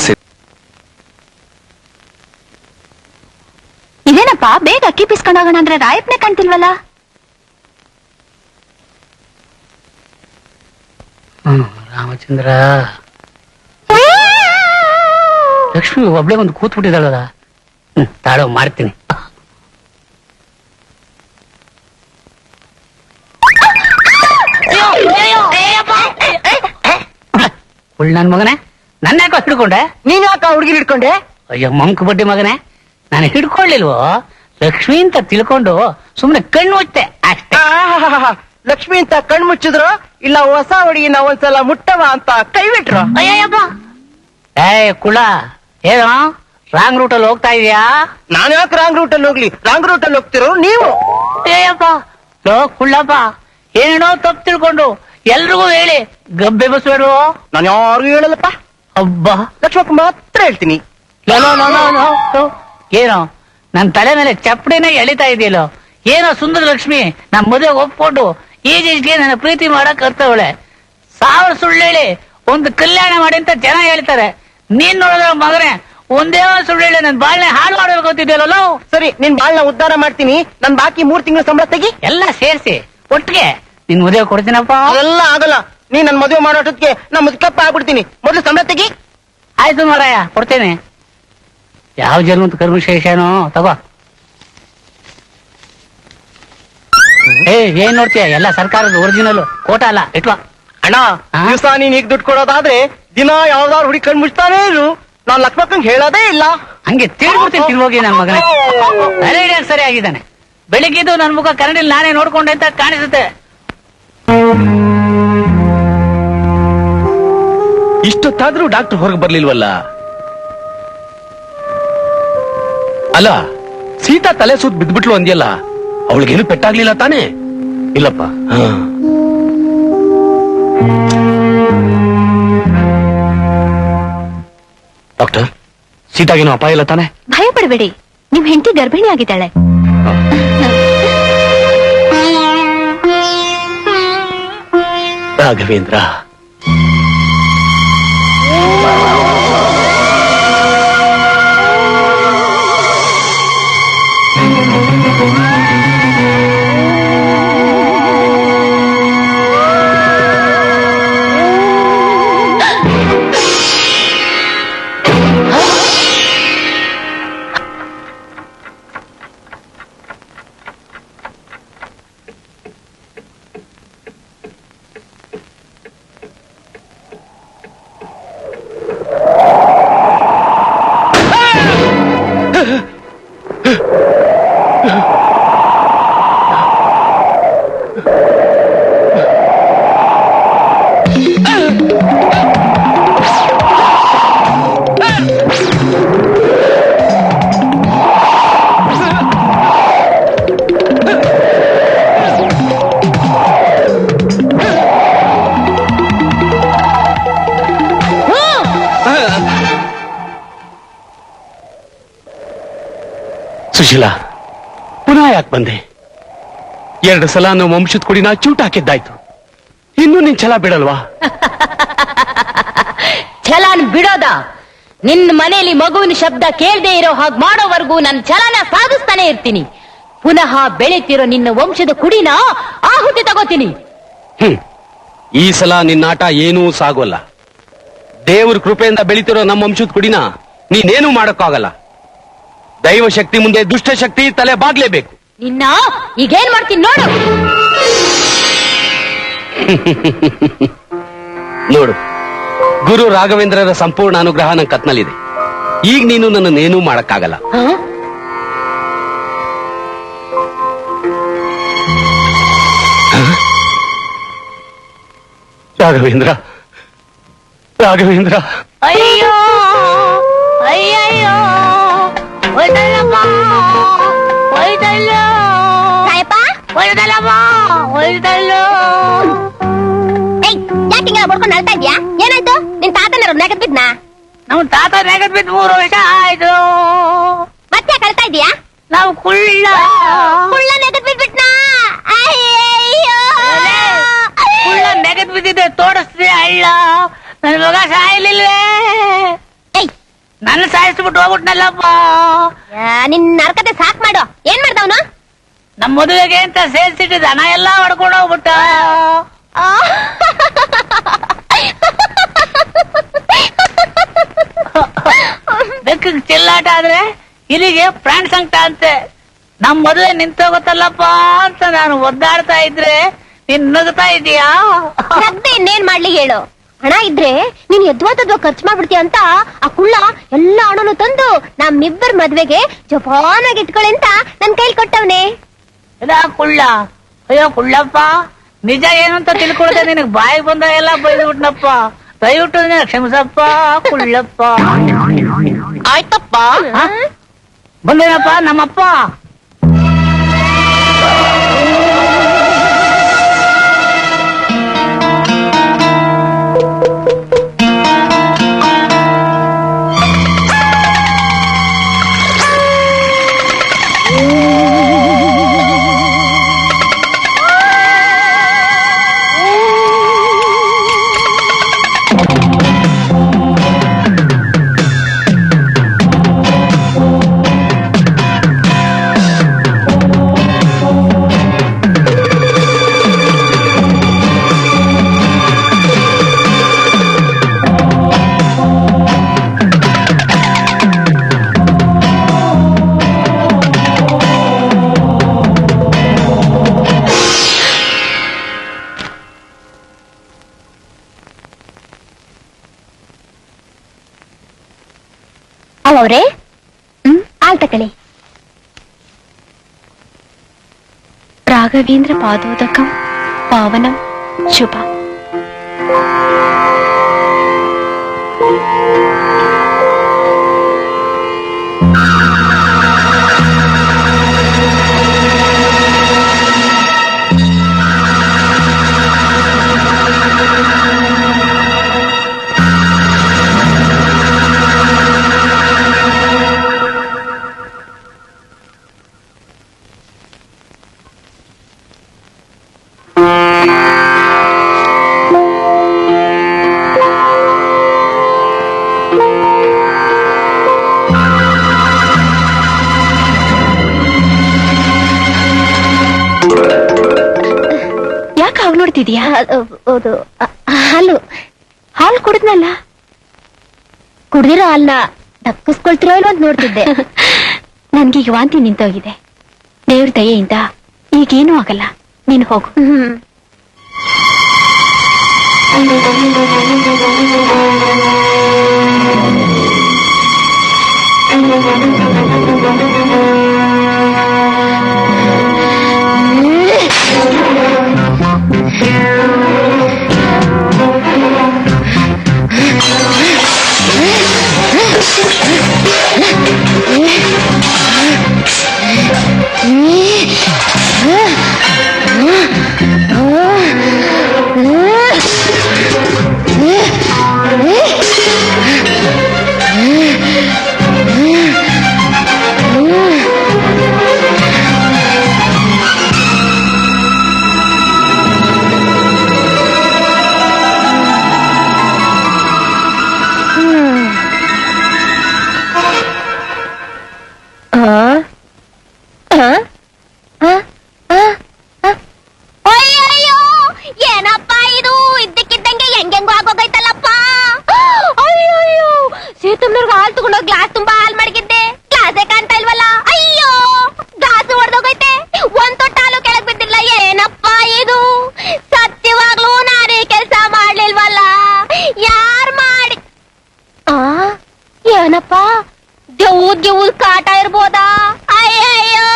ಇದೇನಪ್ಪ, ಬೇಗ ಅಕ್ಕಿ ಪಿಸ್ಕೊಂಡೋಗೋಣ ಅಂದ್ರೆ ರಾಯಪ್ಪನೇ ಕಾಣ್ತಿಲ್ವಲ್ಲ? ರಾಮಚಂದ್ರ, ಲಕ್ಷ್ಮಿ ಒಬ್ಳೆ ಒಂದು ಕೂತ್ ಬಿಟ್ಟಿದ್ದಾಳಲ್ಲ. ತಾಳೋ ಮಾಡ್ತೀನಿ. ನನ್ ಮಗನೇ, ನನ್ನ ಯಾಕೋ ಹಿಡ್ಕೊಂಡೆ? ನೀನ್ ಯಾಕ ಹುಡುಗಿನ ಹಿಡ್ಕೊಂಡೆ? ಅಯ್ಯೋ ಮಂಕ್ ಬಡ್ಡಿ ಮಗನೇ, ನಾನು ಹಿಡ್ಕೊಳ್ಳಿಲ್ವೋ? ಲಕ್ಷ್ಮಿ ಅಂತ ತಿಳ್ಕೊಂಡು ಸುಮ್ನೆ ಕಣ್ಣು ಮುಚ್ಚೆ ಅಷ್ಟೇ. ಲಕ್ಷ್ಮಿ ಅಂತ ಕಣ್ ಮುಚ್ಚಿದ್ರು ಇಲ್ಲ ಹೊಸ ಹುಡುಗಿನ ಒಂದ್ಸಲ ಮುಟ್ಟವ ಅಂತ ಕೈ ಬಿಟ್ರು. ಅಯ್ಯಪ್ಪ, ಏ ಕುಳ, ಏನೋ ರಾಂಗ್ ರೂಟಲ್ಲಿ ಹೋಗ್ತಾ ಇದೀಯಾ? ನಾನು ಯಾಕೆ ರಾಂಗ್ ರೂಟಲ್ಲಿ ಹೋಗ್ಲಿ? ರಾಂಗ್ ರೂಟಲ್ಲಿ ಹೋಗ್ತಿರೋ ನೀವು. ಏಯಪ್ಪ, ಲೋ ಕುಳ್ಳಪ್ಪ, ಏನೇನೋ ತಪ್ಪು ತಿಳ್ಕೊಂಡು ಎಲ್ರಿಗೂ ಹೇಳಿ ಗಬ್ಬೆ ಬಸ್ಬೇಡು. ನಾನು ಯಾರಿಗೂ ಹೇಳಲ್ಲಪ್ಪ. ಅಬ್ಬಾ, ಲಕ್ಷ್ಮಕ್ಕ ಮಾತ್ರ ಹೇಳ್ತೀನಿ. ಏನೋ ನನ್ ತಲೆ ಮೇಲೆ ಚಪ್ಪಡಿನೇ ಎಳಿತಾ ಇದೆಯಲ್ಲೋ? ಏನೋ ಸುಂದರ ಲಕ್ಷ್ಮಿ ನಮ್ ಮದುವೆ ಒಪ್ಕೊಂಡು ಈಜಿಗೆ ನನ್ನ ಪ್ರೀತಿ ಮಾಡಕ್ ಕರ್ತವಳೆ. 1000 ಸುಳ್ಳು ಹೇಳಿ ಒಂದು ಕಲ್ಯಾಣ ಮಾಡಿ ಅಂತ ಜನ ಹೇಳ್ತಾರೆ. ನೀನ್ ನೋಡಿದ್ರ ಮಗನೇ ಒಂದೇ ಸುಳ್ಳು ಹೇಳಿ ನನ್ ಬಾಳ್ನೆ ಹಾಳು ಮಾಡ್ಬೇಕು ಅಂತಿದ್ಯಲ್ಲೋ? ಸರಿ, ನಿನ್ ಬಾಳ್ನ ಉದ್ಧಾರ ಮಾಡ್ತೀನಿ. ನನ್ ಬಾಕಿ 3 ತಿಂಗಳ ಸಂಬಳ ತೆಗಿ. ಎಲ್ಲ ಸೇರಿಸಿ ಒಟ್ಟಿಗೆ ನಿನ್ ಮದುವೆ ಕೊಡ್ತೀನಪ್ಪ. ಅದೆಲ್ಲ ಆಗಲ್ಲ. ನೀನ್ ನನ್ ಮದುವೆ ಮಾಡೋಟಕ್ಕೆ ನಾ ಮುದ್ಕಪ್ಪ ಆಗ್ಬಿಡ್ತೀನಿ. ಮೊದ್ಲು ಸಂಬಳ ತೆಗಿ. ಆಯ್ತು ಮಾರಾಯ, ಕೊಡ್ತೇನೆ. ಯಾವ ಜನ್ಮದ ಕರ್ಮಶೇಷನೋ ತಗೋ. ಏನ್ ನೋಡ್ತೀಯ ಎಲ್ಲ ಸರ್ಕಾರದ ಒರಿಜಿನಲ್ ಕೋಟ ಅಲ್ಲ ಇಟ್ವಾ ಅಣ್ಣ ದಿವಸ ನೀನ್ ಈಗ ದುಡ್ಡು ಕೊಡೋದಾದ್ರೆ ದಿನ ಯಾವ್ದಾದ್ರು ಹುಡುಗಿ ಕಣ್ ಮುಚ್ತಾನೇ ಇರು. ನಾನ್ ಲಕ್ಷ್ಮಕ್ಕಂಗ್ ಹೇಳೋದೇ ಇಲ್ಲ. ಹಂಗೆ ತಿಳ್ಬಿಡ್ತೀನಿ ತಿಳ್ಹೋಗಿ ನನ್ ಮಗನ ಸರಿ ಆಗಿದ್ದಾನೆ. ಬೆಳಿಗ್ಗೆದು ನನ್ ಮುಖ ಕನ್ನಡಿಲ್ ನಾನೇ ನೋಡ್ಕೊಂಡೆ ಅಂತ ಕಾಣಿಸುತ್ತೆ. ಇಷ್ಟೊತ್ತಾದ್ರೂ ಡಾಕ್ಟರ್ ಹೊರಗೆ ಬರ್ಲಿಲ್ವಲ್ಲ? ಅಲ್ಲ, ಸೀತಾ ತಲೆ ಸುತ್ತ ಬಿದ್ಬಿಟ್ಲು ಅಂದ್ಯಲ್ಲ, ಅವಳಿಗೇನು ಪೆಟ್ಟಾಗ್ಲಿಲ್ಲ ತಾನೇ? ಇಲ್ಲಪ್ಪ. ಡಾಕ್ಟರ್, ಸೀತಾಗೇನು ಅಪಾಯ ಇಲ್ಲ ತಾನೆ? ಭಯ ಪಡಬೇಡಿ, ನಿಮ್ ಹೆಂಡತಿ ಗರ್ಭಿಣಿ ಆಗಿದ್ದಾಳೆ. ರಾಘವೇಂದ್ರ, ಸುಶೀಲಾ, ಪುನಃ ಯಾಕೆ ಬಂದೆ? 2 ಸಲ ನಮ್ಮ ವಂಶದ ಕುಡಿನ ಚೂಟ್ ಹಾಕಿದ್ದಾಯ್ತು. ಇನ್ನೂ ನಿನ್ ಛಲ ಬಿಡಲ್ವಾ? ಛಲನ್ ಬಿಡೋದ? ನಿನ್ ಮನೆಯಲ್ಲಿ ಮಗುವಿನ ಶಬ್ದ ಕೇಳದೆ ಇರೋ ಹಾಗೆ ಮಾಡೋವರೆಗೂ ನನ್ನ ಛಲನ ಸಾಧಿಸ್ತಾನೆ ಇರ್ತೀನಿ. ಪುನಃ ಬೆಳೀತಿರೋ ನಿನ್ನ ವಂಶದ ಕುಡಿನ ಆಹುತಿ ತಗೋತೀನಿ. ಈ ಸಲ ನಿನ್ನಾಟ ಏನೂ ಸಾಗೋಲ್ಲ. ದೇವ್ರ ಕೃಪೆಯಿಂದ ಬೆಳೀತಿರೋ ನಮ್ಮ ವಂಶದ ಕುಡಿನ ನೀನೇನೂ ಮಾಡಕ್ಕಾಗಲ್ಲ. ದೈವ ಶಕ್ತಿ ಮುಂದೆ ದುಷ್ಟ ಶಕ್ತಿ ತಲೆ ಬಾಗ್ಲೇಬೇಕು. ನಿನ್ನ ಈಗೇನ್ ಮಾಡ್ತೀನಿ ನೋಡು. ನೋಡು, ಗುರು ರಾಘವೇಂದ್ರರ ಸಂಪೂರ್ಣ ಅನುಗ್ರಹ ನನ್ನ ಕತ್ನಲ್ಲಿದೆ. ಈಗ ನೀನು ನನ್ನನ್ನೇನೂ ಮಾಡಕ್ಕಾಗಲ್ಲ. ರಾಘವೇಂದ್ರ, ರಾಘವೇಂದ್ರ, ಅಯ್ಯೋ ಅಯ್ಯಯ್ಯೋ, ಒಯ್ದಲ್ಲಮ್ಮ ಒಯ್ದಲ್ಲ, ಒಯ್ದಲ್ಲಮ್ಮ ಒಯ್ದಲ್ಲೋ. ಯಾಕಿಂಗ ಬಡ್ಕೊಂಡು ಅಳ್ತಾ ಇದ್ಯಾ? ಏನಾಯ್ತು? ನಿನ್ ತಾತನ ನೆಗದ್ ಬಿದ್ನಾ? ನಮ್ ತಾತ ನೆಗದ್ ಬಿದ್ದು 3 ವರ್ಷ ಆಯ್ತು. ಮತ್ತೆ ಕಳ್ತಾ ಇದೀಯಾ? ನಾವು ಕುಳ್ಳ ನೆಗದ್ ಬಿದ್ಬಿಟ್ನಾ? ಅಯ್ಯಯ್ಯೋ, ಕುಳ್ಳ ನೆಗದ್ ಬಿದ್ದಿದ್ದೆ ತೋರಿಸ್ತೀಯ ಅಳ್ಳ. ನನ್ ಮಗ ಸಾಯ್ಲಿಲ್ವೇ? ನನ್ನ ಸಾಯಿಸ್ಬಿಟ್ಟು ಹೋಗ್ಬಿಟ್ನಲ್ಲಪ್ಪ. ನಿನ್ ನರ್ಕತೆ ಸಾಕ್ ಮಾಡು. ಏನ್ ಮಾಡ್ದವನು? ನಮ್ ಮದುವೆಗೆ ಅಂತ ಸೇರ್ಸಿಟ್ಟಿದ್ದ ಹಣ ಎಲ್ಲಾ ಹೊಡ್ಕೊಂಡು ಹೋಗ್ಬಿಟ್ಟ. ಬೆಕ್ಕಗ್ ಚೆಲ್ಲಾಟ ಆದ್ರೆ ಇಲ್ಲಿಗೆ ಪ್ರಾಣ ಸಂಕಟ ಅಂತೆ. ನಮ್ ಮದುವೆ ನಿಂತೋಗುತ್ತಲ್ಲಪ್ಪ ಅಂತ ನಾನು ಒದ್ದಾಡ್ತಾ ಇದ್ರೆ ನೀನ್ ನಗ್ತಾ ಇದೀಯಾ? ನಗ್ದೆ ಇನ್ನೇನ್ ಮಾಡ್ಲಿ ಹೇಳು? ಹಣ ಇದ್ರೆ ನೀನ್ ಎದ್ವಾ ಖರ್ಚು ಮಾಡ್ಬಿಡ್ತೀಯ ಅಂತ ಆ ಕುಳ್ಳ ಎಲ್ಲ ಹಣನು ತಂದು ನಮ್ಮಿಬ್ಬರ ಮದ್ವೆಗೆ ಜಪಾನಾಗಿ ಇಟ್ಕೊಳ್ಳಿ ಅಂತ ನನ್ ಕೈಲಿ ಕೊಟ್ಟವ್ನೆ. ಇದಾ ಕುಳ್ಳ? ಅಯ್ಯೋ ಕುಳ್ಳಪ್ಪ, ನಿಜ ಏನು ಅಂತ ತಿಳ್ಕೊಳ್ದೆ ನಿನಗ್ ಬಾಯಿಗೆ ಬಂದ ಎಲ್ಲ ಬೈದ್ಬಿಟ್ನಪ್ಪ. ದಯವಿಟ್ಟು ಕ್ಷಮಿಸಪ್ಪ ಕುಳ್ಳಪ್ಪ. ಆಯ್ತಪ್ಪ. ಬಂದೇನಪ್ಪ ನಮ್ಮಪ್ಪ. ಅವ್ರೆ ಹಾಲ್ ತಕಳಿ. ರಾಘವೇಂದ್ರ ಪಾದೋದಕಂ ಪಾವನಂ ಶುಭ. ನೋಡ್ತಿದ್ಯಾ? ಹಾಲು ಕುಡಿದ್ನಲ್ಲ, ಕುಡ್ದಿರೋ ಹಾಲ್ನ ದಕ್ಕಿಸ್ಕೊಳ್ತಿರೋ ಇಲ್ವ ಅಂತ ನೋಡ್ತಿದ್ದೆ. ನನ್ಗೀಗ ವಾಂತಿ ನಿಂತೋಗಿದೆ. ದೇವ್ರ ದಯೆಯಿಂದ ಈಗೇನೂ ಆಗಲ್ಲ, ನೀನು ಹೋಗು. ಕಾಟ ಇರ್ಬೋದಾ? ಅಯ್ಯಯ್ಯೋ,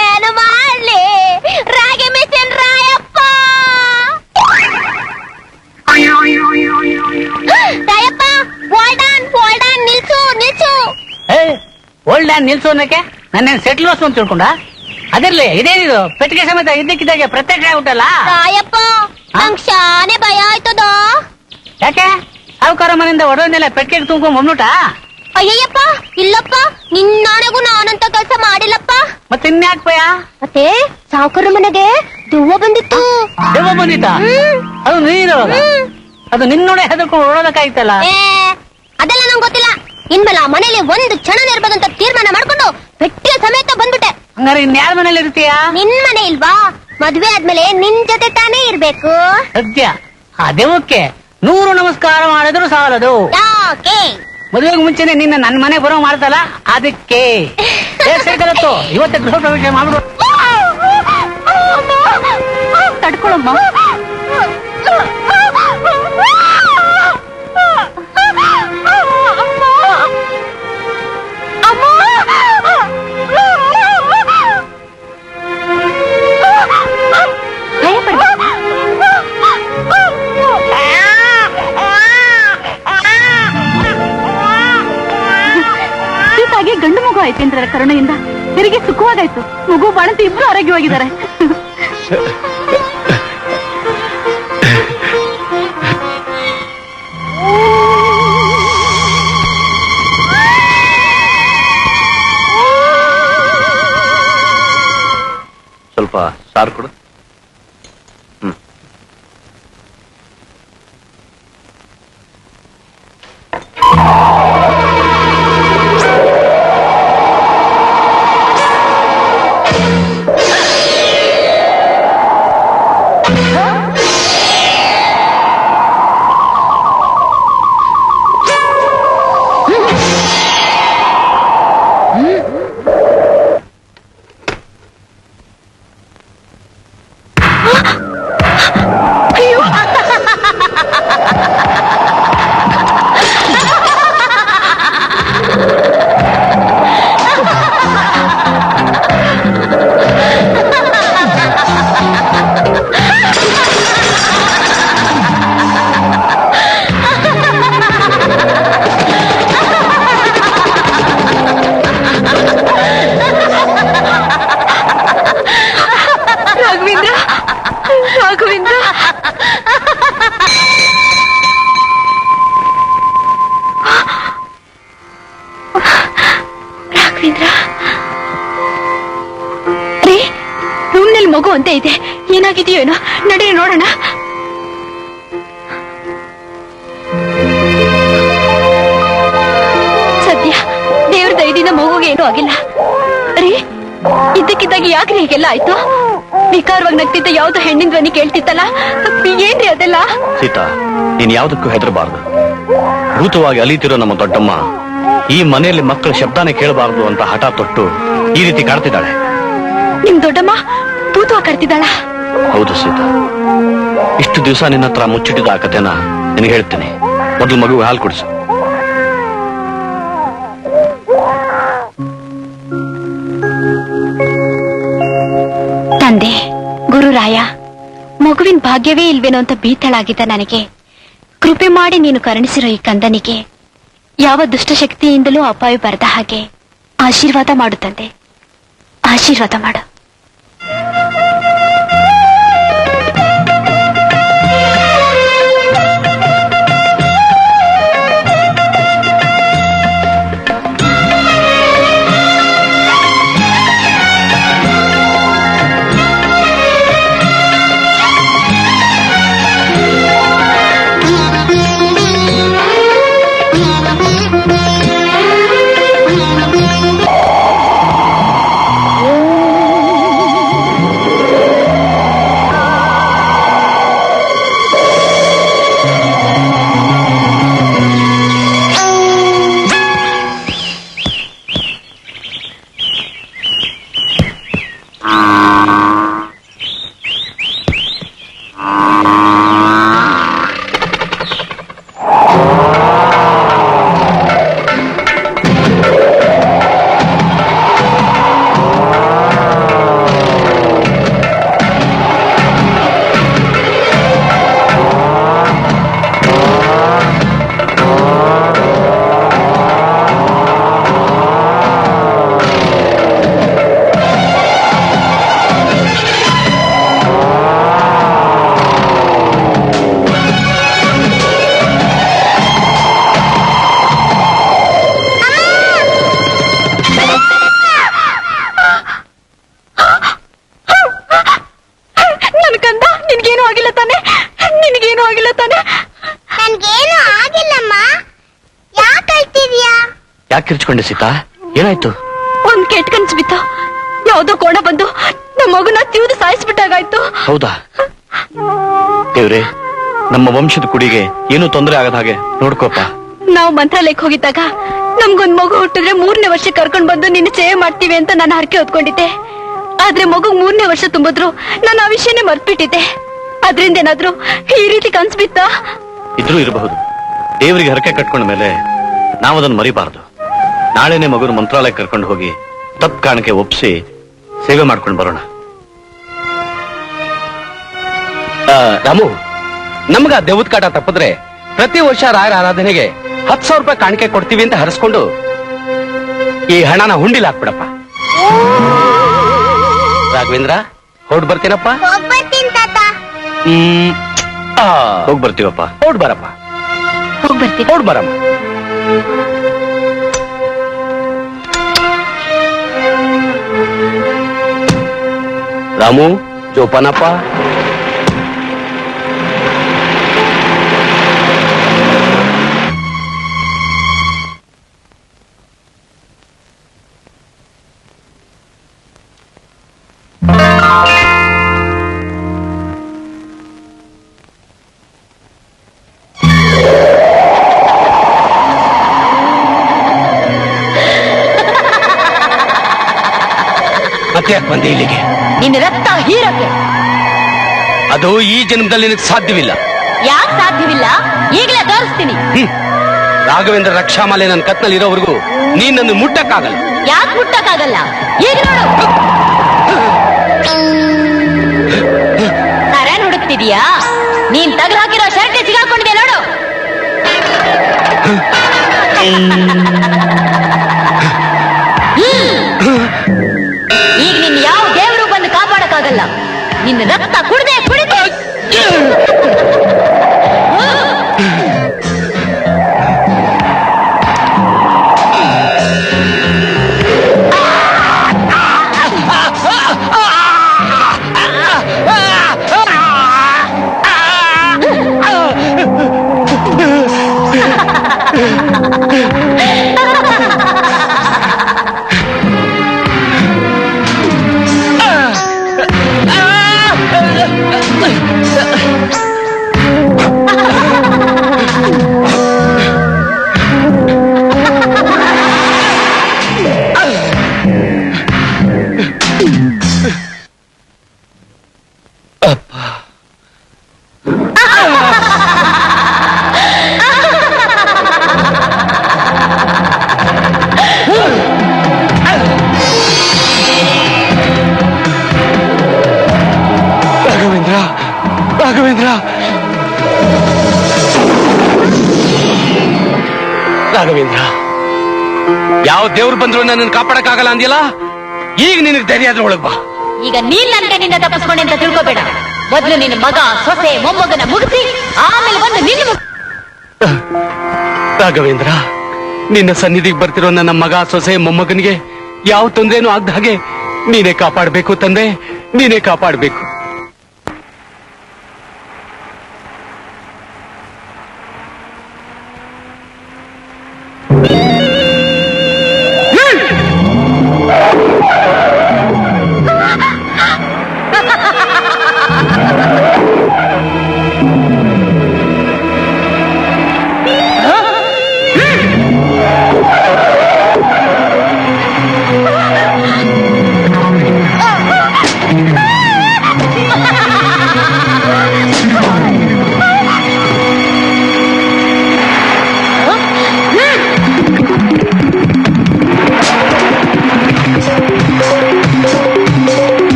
ಏನು ಮಾಡ್ಲಿ? ರಾಗಿ machine Rayappa, Rayappa, hold on, ನಿಲ್ಸು ನಿಲ್ಸು. ಹೋಲ್ಡ್ ಆನ್ ನಿಲ್ಸು ಅನ್ನಕ್ಕೆ ನನ್ನ ಸೆಟ್ಲ್ ಬಸ್ ಅಂತ ತಿಳ್ಕೊಂಡ? ಅದಿರ್ಲಿ, ಇದೇನಿದು ಪೆಟ್ಟಿಗೆ ಸಮೇತ ಇದ್ದಕ್ಕಿದ್ದಾಗೆ ಪ್ರತ್ಯಕ್ಷ ಆಗ್ಬಿಟ್ಟಲ್ಲ. ರಾಯಪ್ಪ, ನಂಗ್ ಶಾನೆ ಭಯ ಆಯ್ತದ. ಯಾಕೆ? ಸಾವುಕಾರ ಮನೆಯಿಂದ ಒಡವನ್ನೆಲ್ಲ ಪೆಟ್ಟಿಗೆ ತುಂಬ್ಕೊಂಡ್ ಬಂದ್ಬಿಟ್ಟ? ಅಯ್ಯಯ್ಯಪ್ಪ, ಇಲ್ಲಪ್ಪ, ನಿನ್ನಾಣೆಗೂ ನಾನಂತ ಕೆಲಸ ಮಾಡಿಲ್ಲಪ್ಪ. ಮತ್ತೆ ಇನ್ಯಾಕ್ ಭಯ? ಮತ್ತೆ ಸಾವುಕಾರ ಮನೆಗೆ ದೆವ್ವ ಬಂದಿತ್ತು. ದೆವ್ವ ಬಂದಿತ್ತ? ಅದು ನೀನು, ಅದು ನಿನ್ನೋಡೆ ಹೆದರ್ಕೊಂಡು ಓಡೋದಕ್ಕಾಯ್ತಲ್ಲ. ಅದೆಲ್ಲ ನಂಗೆ ಗೊತ್ತಿಲ್ಲ. ಇನ್ಮೇಲೆ ಆ ಮನೇಲಿ ಒಂದು ಕ್ಷಣ ಇರ್ಬೇಕಂತ ತೀರ್ಮಾನ ಮಾಡ್ಕೊಂಡು ಪೆಟ್ಟಿಗೆ ಸಮೇತ ಬಂದ್ಬಿಟ್ಟೆ. ಹಂಗಾರೆ ಇನ್ಯಾರ ಮನೇಲಿ ಇರ್ತೀಯಾ? ನಿನ್ ಮನೆ ಇಲ್ವಾ? ಮದ್ವೆ ಆದ್ಮೇಲೆ ನಿನ್ ಜೊತೆ ತಾನೇ ಇರ್ಬೇಕು. ಸದ್ಯ ಆ ದೆವ್ವಕ್ಕೆ 100 ನಮಸ್ಕಾರ ಮಾಡಿದ್ರು ಸಾಲದು. ಯಾಕೆ? ಮದುವೆಗೆ ಮುಂಚೆನೆ ನಿನ್ನ ನನ್ನ ಮನೆ ಬರೋ ಮಾಡ್ತಲ್ಲ, ಅದಕ್ಕೆ. ಇವತ್ತೇ ಗೃಹ ಪ್ರವೇಶ ಮಾಡ್ಬಿಡು. ತಡ್ಕೊಳಮ್ಮ. ಗಂಡು ಮಗು ಆಯ್ತೇಂದ್ರ ಕರುಣೆಯಿಂದ ಹೆರಿಗೆ ಸುಖವಾಗಾಯ್ತು. ಮಗು ಬಾಣಂತಿ ಇಬ್ರು ಆರೋಗ್ಯವಾಗಿದ್ದಾರೆ. ಸ್ವಲ್ಪ ಸಾರು ಕೊಡು. ರಾಘವೇಂದ್ರ ರೀ, ರೂಮ್ನಲ್ಲಿ ಮಗು ಅಂತ ಇದೆ, ಏನಾಗಿದೆಯೋ ಏನೋ, ನಡೀರಿ ನೋಡೋಣ. ಸದ್ಯ ದೇವ್ರ ದಯದಿಂದ ಮಗುಗೆ ಏನೂ ಆಗಿಲ್ಲ. ರೀ, ಇದ್ದಕ್ಕಿದ್ದಾಗ ಯಾಕ್ರಿ ಹೀಗೆಲ್ಲ ಆಯ್ತು? ವಿಕಾರವಾಗಿ ನಗ್ತಿದ್ದ ಯಾವ್ದು ಹೆಣ್ಣಿನ ಧ್ವನಿ ಕೇಳ್ತಿತ್ತಲ್ಲ, ಏನ್ರಿ ಅದೆಲ್ಲ? ಸೀತಾ, ನೀನ್ ಯಾವ್ದಕ್ಕೂ ಹೆದರಬಾರ್ದು. ಭೂತವಾಗಿ ಅಲಿತಿರೋ ನಮ್ಮ ದೊಡ್ಡಮ್ಮ ಈ ಮನೆಯಲ್ಲಿ ಮಕ್ಕಳ ಶಬ್ದಾನೇ ಕೇಳಬಾರದು ಅಂತ ಹಠ ತೊಟ್ಟು ಈ ರೀತಿ ಕಾಡ್ತಿದ್ದಾಳೆ. ನಿಮ್ ದೊಡ್ಡಮ್ಮ ಭೂತವಾಗಿ ಕಾಡ್ತಿದ್ದಾಳ? ಹೌದು ಸೀತಾ, ಇಷ್ಟು ದಿವಸ ನಿನ್ನ ಹತ್ರ ಮುಚ್ಚಿಟ್ಟಿದ್ದ ಆ ಕಥೆನ ನಿನಗೆ ಹೇಳ್ತೀನಿ. ಮೊದಲು ಮಗು ಹಾಲು ಕುಡಿಸು. ತಂದೆ ಗುರುರಾಯ, ಮಗುವಿನ ಭಾಗ್ಯವೇ ಇಲ್ವೇನೋ ಅಂತ ಭೀತಳಾಗಿದ್ದ ನನಗೆ ಕೃಪೆ ಮಾಡಿ ನೀನು ಕರುಣಿಸಿರೋ ಈ ಕಂದನಿಗೆ ಯಾವ ದುಷ್ಟಶಕ್ತಿಯಿಂದಲೂ ಅಪಾಯ ಬರದ ಹಾಗೆ ಆಶೀರ್ವಾದ ಮಾಡು ತಂದೆ, ಆಶೀರ್ವಾದ ಮಾಡು. ಯಾಕೆ ಕಿರ್ಚ್ಕೊಂಡೆ ಸೀತಾ? ಏನಾಯ್ತು? ಒಂದ್ ಕೆಟ್ಟ ಕನ್ಸು ಬಿತ್ತು. ಯಾವ್ದೋ ಕೋಣ ಬಂದು ನಮ್ಮ ಮಗುನ ತಿವಿದು ಸಾಯಿಸ್ಬಿಟ್ಟಾಗಾಯ್ತು. ಹೌದಾ? ದೇವ್ರೆ, ನಮ್ಮ ವಂಶದ ಕುಡಿಗೆ ಏನೂ ತೊಂದರೆ ಆಗದ ಹಾಗೆ ನೋಡ್ಕೋಪ. ನಾವು ಮಂತ್ರಾಲಯಕ್ಕೆ ಹೋಗಿದ್ದಾಗ ನಮ್ಗೊಂದ್ ಮಗು ಹುಟ್ಟಿದ್ರೆ 3ನೇ ವರ್ಷ ಕರ್ಕೊಂಡ್ ಬಂದು ನಿನ್ನ ಸೇವೆ ಮಾಡ್ತೀವಿ ಅಂತ ನಾನು ಹರಕೆ ಹೊತ್ಕೊಂಡಿದ್ದೆ. ಆದ್ರೆ ಮಗು 3ನೇ ವರ್ಷ ತುಂಬಿದ್ರು ನಾನು ಆ ವಿಷಯನೇ ಮರ್ತ್ಬಿಟ್ಟಿದ್ದೆ. ಅದ್ರಿಂದ ಏನಾದ್ರು ಈ ರೀತಿ ಕನ್ಸು ಬಿತ್ತ? ಇದ್ರೂ ಇರಬಹುದು. ದೇವರಿಗೆ ಹರಕೆ ಕಟ್ಕೊಂಡ ಮೇಲೆ ನಾವದನ್ನು ಮರಿಬಾರ್ದು. ನಾಳೆನೆ ಮಗುನ ಮಂತ್ರಾಲಯಕ್ಕೆ ಕರ್ಕೊಂಡು ಹೋಗಿ ತಪ್ಪು ಕಾರಣಕ್ಕೆ ಒಪ್ಪಿಸಿ ಸೇವೆ ಮಾಡ್ಕೊಂಡು ಬರೋಣ. ರಾಮು, ನಮ್ಗ ದೇವದ ಕಾಟ ತಪ್ಪಿದ್ರೆ ಪ್ರತಿ ವರ್ಷ ರಾಯರ ಆರಾಧನೆಗೆ 10,000 ರೂಪಾಯಿ ಕಾಣಿಕೆ ಕೊಡ್ತೀವಿ ಅಂತ ಹರಿಸ್ಕೊಂಡು ಈ ಹಣನ ಹುಂಡಿಲ್ ಹಾಕ್ಬಿಡಪ್ಪ. ರಾಘವೇಂದ್ರ, ಹೊಡ್ ಬರ್ತೀನಪ್ಪ. ಹೋಗ್ ಬರ್ತೀವಪ್ಪ. ಹೊಡ್ ಬರಪ್ಪ. ಹೋಗ್ಬರ್ತೀನಿ. ಹೊಡ್ ಬರಮ್ಮ. ರಾಮು, ಜೋಪಾನಪ್ಪ. ಮತ್ತೆ ಬಂದೆ ಇಲ್ಲಿಗೆ? ನಿನ್ನ ರಕ್ತ ಹೀರಕ್ಕೆ. ಅದು ಈ ಜನ್ಮದಲ್ಲಿ ನಿನಗೆ ಸಾಧ್ಯವಿಲ್ಲ. ಯಾಕೆ ಸಾಧ್ಯವಿಲ್ಲ? ಈಗಲೇ ತೋರಿಸ್ತೀನಿ. ರಾಘವೇಂದ್ರ ರಕ್ಷಾಮಾಲೆ ನನ್ನ ಕತ್ನಲ್ಲಿ ಇರೋವರೆಗೂ ನೀನ್ ನನ್ನ ಮುಟ್ಟಕ್ಕಾಗಲ್ಲ. ಯಾಕೆ ಮುಟ್ಟಕ್ಕಾಗಲ್ಲ? ಈಗ ನೋಡು. ಸರ ಹುಡುಕ್ತಿದೀಯಾ? ನೀನ್ ತಗಲು ಹಾಕಿರೋ ಶರ್ಟ್ ಸಿಗಾಕೊಂಡಿದೆ ನೋಡು. ಈಗ ನಿನ್ ಯಾವ ದೇವರು ಬಂದು ಕಾಪಾಡಕ್ಕಾಗಲ್ಲ. ನಿನ್ನ ರಕ್ತ ಕುಡ್ದೆ ಕುಡಿದೆ. ರಾಘವೇಂದ್ರ, ಯಾವ ದೇವ್ರು ಬಂದ್ರು ನನ್ನನ್ನು ಕಾಪಾಡಕ್ಕಾಗಲ್ಲ ಅಂದಿಲ್ಲ. ಈಗ ನಿನಗೆ ಧೈರ್ಯ ಆದ್ರೆ ಒಳಗ್ ಬಾ. ಈಗ ನೀನ್ ನನ್ನ ಕೈನಿಂದ ತಪ್ಪಿಸ್ಕೊಂಡೆ ಅಂತ ತಿಳ್ಕೊಬೇಡ. ಮೊದ್ಲು ನಿನ್ನ ಮಗ, ಸೊಸೆ, ಮೊಮ್ಮಗನ ಮುಗಿಸಿ ಆಮೇಲೆ ಬಂದು ನಿನ್ನ ರಾಘವೇಂದ್ರ, ನಿನ್ನ ಸನ್ನಿಧಿಗೆ ಬರ್ತಿರೋ ನನ್ನ ಮಗ, ಸೊಸೆ, ಮೊಮ್ಮಗನಿಗೆ ಯಾವ ತೊಂದ್ರೆನೂ ಆಗದ ಹಾಗೆ ನೀನೇ ಕಾಪಾಡಬೇಕು ತಂದೆ, ನೀನೇ ಕಾಪಾಡಬೇಕು.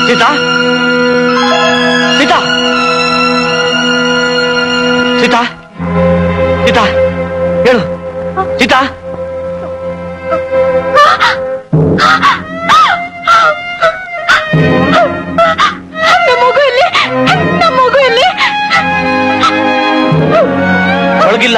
ಸೀತಾ, ಸೀತಾ, ಸೀತಾ, ಸೀತಾ, ಹೇಳು ಸೀತಾ. ನಮ್ಮ ಮಗು ಎಲ್ಲಿ? ಒಳಗಿಲ್ಲ.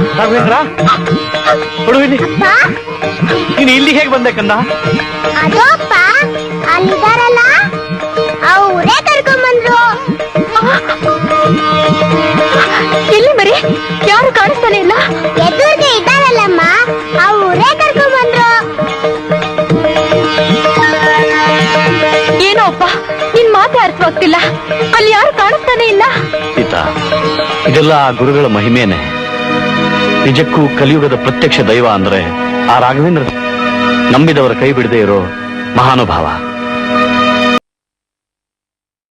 ರಾಘವೇಂದ್ರ ಹುಡುಗಿನಿ ನೀನು ಇಲ್ಲಿ ಹೇಗೆ ಬಂದೆ ಕಂದ? ಅದೋಪ್ಪ ಅಲ್ಲಿದಾರಲ್ಲ ಅವರೇ ಕರ್ಕೊಂಡ್ಬಂದ್ರು. ಎಲ್ಲಿ ಮರಿ ಯಾರು ಕಾಣಿಸ್ತಾನೆ ಇಲ್ಲ. ಎದುರಿಗೆ ಇದ್ದಾರಲ್ಲಮ್ಮ ಅವರೇ ಕರ್ಕೊಂಡ್ಬಂದ್ರು. ಏನೋ ಅಪ್ಪ ನಿನ್ ಮಾತೆ ಅರ್ಥವಾಗ್ತಿಲ್ಲ. ಅಲ್ಲಿ ಯಾರು ಕಾಣಿಸ್ತಾನೆ ಇಲ್ಲ. ಸೀತಾ, ಇದೆಲ್ಲ ಗುರುಗಳ ಮಹಿಮೇನೆ. ನಿಜಕ್ಕೂ ಕಲಿಯುಗದ ಪ್ರತ್ಯಕ್ಷ ದೈವ ಅಂದ್ರೆ ಆ ರಾಘವೇಂದ್ರ. ನಂಬಿದವರ ಕೈ ಬಿಡದೆ ಇರೋ ಮಹಾನುಭಾವ.